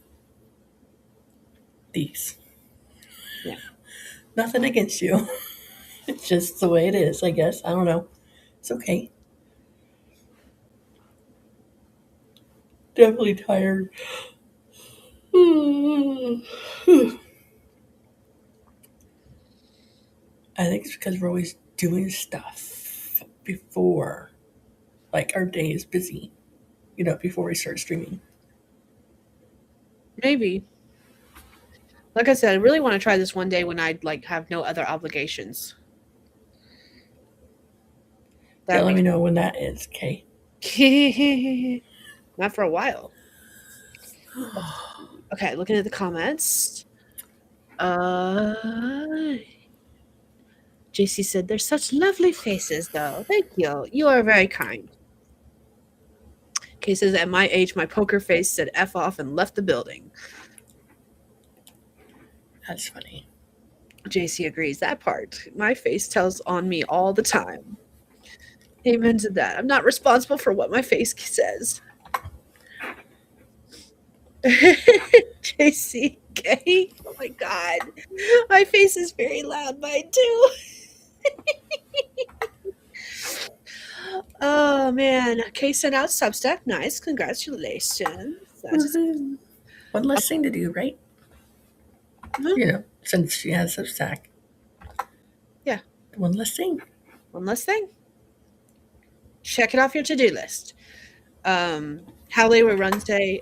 these. Yeah. Nothing against you. It's just the way it is, I guess. I don't know. It's okay. Definitely tired. I think it's because we're always doing stuff before, our day is busy, before we start streaming. Maybe. Like I said, I really want to try this one day when I have no other obligations. Yeah, let me know when that is, okay? Not for a while. Okay, looking at the comments. JC said, "They're such lovely faces, though. Thank you. You are very kind." Kay says, "At my age, my poker face said F off and left the building." That's funny. JC agrees. That part. My face tells on me all the time. Amen to that. I'm not responsible for what my face says. JCK. Oh my god. My face is very loud. Mine too. Oh man. Kay sent out Substack. Nice. Congratulations. One less thing to do, right? Since she has Substack. Yeah. One less thing. One less thing. Check it off your to-do list. How late we run today.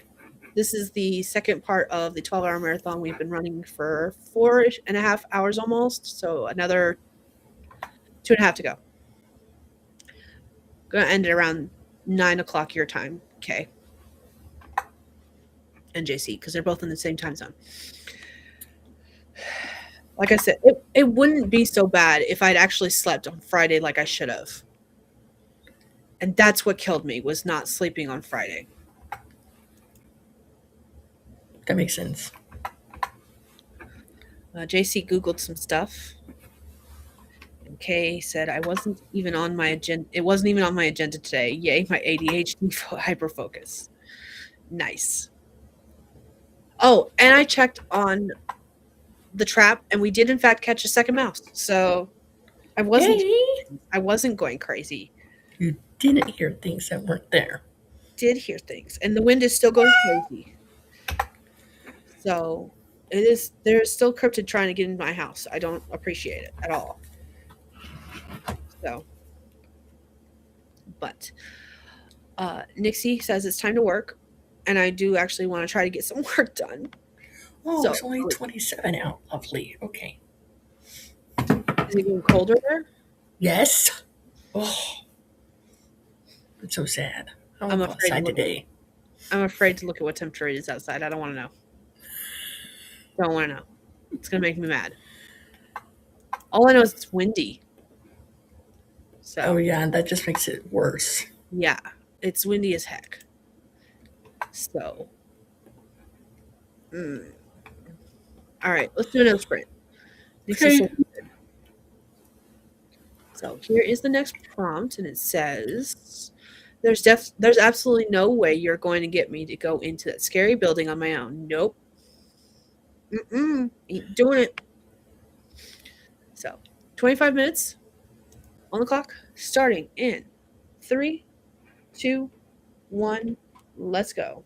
This is the second part of the 12-hour marathon. We've been running for 4.5 hours almost. So another 2.5 to go. Gonna end it around 9 o'clock your time. Okay. And JC, because they're both in the same time zone. Like I said, it wouldn't be so bad if I'd actually slept on Friday like I should have. And that's what killed me, was not sleeping on Friday. That makes sense. JC Googled some stuff. And Kay said, I wasn't even on my agenda. It wasn't even on my agenda today. Yay, my ADHD hyperfocus. Nice. Oh, and I checked on the trap, and we did in fact catch a second mouse. So I wasn't going crazy. You didn't hear things that weren't there. Did hear things, and the wind is still going crazy. So There's still cryptid trying to get into my house. I don't appreciate it at all. So, but Nixie says it's time to work, and I do actually want to try to get some work done. Oh, So, it's only 27 out. Lovely. Okay. is it getting colder there? Yes. Oh, it's so sad. I I'm won't go afraid to outside look. today. I'm afraid to look at what temperature it is outside. I don't want to know. Don't want to know. It's gonna make me mad. All I know is it's windy. So Oh, yeah, and that just makes it worse. yeah, it's windy as heck. So, mm. All right, let's do another sprint. Nixie Okay. said so. Here is the next prompt, and it says, "There's absolutely no way you're going to get me to go into that scary building on my own. Nope, ain't doing it." So, 25 minutes on the clock, starting in 3, 2, 1. Let's go.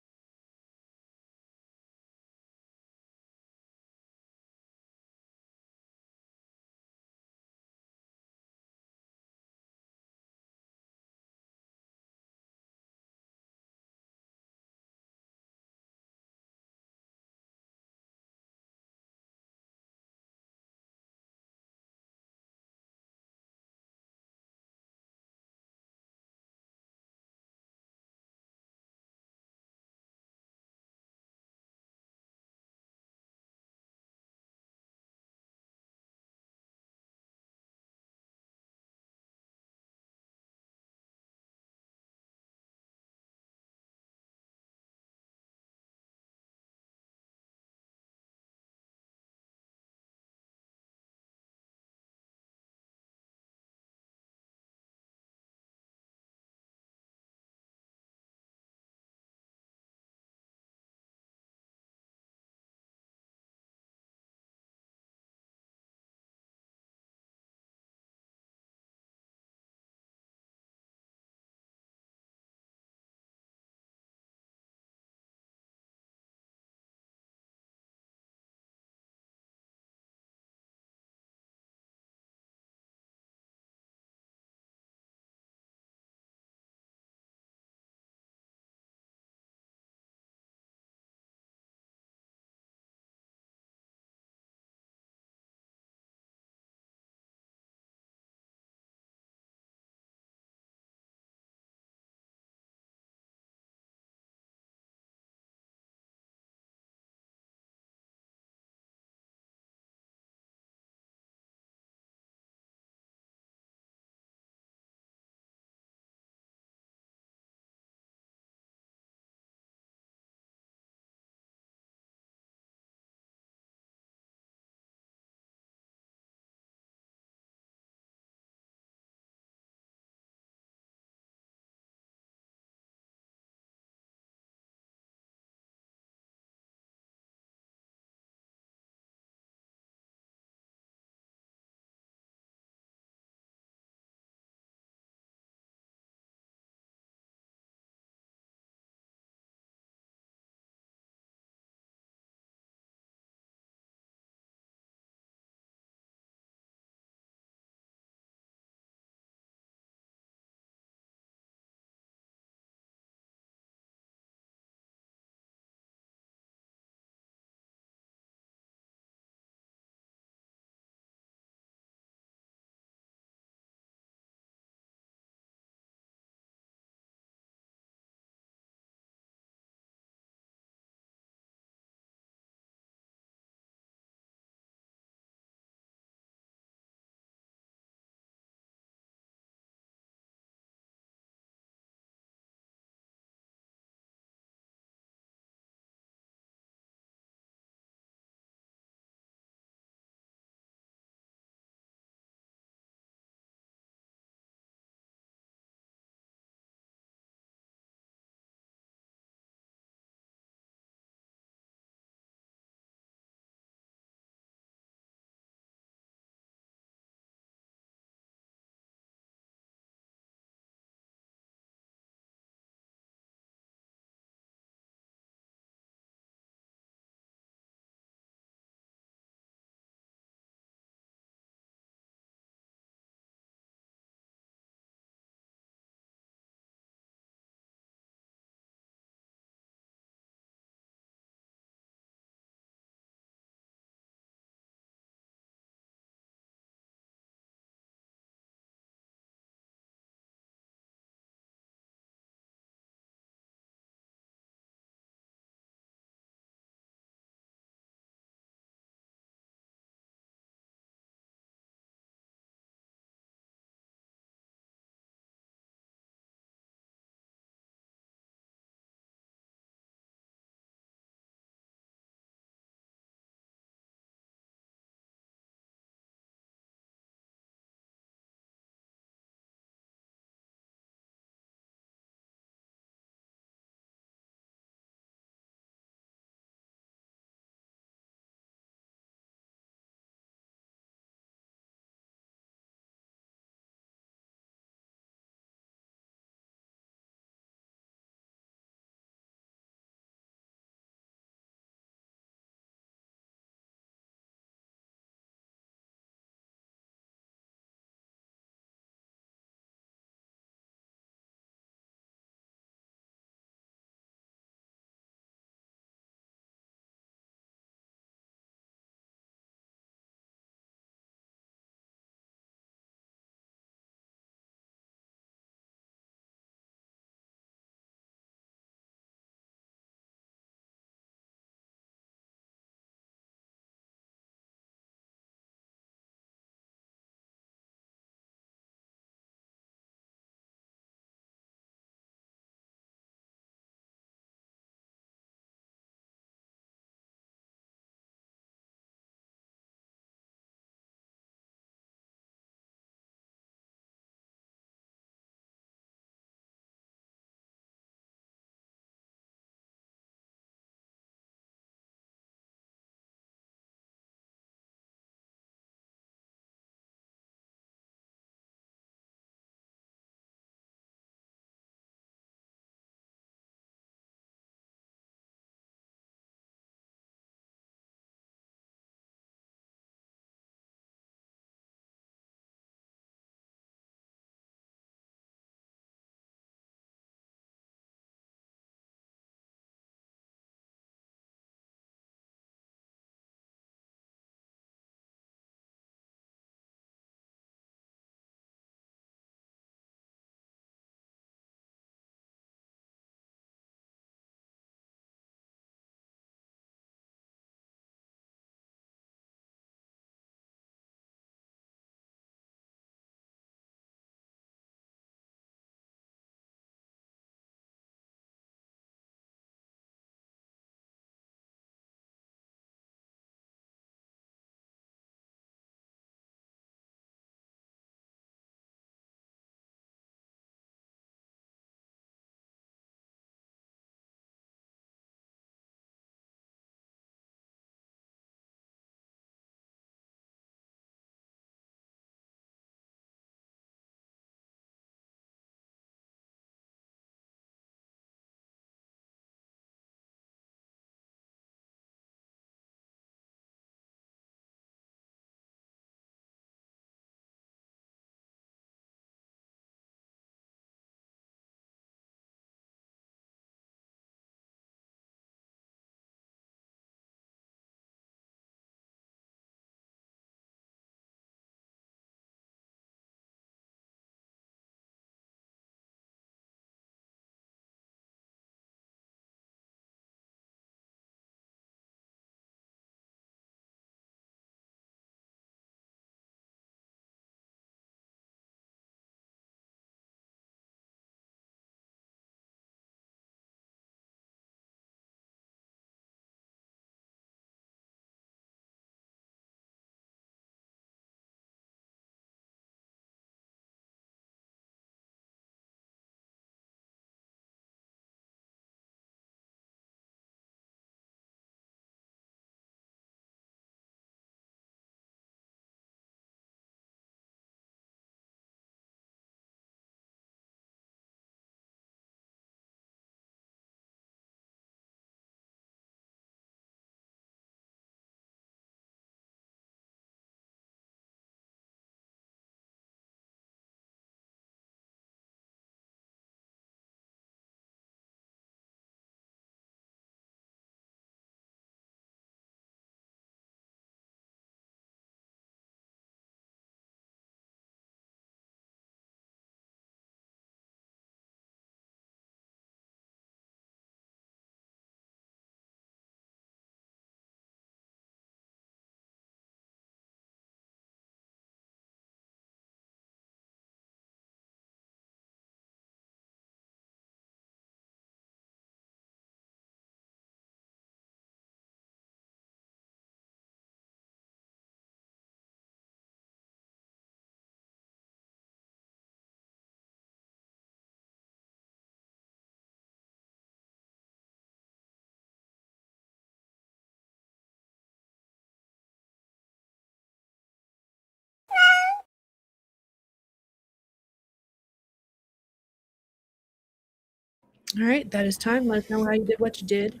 All right, that is time. Let us know how you did what you did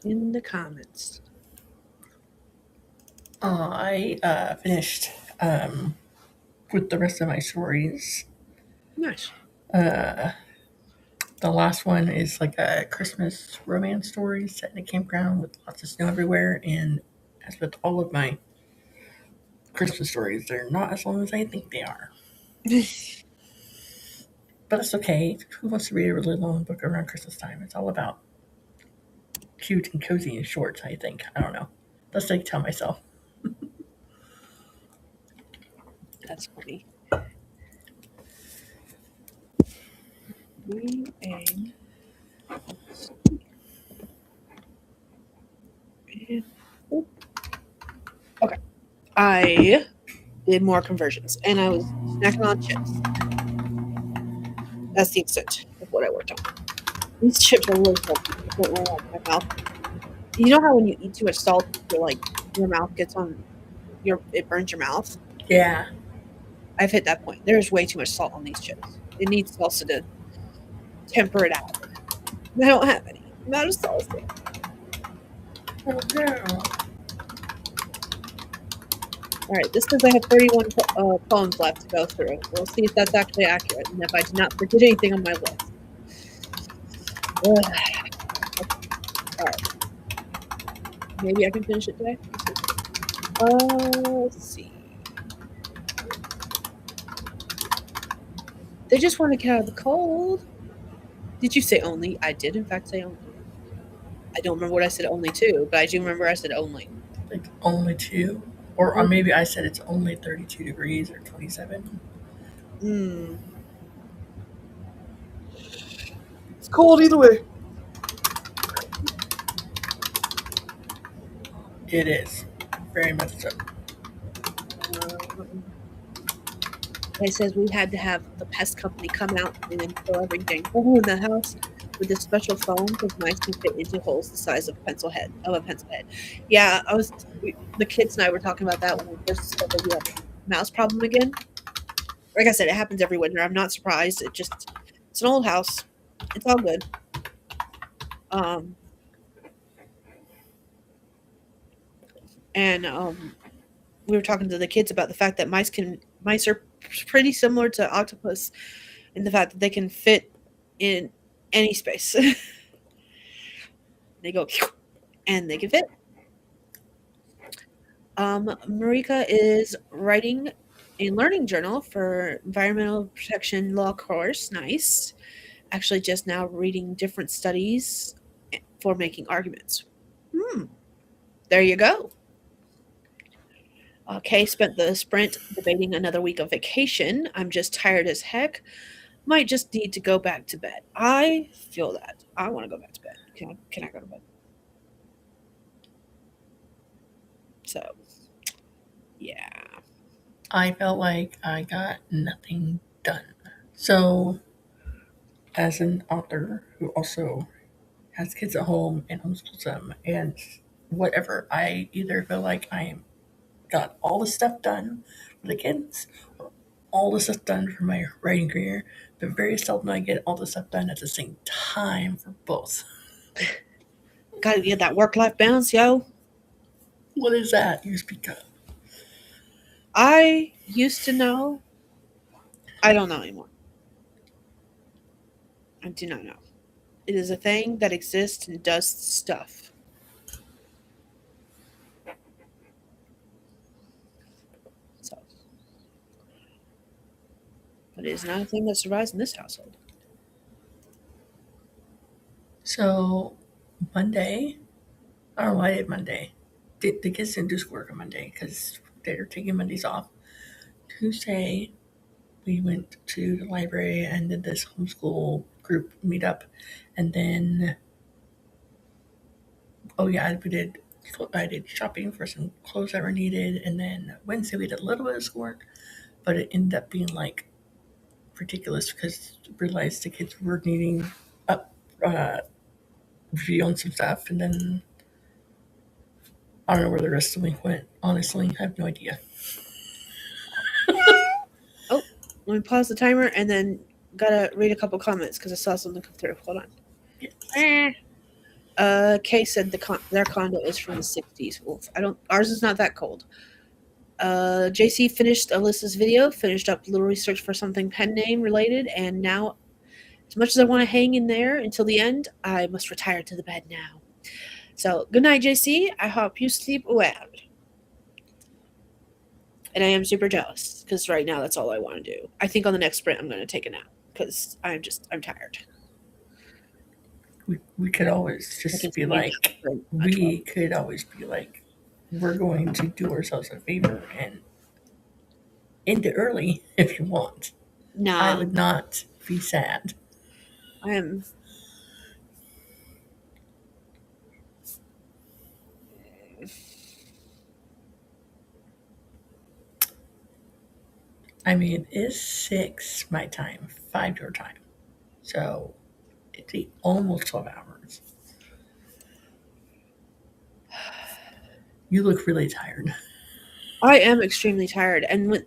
in the comments. I finished with the rest of my stories. Nice. Uh, the last one is like a Christmas romance story set in a campground with lots of snow everywhere. And as with all of my Christmas stories, they're not as long as I think they are. But it's okay. Who wants to read a really long book around Christmas time? It's all about cute and cozy and short, I think. I don't know. That's what I tell myself. That's funny. And okay. I did more conversions and I was snacking on chips. That's the extent of what I worked on. These chips are really salty. I don't really like my mouth. You know how when you eat too much salt, you're like your mouth gets on it burns your mouth. Yeah. I've hit that point. There's way too much salt on these chips. It needs salsa to temper it out. I don't have any. I'm out of salsa. Oh, no. All right, this says I have 31 poems left to go through. We'll see if that's actually accurate and if I did not forget anything on my list. Ugh. All right. Maybe I can finish it today. Let's see. They just want to get out of the cold. Did you say only? I did, in fact, say only. I don't remember what I said only to, but I do remember I said only. Like only 2? Or maybe I said it's only 32 degrees or 27. It's cold either way. It is. Very much so. It says we had to have the pest company come out and then fill every dang hole in the house with this special foam because mice can fit into holes the size of a pencil head. Yeah, the kids and I were talking about that when we first discovered we have a mouse problem again. Like I said, it happens every winter. I'm not surprised. It's an old house. It's all good. And we were talking to the kids about the fact that mice are pretty similar to octopus in the fact that they can fit in any space. They go and they can fit. Marika is writing a learning journal for environmental protection law course. Nice. Actually, just now reading different studies for making arguments. There you go. Kay spent the sprint debating another week of vacation. I'm just tired as heck. Might just need to go back to bed. I feel that. I want to go back to bed. Can I go to bed? So, yeah. I felt like I got nothing done. So, as an author who also has kids at home and homeschools them and whatever, I either feel like I got all the stuff done for the kids or all the stuff done for my writing career, but very seldom I get all the stuff done at the same time for both. Gotta get that work-life balance, yo. What is that you speak of? I used to know. I don't know anymore. I do not know. It is a thing that exists and does stuff. So, but it is not a thing that survives in this household. So, Monday, I don't know why I did Monday. The kids didn't do schoolwork on Monday because they're taking Mondays off. Tuesday, we went to the library and did this homeschool group meetup. And then, I did shopping for some clothes that were needed. And then Wednesday, we did a little bit of schoolwork, but it ended up being like ridiculous because I realized the kids were needing up review on some stuff. And then I don't know where the rest of the week went. Honestly, I have no idea. Oh, let me pause the timer and then gotta read a couple comments because I saw something come through. Hold on. Eh. Kay said their condo is from the 60s. Well, I don't. Ours is not that cold. JC finished Alyssa's video, finished up a little research for something pen name related, and now, as much as I want to hang in there until the end, I must retire to the bed now. So, good night, JC. I hope you sleep well. And I am super jealous because right now that's all I want to do. I think on the next sprint I'm going to take a nap because I'm tired. We could always I just can be see like, myself for a 12. we could always be like, we're going to do ourselves a favor and end it early if you want. I Nah, would not be sad. I am. I mean, it's 6 my time, 5 your time. So it's almost 12 hours. You look really tired. I am extremely tired, and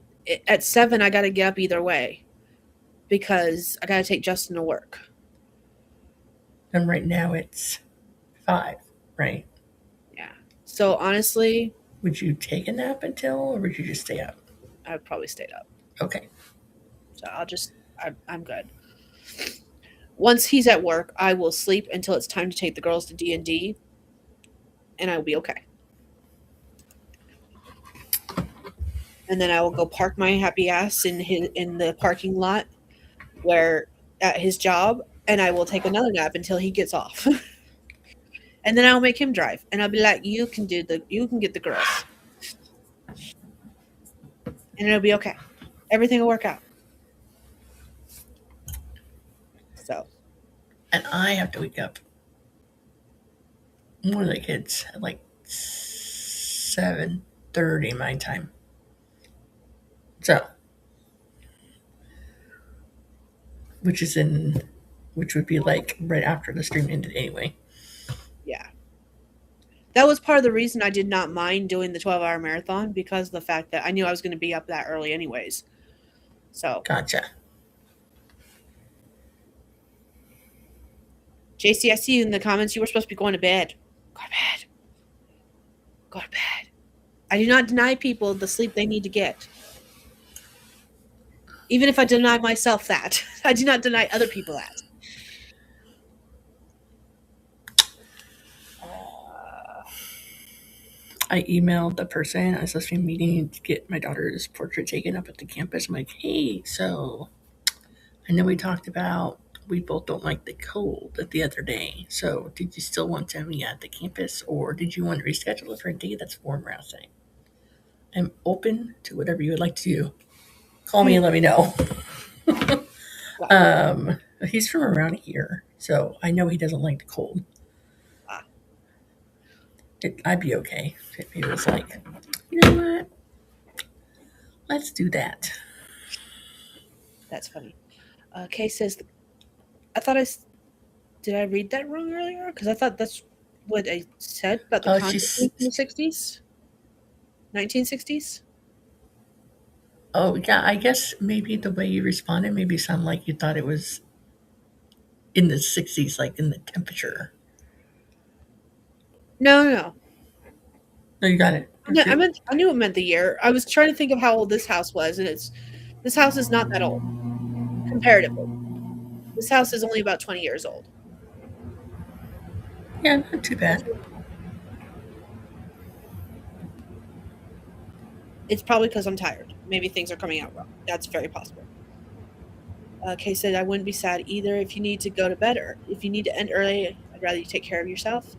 at 7 I got to get up either way because I got to take Justin to work. And right now it's 5, right? Yeah. So honestly, Would you take a nap until, or would you just stay up? I've probably stayed up. Okay. So I'm good. Once he's at work, I will sleep until it's time to take the girls to D&D, and I will be okay. And then I will go park my happy ass in the parking lot where at his job, and I will take another nap until he gets off. And then I'll make him drive, and I'll be like, you can get the girls, and it'll be okay. Everything will work out. So And I have to wake up one of the kids at like 7:30 my time. So, which is in, which would be like right after the stream ended anyway. yeah, that was part of the reason I did not mind doing the 12-hour marathon because of the fact that I knew I was going to be up that early anyways. So Gotcha. JC, I see you in the comments. You were supposed to be going to bed. Go to bed. Go to bed. I do not deny people the sleep they need to get. Even if I deny myself that. I do not deny other people that. I emailed the person I was supposed to be meeting to get my daughter's portrait taken up at the campus. I'm like, hey, so I know we talked about we both don't like the cold the other day. So did you still want to meet at the campus, or did you want to reschedule it for a day that's warmer outside? I'm open to whatever you would like to do. Call me and let me know. He's from around here, so I know he doesn't like the cold. Ah. I'd be okay if he was like, you know what? Let's do that. That's funny. Kay says, I thought did I read that wrong earlier? Because I thought that's what I said about the content in the 60s, 1960s. Oh yeah, I guess maybe the way you responded maybe sounded like you thought it was in the 60s, like in the temperature. No. No, you got it. No, I knew it meant the year. I was trying to think of how old this house was, and this house is not that old comparatively. This house is only about 20 years old. Yeah, not too bad. It's probably because I'm tired. Maybe things are coming out wrong. That's very possible. Kay said, I wouldn't be sad either if you need to go to bed or if you need to end early. I'd rather you take care of yourself.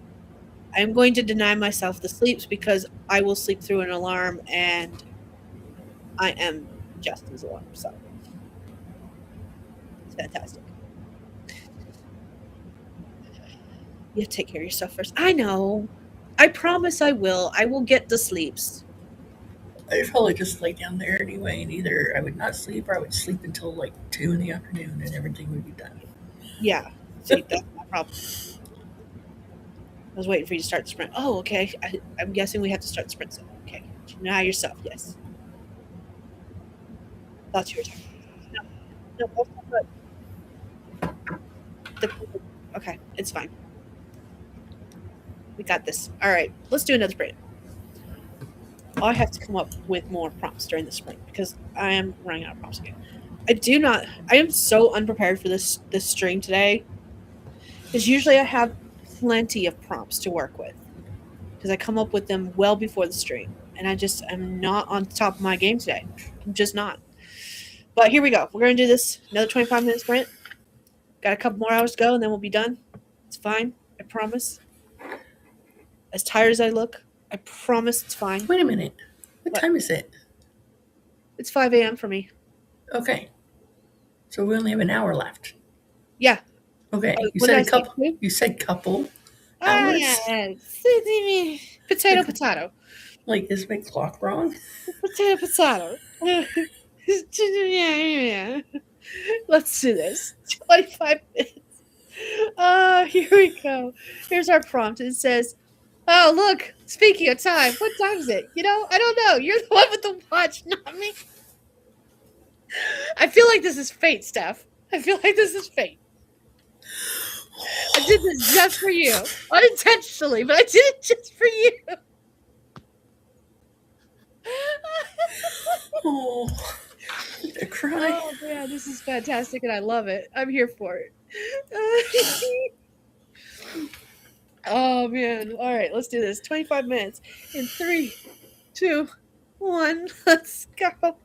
I am going to deny myself the sleeps because I will sleep through an alarm, and I am Justin's alarm. So it's fantastic. You have to take care of yourself first. I know. I promise I will. I will get the sleeps. I'd probably just lay down there anyway, and either I would not sleep or I would sleep until like 2 in the afternoon and everything would be done. Yeah. See, that's my problem. I was waiting for you to start the sprint. Oh, okay. I'm guessing we have to start the sprint soon. Okay. Deny yourself. Yes. Thought you were talking. No, that's not good. Okay, it's fine. We got this. All right, let's do another sprint. I have to come up with more prompts during the sprint because I am running out of prompts again. I am so unprepared for this stream today. Because usually I have plenty of prompts to work with. Because I come up with them well before the stream. And I'm not on top of my game today. I'm just not. But here we go. We're going to do this another 25-minute sprint. Got a couple more hours to go and then we'll be done. It's fine. I promise. As tired as I look, I promise it's fine. Wait a minute. What What? time is it? It's 5 a.m. for me. Okay. So we only have an hour left. Yeah. Okay. You What said did a I say, couple. two? You said couple Ah, hours. yeah. Potato, potato. Like, is my clock wrong? Potato, potato. Yeah. Let's do this. 25 minutes. Here we go. Here's our prompt. It says, "Oh, look, speaking of time, what time is it? I don't know. You're the one with the watch, not me." I feel like this is fate, Steph. I feel like this is fate. I did this just for you. Unintentionally, but I did it just for you. Oh, I'm gonna cry. Oh, man, this is fantastic, and I love it. I'm here for it. Oh, man. All right, let's do this. 25 minutes in 3, 2, 1. Let's go.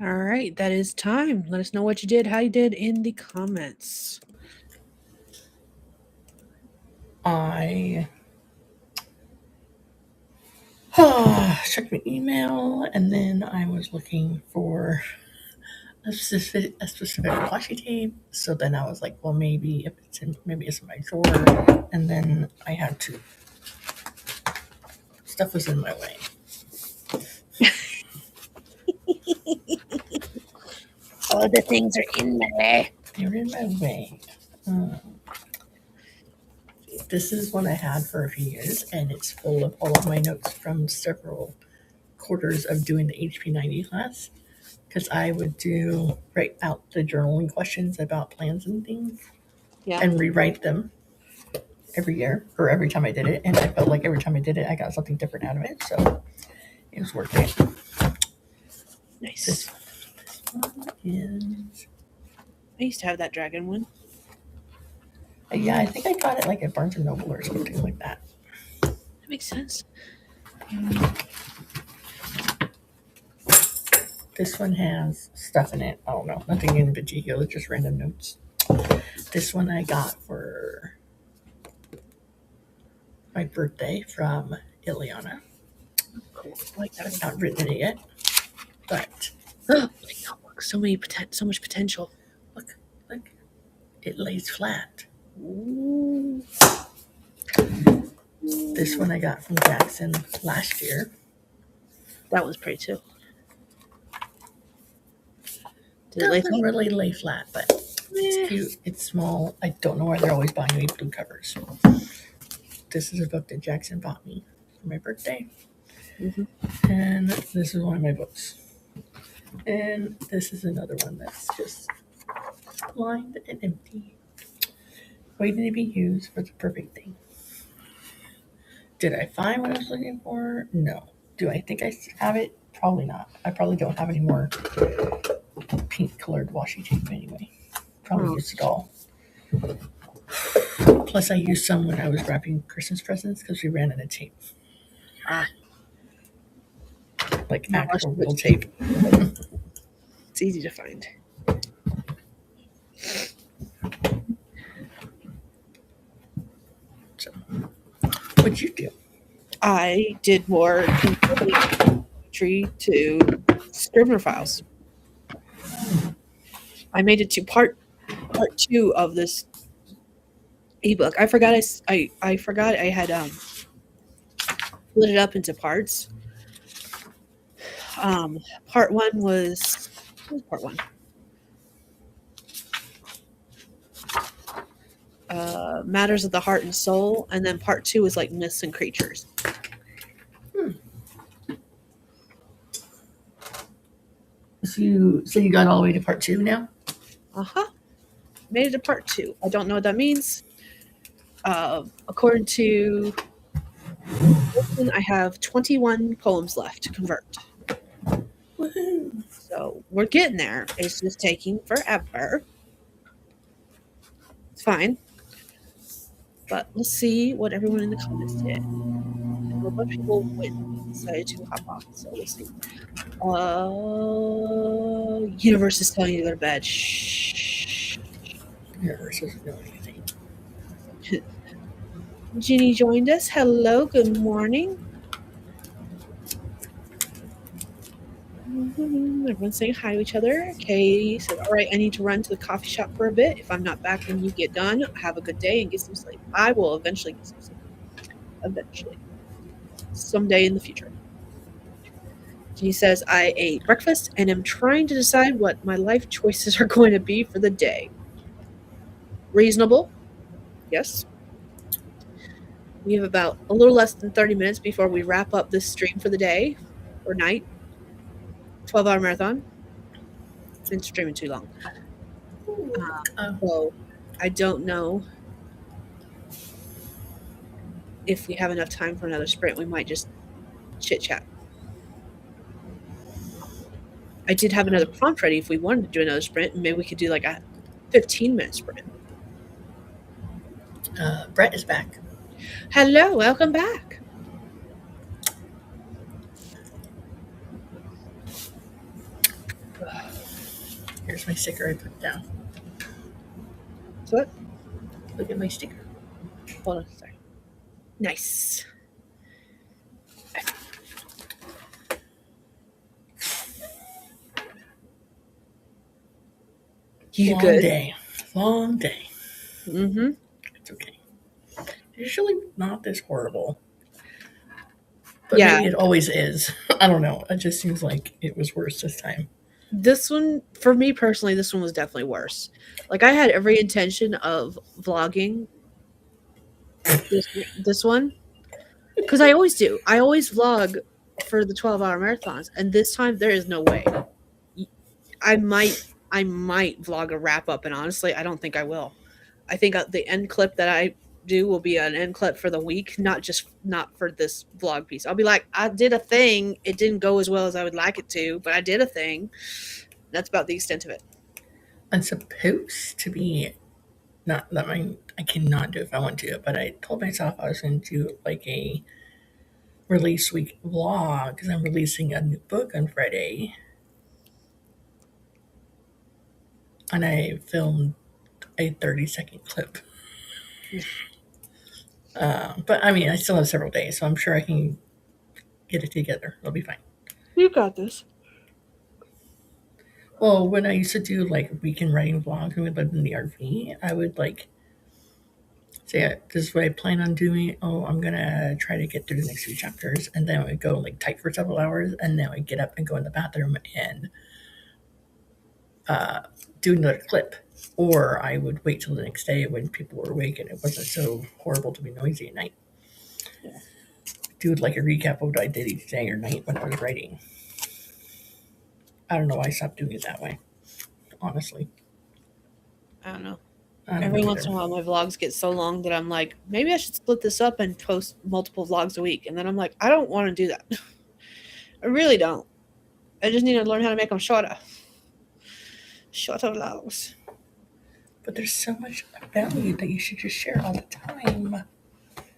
All right, that is time. Let us know what you did, how you did in the comments. I checked my email, and then I was looking for a specific washi tape. So then I was like, well, maybe if maybe it's in my drawer, and then I had to. Stuff was in my way. All the things are in my way. They're in my way. This is one I had for a few years, and it's full of all of my notes from several quarters of doing the HP 90 class. Because I would write out the journaling questions about plans and things, Yeah. and rewrite them every year or every time I did it. And I felt like every time I did it, I got something different out of it. So it was worth it. Nice. This one is. I used to have that dragon one. Yeah, I think I got it like at Barnes and Noble or something like that. That makes sense. This one has stuff in it. I don't know. Nothing in particular, just random notes. This one I got for my birthday from Ileana. Cool. I like that. I've not written it yet, but Look, so much potential. look, it lays flat. Ooh. This one I got from Jackson last year. That was pretty too. Did it lay Doesn't flat? really lay flat, but it's cute. It's small. I don't know why they're always buying me blue covers. This is a book that Jackson bought me for my birthday. Mm-hmm. And this is one of my books. And this is another one that's just lined and empty, waiting to be used for the perfect thing. Did I find what I was looking for? No. Do I think I have it? Probably not. I probably don't have any more pink colored washi tape anyway. Probably used it all. Plus, I used some when I was wrapping Christmas presents because we ran out of tape. Like No, actual real tape. It's easy to find. So, what'd you do? I did more tree to Scrivener files. I made it to part 2 of this ebook. I forgot I forgot I had split it up into parts. Part 1 was what was part 1? Matters of the heart and soul, and then part 2 is like myths and creatures. So you got all the way to part 2 now? Made it to part 2. I don't know what that means. According to I have 21 poems left to convert. Woohoo! So we're getting there. It's just taking forever. It's fine. But let's see what everyone in the comments did. And a bunch of people decided to hop off. So we'll see. Universe is telling you to go to bed. Shh. Universe doesn't know anything. Ginny joined us. Hello, good morning. Everyone's saying hi to each other. Kay said, all right, I need to run to the coffee shop for a bit. If I'm not back when you get done, have a good day and get some sleep. I will eventually get some sleep. Eventually. Someday in the future. Ginny says, I ate breakfast and am trying to decide what my life choices are going to be for the day. Reasonable. Yes. We have about a little less than 30 minutes before we wrap up this stream for the day or night. 12-hour marathon. Been streaming too long. So I don't know if we have enough time for another sprint. We might just chit chat. I did have another prompt ready if we wanted to do another sprint. Maybe we could do like a 15-minute sprint. Brett is back. Hello, welcome back. Here's my sticker I put down. So what? Look at my sticker. Hold on, sorry. Nice. You Long good? day. Long day. Mm-hmm. It's okay. Usually not this horrible. But Yeah. maybe it always is. I don't know. It just seems like it was worse this time. This one, for me personally, this one was definitely worse. Like I had every intention of vlogging this one because I always do. I always vlog for the 12-hour marathons, and this time there is no way. I might vlog a wrap up, and honestly, I don't think I will. I think the end clip that I do will be an end clip for the week, not for this vlog piece. I'll be like, I did a thing. It didn't go as well as I would like it to, but I did a thing. That's about the extent of it. I'm supposed to be not that I cannot do if I want to, but I told myself I was going to do like a release week vlog because I'm releasing a new book on Friday. And I filmed a 30-second clip. But I mean, I still have several days, so I'm sure I can get it together. It'll be fine. You got this. Well, when I used to do like weekend writing vlogs and we lived in the RV, I would like say, this is what I plan on doing. Oh, I'm going to try to get through the next few chapters. And then I would go like type for several hours. And then I would get up and go in the bathroom and do another clip. Or I would wait till the next day when people were awake and it wasn't so horrible to be noisy at night. Yeah. Do like a recap of what I did each day or night when I was writing. I don't know why I stopped doing it that way, honestly. I don't know. I don't Every know once in a while, my vlogs get so long that I'm like, maybe I should split this up and post multiple vlogs a week. And then I'm like, I don't want to do that. I really don't. I just need to learn how to make them shorter. Shorter vlogs. But there's so much value that you should just share all the time.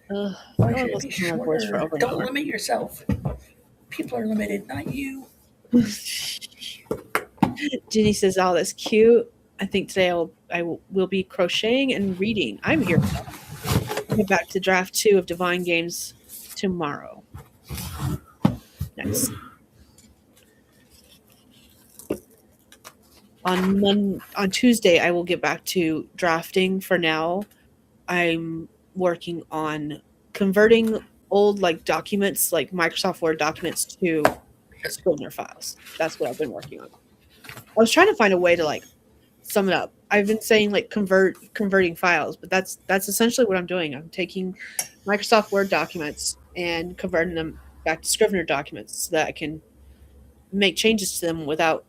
Ugh, Why no one should it wants be to hear my voice for shorter? over an Don't hour. limit yourself. People are limited, not you. Ginny says, "Oh, that's cute. I think today I will be crocheting and reading. I'm here for that. I'll get back to draft 2 of Divine Games tomorrow. Nice. On Tuesday, I will get back to drafting. For now, I'm working on converting old like documents, like Microsoft Word documents, to Scrivener files. That's what I've been working on. I was trying to find a way to like sum it up. I've been saying like converting files, but that's essentially what I'm doing. I'm taking Microsoft Word documents and converting them back to Scrivener documents so that I can make changes to them without,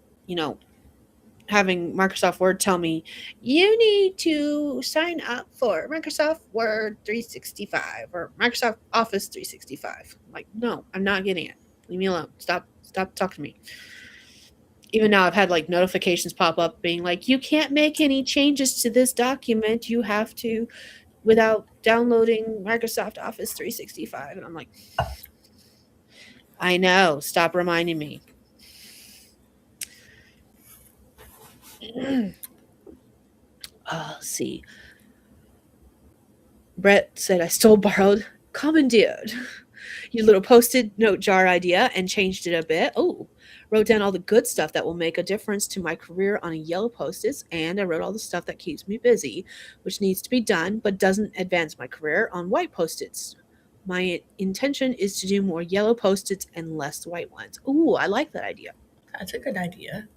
having Microsoft Word tell me you need to sign up for Microsoft Word 365 or Microsoft Office 365. I'm like, no, I'm not getting it. Leave me alone. Stop talking to me. Even now I've had like notifications pop up being like, you can't make any changes to this document. You have to without downloading Microsoft Office 365. And I'm like, I know. Stop reminding me. Let's see. Brett said, I still borrowed, commandeered your little post-it note jar idea and changed it a bit. Oh, wrote down all the good stuff that will make a difference to my career on a yellow post-its, and I wrote all the stuff that keeps me busy, which needs to be done but doesn't advance my career on white post-its. My intention is to do more yellow post-its and less white ones. Ooh, I like that idea. That's a good idea.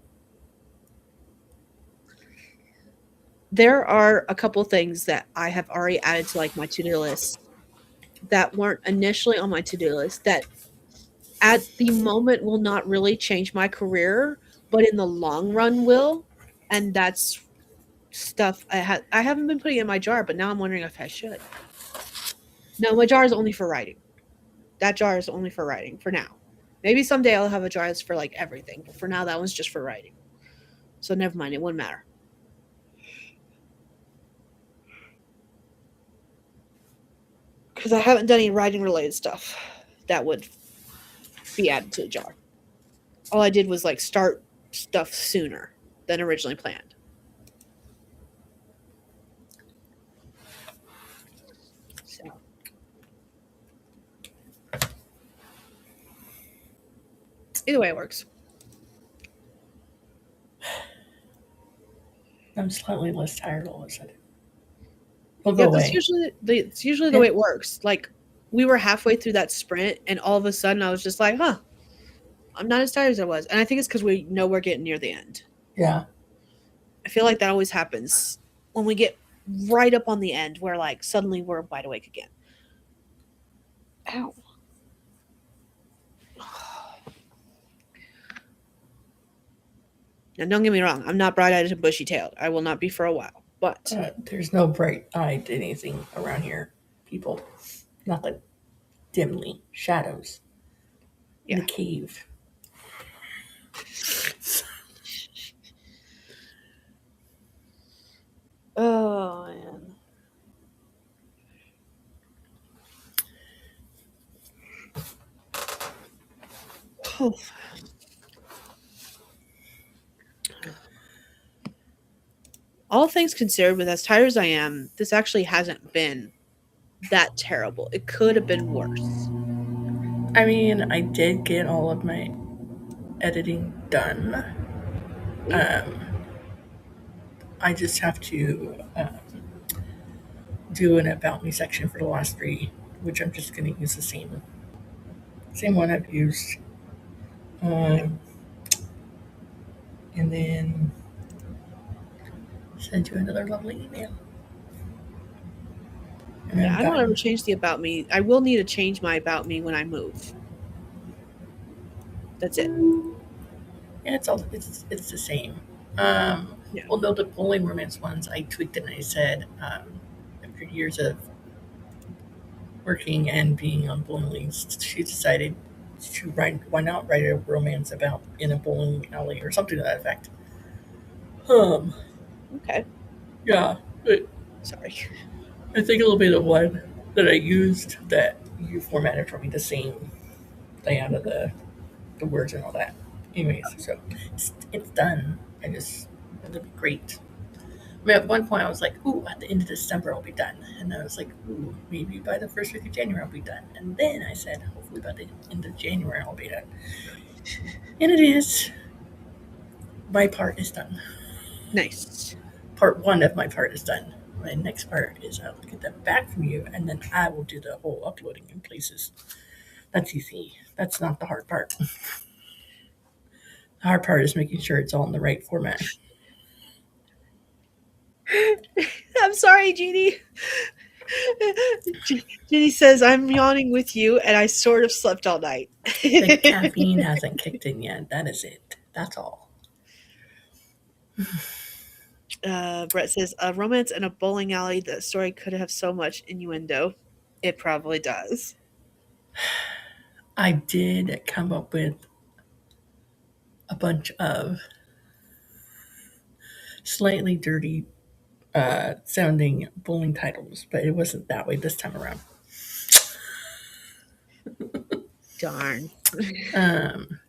There are a couple things that I have already added to like my to-do list that weren't initially on my to-do list that at the moment will not really change my career, but in the long run will. And that's stuff I haven't been putting in my jar, but now I'm wondering if I should. No, my jar is only for writing. That jar is only for writing for now. Maybe someday I'll have a jar that's for like everything, but for now that one's just for writing. So never mind, it wouldn't matter. Because I haven't done any writing related stuff that would be added to the jar. All I did was like start stuff sooner. than originally planned. So either way, it works. I'm slightly less tired all of a sudden. It'll Yeah, go that's away. usually the Yeah. way it works. Like we were halfway through that sprint, and all of a sudden, I was just like, "Huh, I'm not as tired as I was." And I think it's because we know we're getting near the end. Yeah. I feel like that always happens when we get right up on the end, where like suddenly we're wide awake again. Ow. Now, don't get me wrong. I'm not bright-eyed and bushy-tailed. I will not be for a while. But There's no bright-eyed anything around here, people. Nothing. Dimly. Shadows. In yeah, the cave. oh man. Oh. All things considered, with as tired as I am, this actually hasn't been that terrible. It could have been worse. I mean, I did get all of my editing done. Um, I just have to do an about me section for the last three, which I'm just going to use the same one I've used, um, and then send you another lovely email. And Yeah, I'm I don't ever done. change the about me. I will need to change my about me when I move. That's it. Yeah, it's the same. Yeah. Although the bowling romance ones, I tweaked it and I said, after years of working and being on bowling leagues, she decided to write, why not write a romance about in a bowling alley or something to that effect. Um, Okay. yeah, but Sorry. I think it'll be the one that I used that you formatted for me, the same layout of the words and all that. Anyways, so it's done. It'll be great. I mean, at one point I was like, ooh, at the end of December I'll be done. And I was like, ooh, maybe by the first week of January I'll be done. And then I said, hopefully by the end of January I'll be done. And it is. My part is done. Nice. Part one of my part is done. My next part is I'll get that back from you, and then I will do the whole uploading in places. That's easy. That's not the hard part. The hard part is making sure it's all in the right format. I'm sorry, Jeannie. Jeannie says I'm yawning with you, and I sort of slept all night. The caffeine hasn't kicked in yet. That is it. That's all. Brett says a romance in a bowling alley. The story could have so much innuendo. It probably does. I did come up with a bunch of slightly dirty sounding bowling titles, but it wasn't that way this time around. Darn. Um,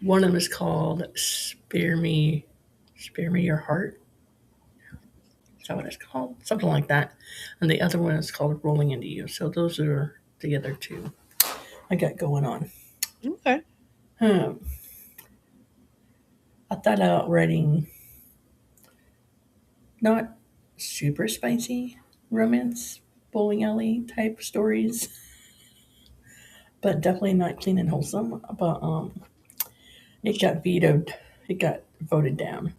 one of them is called Spare Me Your Heart. Is that what it's called? Something like that. And the other one is called Rolling Into You. So those are the other two I got going on. Okay. Um, I thought about writing not super spicy romance bowling alley type stories, but definitely not clean and wholesome. But it got vetoed. It got voted down.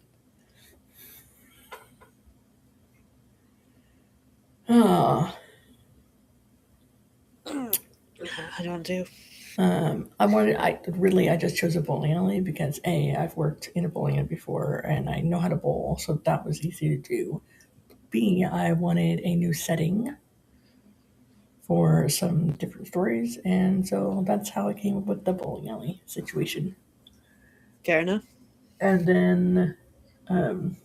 Ah, I don't do. I just chose a bowling alley because A, I've worked in a bowling alley before and I know how to bowl, so that was easy to do. B, I wanted a new setting for some different stories, and so that's how I came up with the bowling alley situation. Fair enough. And then um,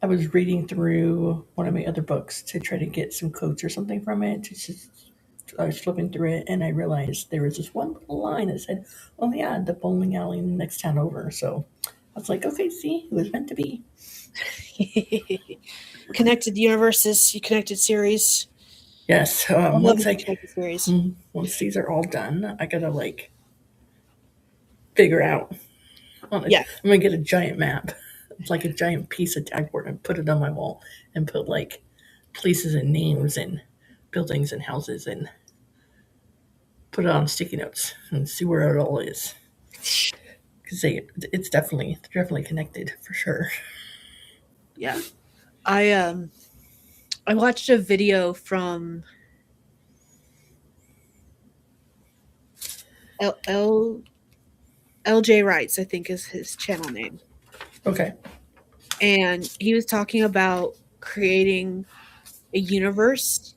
I was reading through one of my other books to try to get some quotes or something from it to just I was flipping through it and I realized there was this one little line that said, "Oh yeah, the bowling alley in the next town over." So I was like, "Okay, see, it was meant to be." Connected universes, connected series. Yes. I love connected series. Once these are all done, I gotta like figure out. Yeah. I'm gonna get a giant map, like a giant piece of tagboard, and put it on my wall, and put like places and names and buildings and houses, and put it on sticky notes and see where it all is. Because it's definitely connected for sure. Yeah. I watched a video from L LJ Wrights, I think is his channel name. Okay. And he was talking about creating a universe,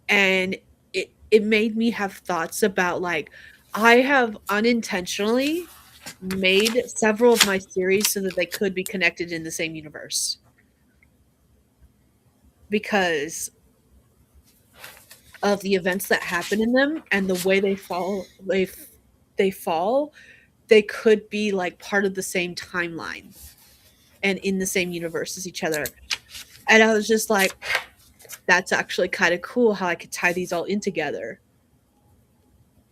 and it made me have thoughts about, like, I have unintentionally made several of my series so that they could be connected in the same universe. Because of the events that happen in them and the way they fall, they could be like part of the same timeline and in the same universe as each other. And I was just like, that's actually kind of cool how I could tie these all in together.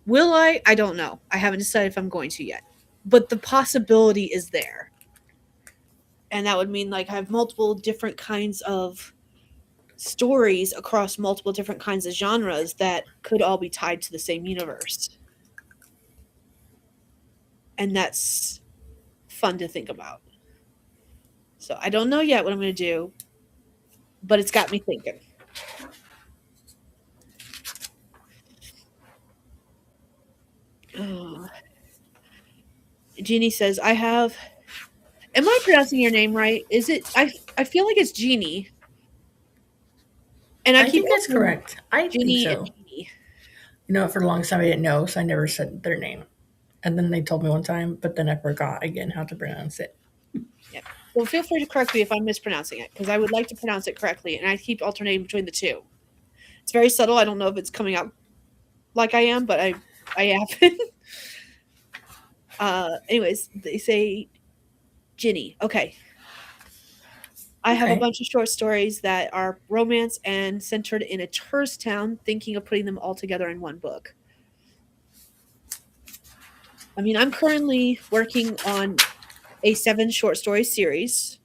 Will I? I don't know. I haven't decided if I'm going to yet. But the possibility is there. And that would mean like I have multiple different kinds of stories across multiple different kinds of genres that could all be tied to the same universe. And that's fun to think about. So I don't know yet what I'm going to do, but it's got me thinking. Oh. Jeannie says, I have. Am I pronouncing your name right? Is it? I feel like it's Jeannie. And I think that's correct. I think Jeannie so. and Jeannie. You know, for the longest time I didn't know, so I never said their name. And then they told me one time, but then I forgot again how to pronounce it. Yeah. Well, feel free to correct me if I'm mispronouncing it, because I would like to pronounce it correctly, and I keep alternating between the two. It's very subtle. I don't know if it's coming out like I am, but I have. Anyways, they say Ginny. Okay. I have a bunch of short stories that are romance and centered in a tourist town, thinking of putting them all together in one book. I mean, I'm currently working on a 7 short story series,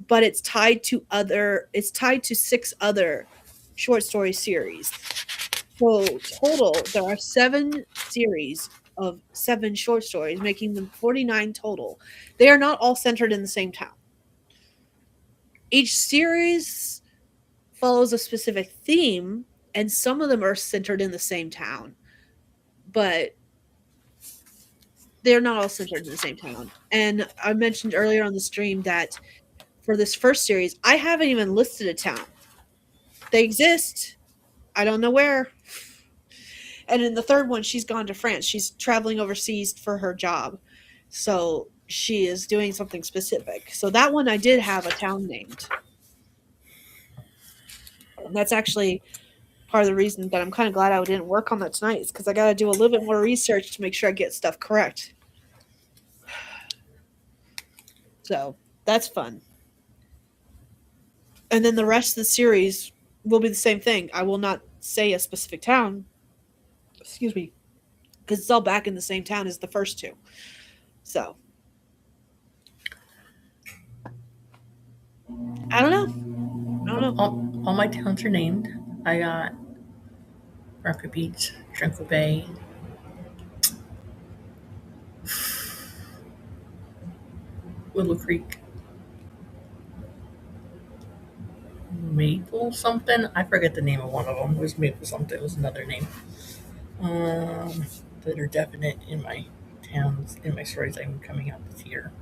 but it's tied to 6 other short story series. So total, there are 7 series of 7 short stories, making them 49 total. They are not all centered in the same town. Each series follows a specific theme, and some of them are centered in the same town, but they're not all centered in the same town. And I mentioned earlier on the stream that for this first series, I haven't even listed a town. They exist. I don't know where. And in the third one, she's gone to France. She's traveling overseas for her job. So she is doing something specific. So that one I did have a town named. And that's actually part of the reason that I'm kind of glad I didn't work on that tonight, is because I got to do a little bit more research to make sure I get stuff correct. So that's fun. And then the rest of the series will be the same thing. I will not say a specific town. Excuse me. Because it's all back in the same town as the first 2. So. I don't know. All my towns are named. I got Rocket Beach, Tranquil Bay, Willow Creek, Maple something. I forget the name of one of them. It was Maple something. It was another name. That are definite in my towns, in my stories I'm coming out this year.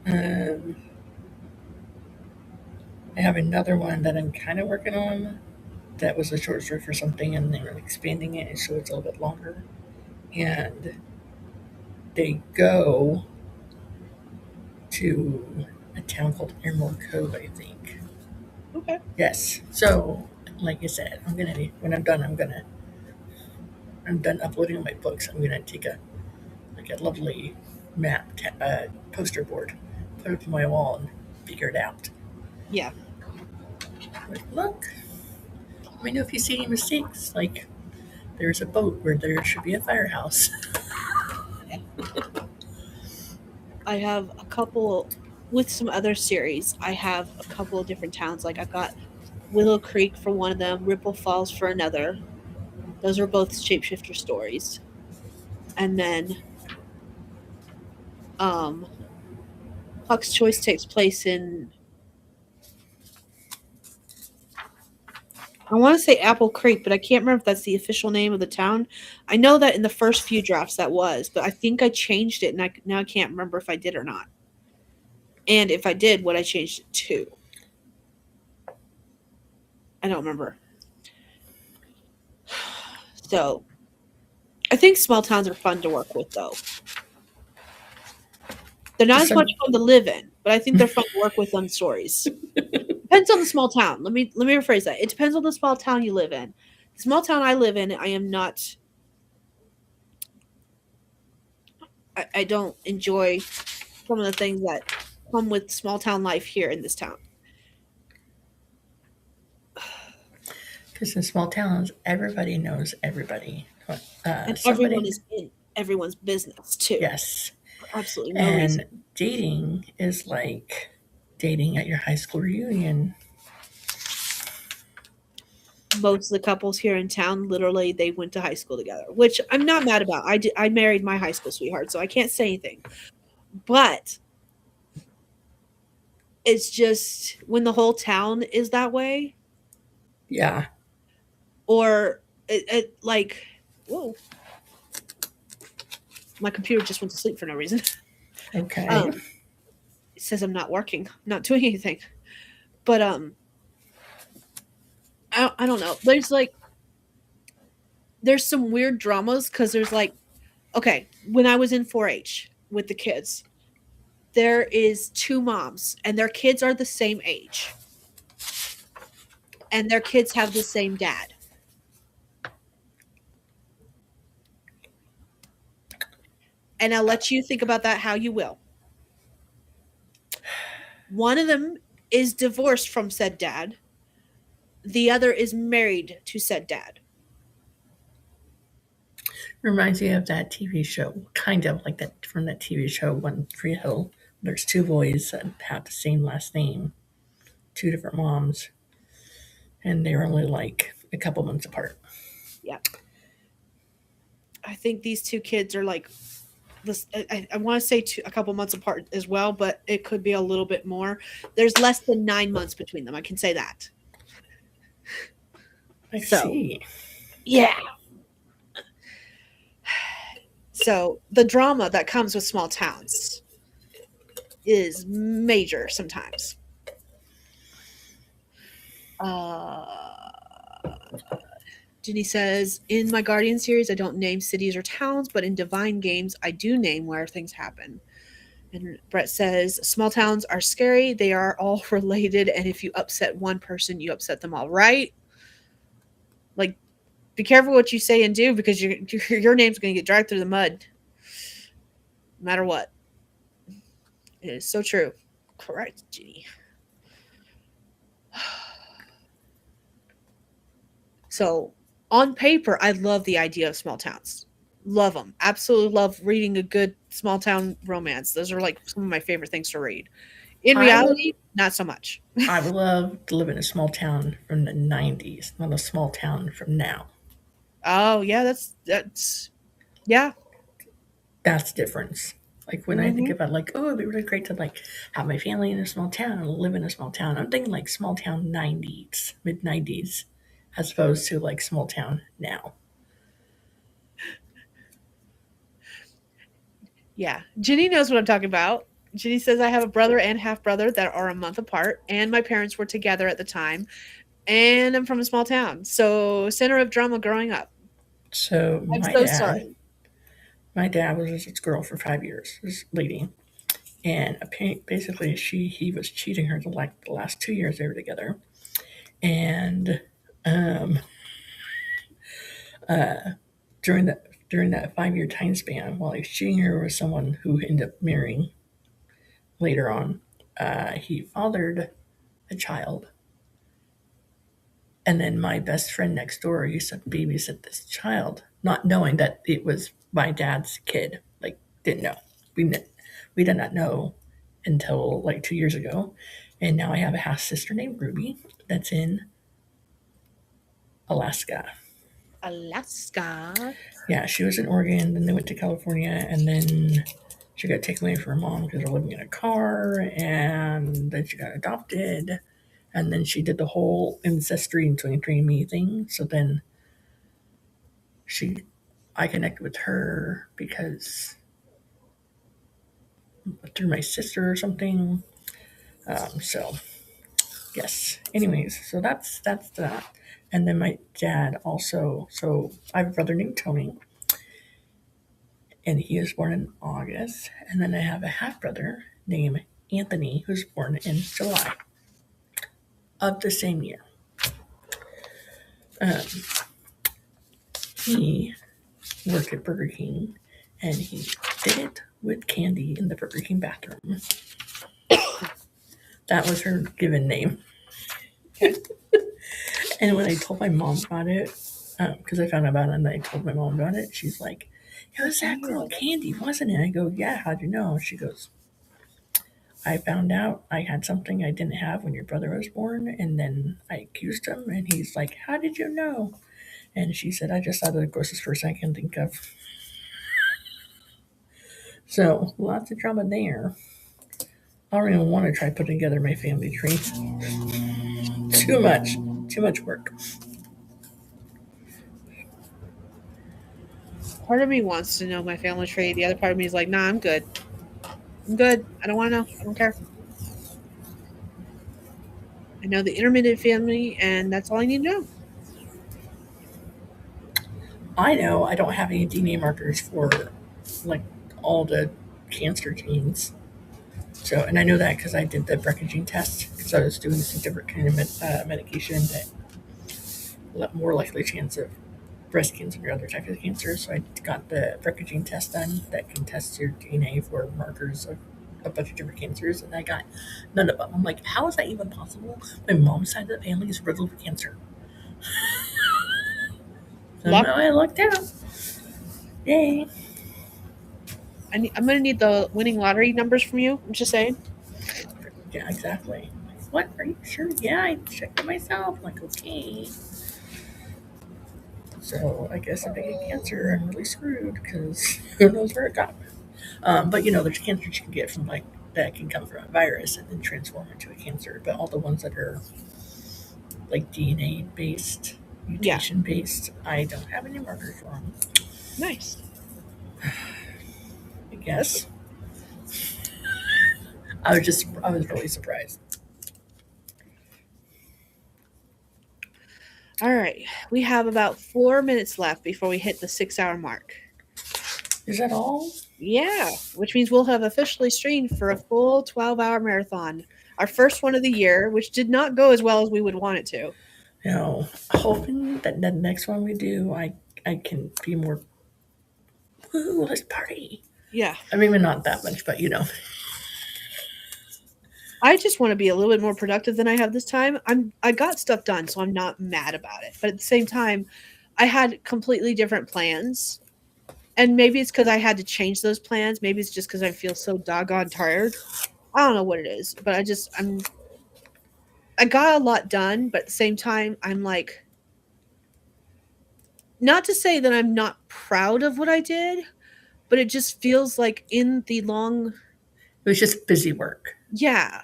I have another one that I'm kind of working on. That was a short story for something, and they're expanding it, so it's a little bit longer. And they go to a town called Emerald Cove, I think. Okay. Yes. So like I said, I'm gonna when I'm done uploading my books. I'm gonna take a like a lovely poster board, put it up on my wall, and figure it out. Yeah. Like, look, let me know if you see any mistakes. Like there's a boat where there should be a firehouse. I have a couple with some other series. I have a couple of different towns. Like I've got Willow Creek for one of them, Ripple Falls for another. Those are both shapeshifter stories. And then um Huck's Choice takes place in, I want to say Apple Creek, but I can't remember if that's the official name of the town. I know that in the first few drafts that was, but I think I changed it, and now I can't remember if I did or not. And if I did, what I changed it to. I don't remember. So I think small towns are fun to work with, though. They're not as much Some fun to live in, but I think they're fun to work with on stories. Depends on the small town. Let me rephrase that. It depends on the small town you live in. The small town I live in, I am not. I don't enjoy some of the things that come with small town life here in this town. because in small towns, everybody knows everybody. And everyone Somebody, is in everyone's business too, yes. for absolutely no reason. And dating is like dating at your high school reunion. Most of the couples here in town, literally, they went to high school together, which I'm not mad about. I married my high school sweetheart, so I can't say anything. But it's just when the whole town is that way, Yeah. or it like, whoa, my computer just went to sleep for no reason. Okay. Um, it says I'm not working, not doing anything. But I don't know. There's some weird dramas because there's like, okay, when I was in 4-H with the kids, there is two moms and their kids are the same age and their kids have the same dad. And I'll let you think about that how you will. One of them is divorced from said dad. The other is married to said dad. Reminds me of that TV show, kind of like that from that TV show, One Tree Hill. There's two boys that have the same last name, two different moms, and they're only like a couple months apart. Yeah. I think these two kids are like this. I want to say a couple months apart as well, but it could be a little bit more. There's less than 9 months between them. I can say that. I So, see. yeah. So the drama that comes with small towns is major sometimes. Uh, Ginny says, in my Guardian series, I don't name cities or towns, but in Divine Games, I do name where things happen. And Brett says, small towns are scary. They are all related. And if you upset one person, you upset them all, right? Like, be careful what you say and do because your name's going to get dragged through the mud no matter what. It is so true. Correct, Ginny. So, on paper, I love the idea of small towns. Love them. Absolutely love reading a good small town romance. Those are like some of my favorite things to read. In I would reality, not so much. I would love to live in a small town from the '90s, not a small town from now. Oh, yeah, that's yeah. That's the difference. Like when I think Mhm. about like, oh, it'd be really great to like have my family in a small town and live in a small town. I'm thinking like small town '90s, mid '90s, as opposed to like small town now. Yeah. Ginny knows what I'm talking about. Ginny says I have a brother and half brother that are a month apart, and my parents were together at the time, and I'm from a small town. So, center of drama growing up. So I'm so sorry. my dad was with this girl for 5 years, this lady, and basically he was cheating her the last 2 years they were together, and Um, uh, during that 5 year time span, while exchanging her with someone who ended up marrying later on, he fathered a child, and then my best friend next door used to babysit this child, not knowing that it was my dad's kid. Like, didn't know. We did not know until like 2 years ago, and now I have a half sister named Ruby that's in Alaska. Alaska. Yeah, she was in Oregon, then they went to California, and then she got taken away from her mom because they're living in a car, and then she got adopted, and then she did the whole ancestry and 23andMe thing. So then she, I connected with her because through my sister or something. So yes. Anyways, so that's that. And then my dad also. So I have a brother named Tony, and he was born in August. And then I have a half brother named Anthony, who's born in July of the same year. Um, he worked at Burger King, and he did it with Candy in the Burger King bathroom. That was her given name. And when I told my mom about it, because I found out about it and I told my mom about it, she's like, "It was that girl Candy, wasn't it?" I go, "Yeah, how'd you know?" She goes, "I found out I had something I didn't have when your brother was born, and then I accused him, and he's like, 'How did you know?'" And she said, "I just thought of the grossest person I can think of." So, lots of drama there. I don't even want to try putting together my family tree. Too much work. Part of me wants to know my family tree. The other part of me is like, nah, I'm good. I'm good. I don't want to know. I don't care. I know the intermittent family, and that's all I need to know. I know I don't have any DNA markers for like all the cancer genes. So, and I know that because I did the BRCA gene test because I was doing some different kind of medication that more likely chance of breast cancer or other types of cancer. So I got the BRCA gene test done that can test your DNA for markers of a bunch of different cancers, and I got none of them. I'm like, how is that even possible? My mom's side of the family is riddled with cancer. Luck. Somehow I lucked out. Yay. I'm going to need the winning lottery numbers from you. I'm just saying. Yeah, exactly. What? Are you sure? Yeah, I checked it myself. I'm like, okay. So I guess if I get cancer, I'm really screwed because who knows where it got. But you know, there's cancers you can get from like that can come from a virus and then transform into a cancer. But all the ones that are like DNA based, mutation based, I don't have any markers for them. Nice. I guess. I was really surprised. All right. We have about 4 minutes left before we hit the 6 hour mark. Is that all? Yeah, which means we'll have officially streamed for a full 12-hour marathon. Our first one of the year, which did not go as well as we would want it to. You know, hoping that the next one we do, I can be more. Woo, let's party. Yeah. I mean, not that much, but you know. I just want to be a little bit more productive than I have this time. I got stuff done, so I'm not mad about it. But at the same time, I had completely different plans. And maybe it's because I had to change those plans. Maybe it's just because I feel so doggone tired. I don't know what it is, but I got a lot done, but at the same time, I'm like, not to say that I'm not proud of what I did, but it just feels like in the long, It was just busy work. yeah,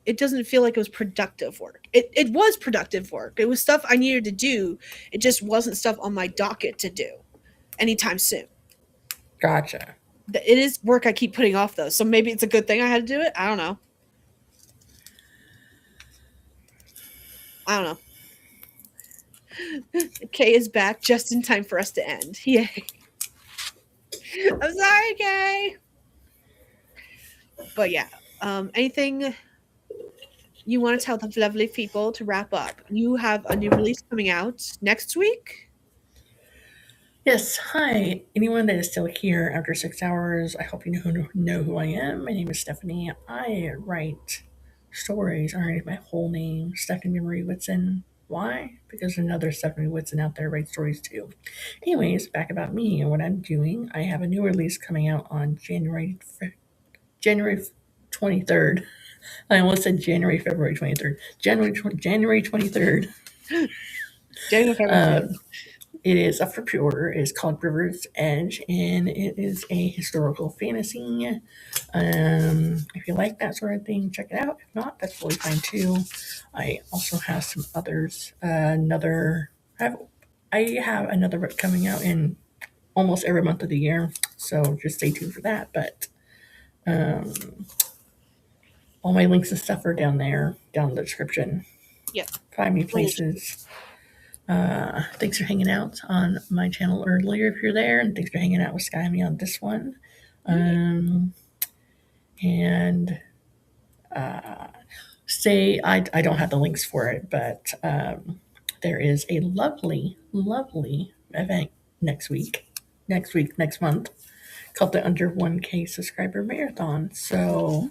it doesn't feel like it was productive work. It was productive work. It was stuff I needed to do. It just wasn't stuff on my docket to do anytime soon. Gotcha. It is work I keep putting off though, so maybe it's a good thing I had to do it. I don't know. Kay is back just in time for us to end. Yay. I'm sorry, Kay. But yeah, anything you want to tell the lovely people to wrap up. You have a new release coming out next week. Yes, hi. Anyone that is still here after 6 hours, I hope you know who I am. My name is Stephanie. I write stories. I write my whole name, Stephanie Marie Whitson. Why? Because another Stephanie Whitson out there writes stories too. Anyways, back about me and what I'm doing. I have a new release coming out on January 23rd. I almost said February 23rd. January 23rd. January, February. It is up for pre-order. It is called River's Edge, and it is a historical fantasy. If you like that sort of thing, check it out. If not, that's totally fine too. I also have some others. I have another book coming out in almost every month of the year, so just stay tuned for that. But um, all my links and stuff are down there, down in the description. Yep. Find me places. Thanks for hanging out on my channel earlier if you're there, and thanks for hanging out with Skye and me on this one. And say I don't have the links for it, but there is a lovely, lovely event next month, called the Under 1K Subscriber Marathon. So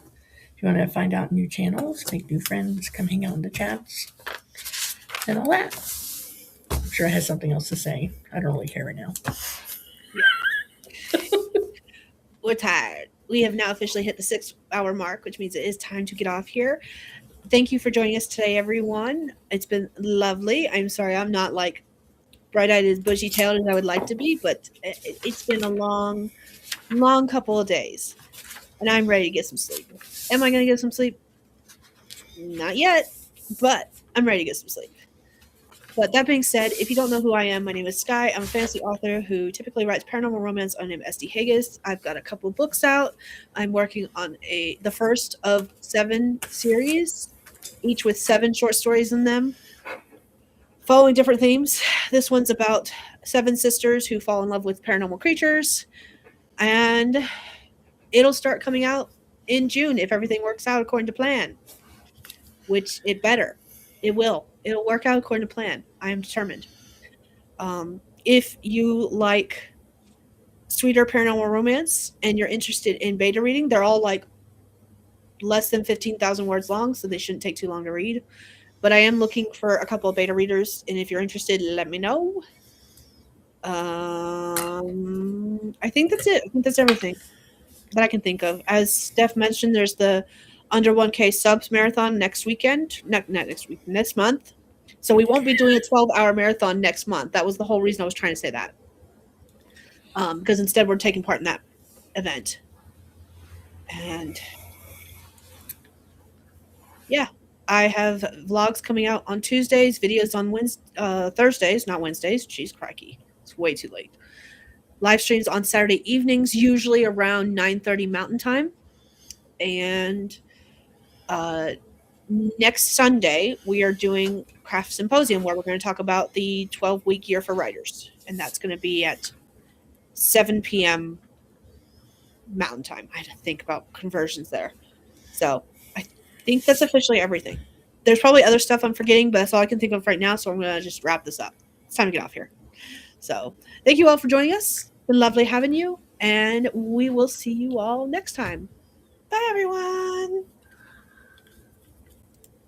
if you want to find out new channels, make new friends, come hang out in the chats, and all that. I'm sure I had something else to say. I don't really care right now. We're tired. We have now officially hit the 6-hour mark, which means it is time to get off here. Thank you for joining us today, everyone. It's been lovely. I'm sorry I'm not like bright-eyed as bushy-tailed as I would like to be, but it's been a long couple of days, and I'm ready to get some sleep. Am I going to get some sleep? Not yet, but I'm ready to get some sleep. But that being said, if you don't know who I am, my name is Skye. I'm a fantasy author who typically writes paranormal romance under the name SD Hegyes. I've got a couple of books out. I'm working on the first of 7 series, each with 7 short stories in them, following different themes. This one's about 7 sisters who fall in love with paranormal creatures, and it'll start coming out in June if everything works out according to plan, which it better. It will. It'll work out according to plan. I am determined. If you like sweeter paranormal romance and you're interested in beta reading, they're all like less than 15,000 words long, so they shouldn't take too long to read. But I am looking for a couple of beta readers, and if you're interested, let me know. I think that's it. I think that's everything that I can think of. As Steph mentioned, there's the Under 1K subs marathon next weekend. Not next week, next month. So we won't be doing a 12-hour marathon next month. That was the whole reason I was trying to say that. Because instead we're taking part in that event. And yeah, I have vlogs coming out on Tuesdays, videos on Thursdays, not Wednesdays. Jeez, crikey. It's way too late. Live streams on Saturday evenings, usually around 9:30 Mountain Time. And next Sunday, we are doing Craft Symposium, where we're going to talk about the 12-week year for writers. And that's going to be at 7 p.m. Mountain Time. I had to think about conversions there. So I think that's officially everything. There's probably other stuff I'm forgetting, but that's all I can think of right now. So I'm going to just wrap this up. It's time to get off here. So thank you all for joining us. It's been lovely having you. And we will see you all next time. Bye, everyone.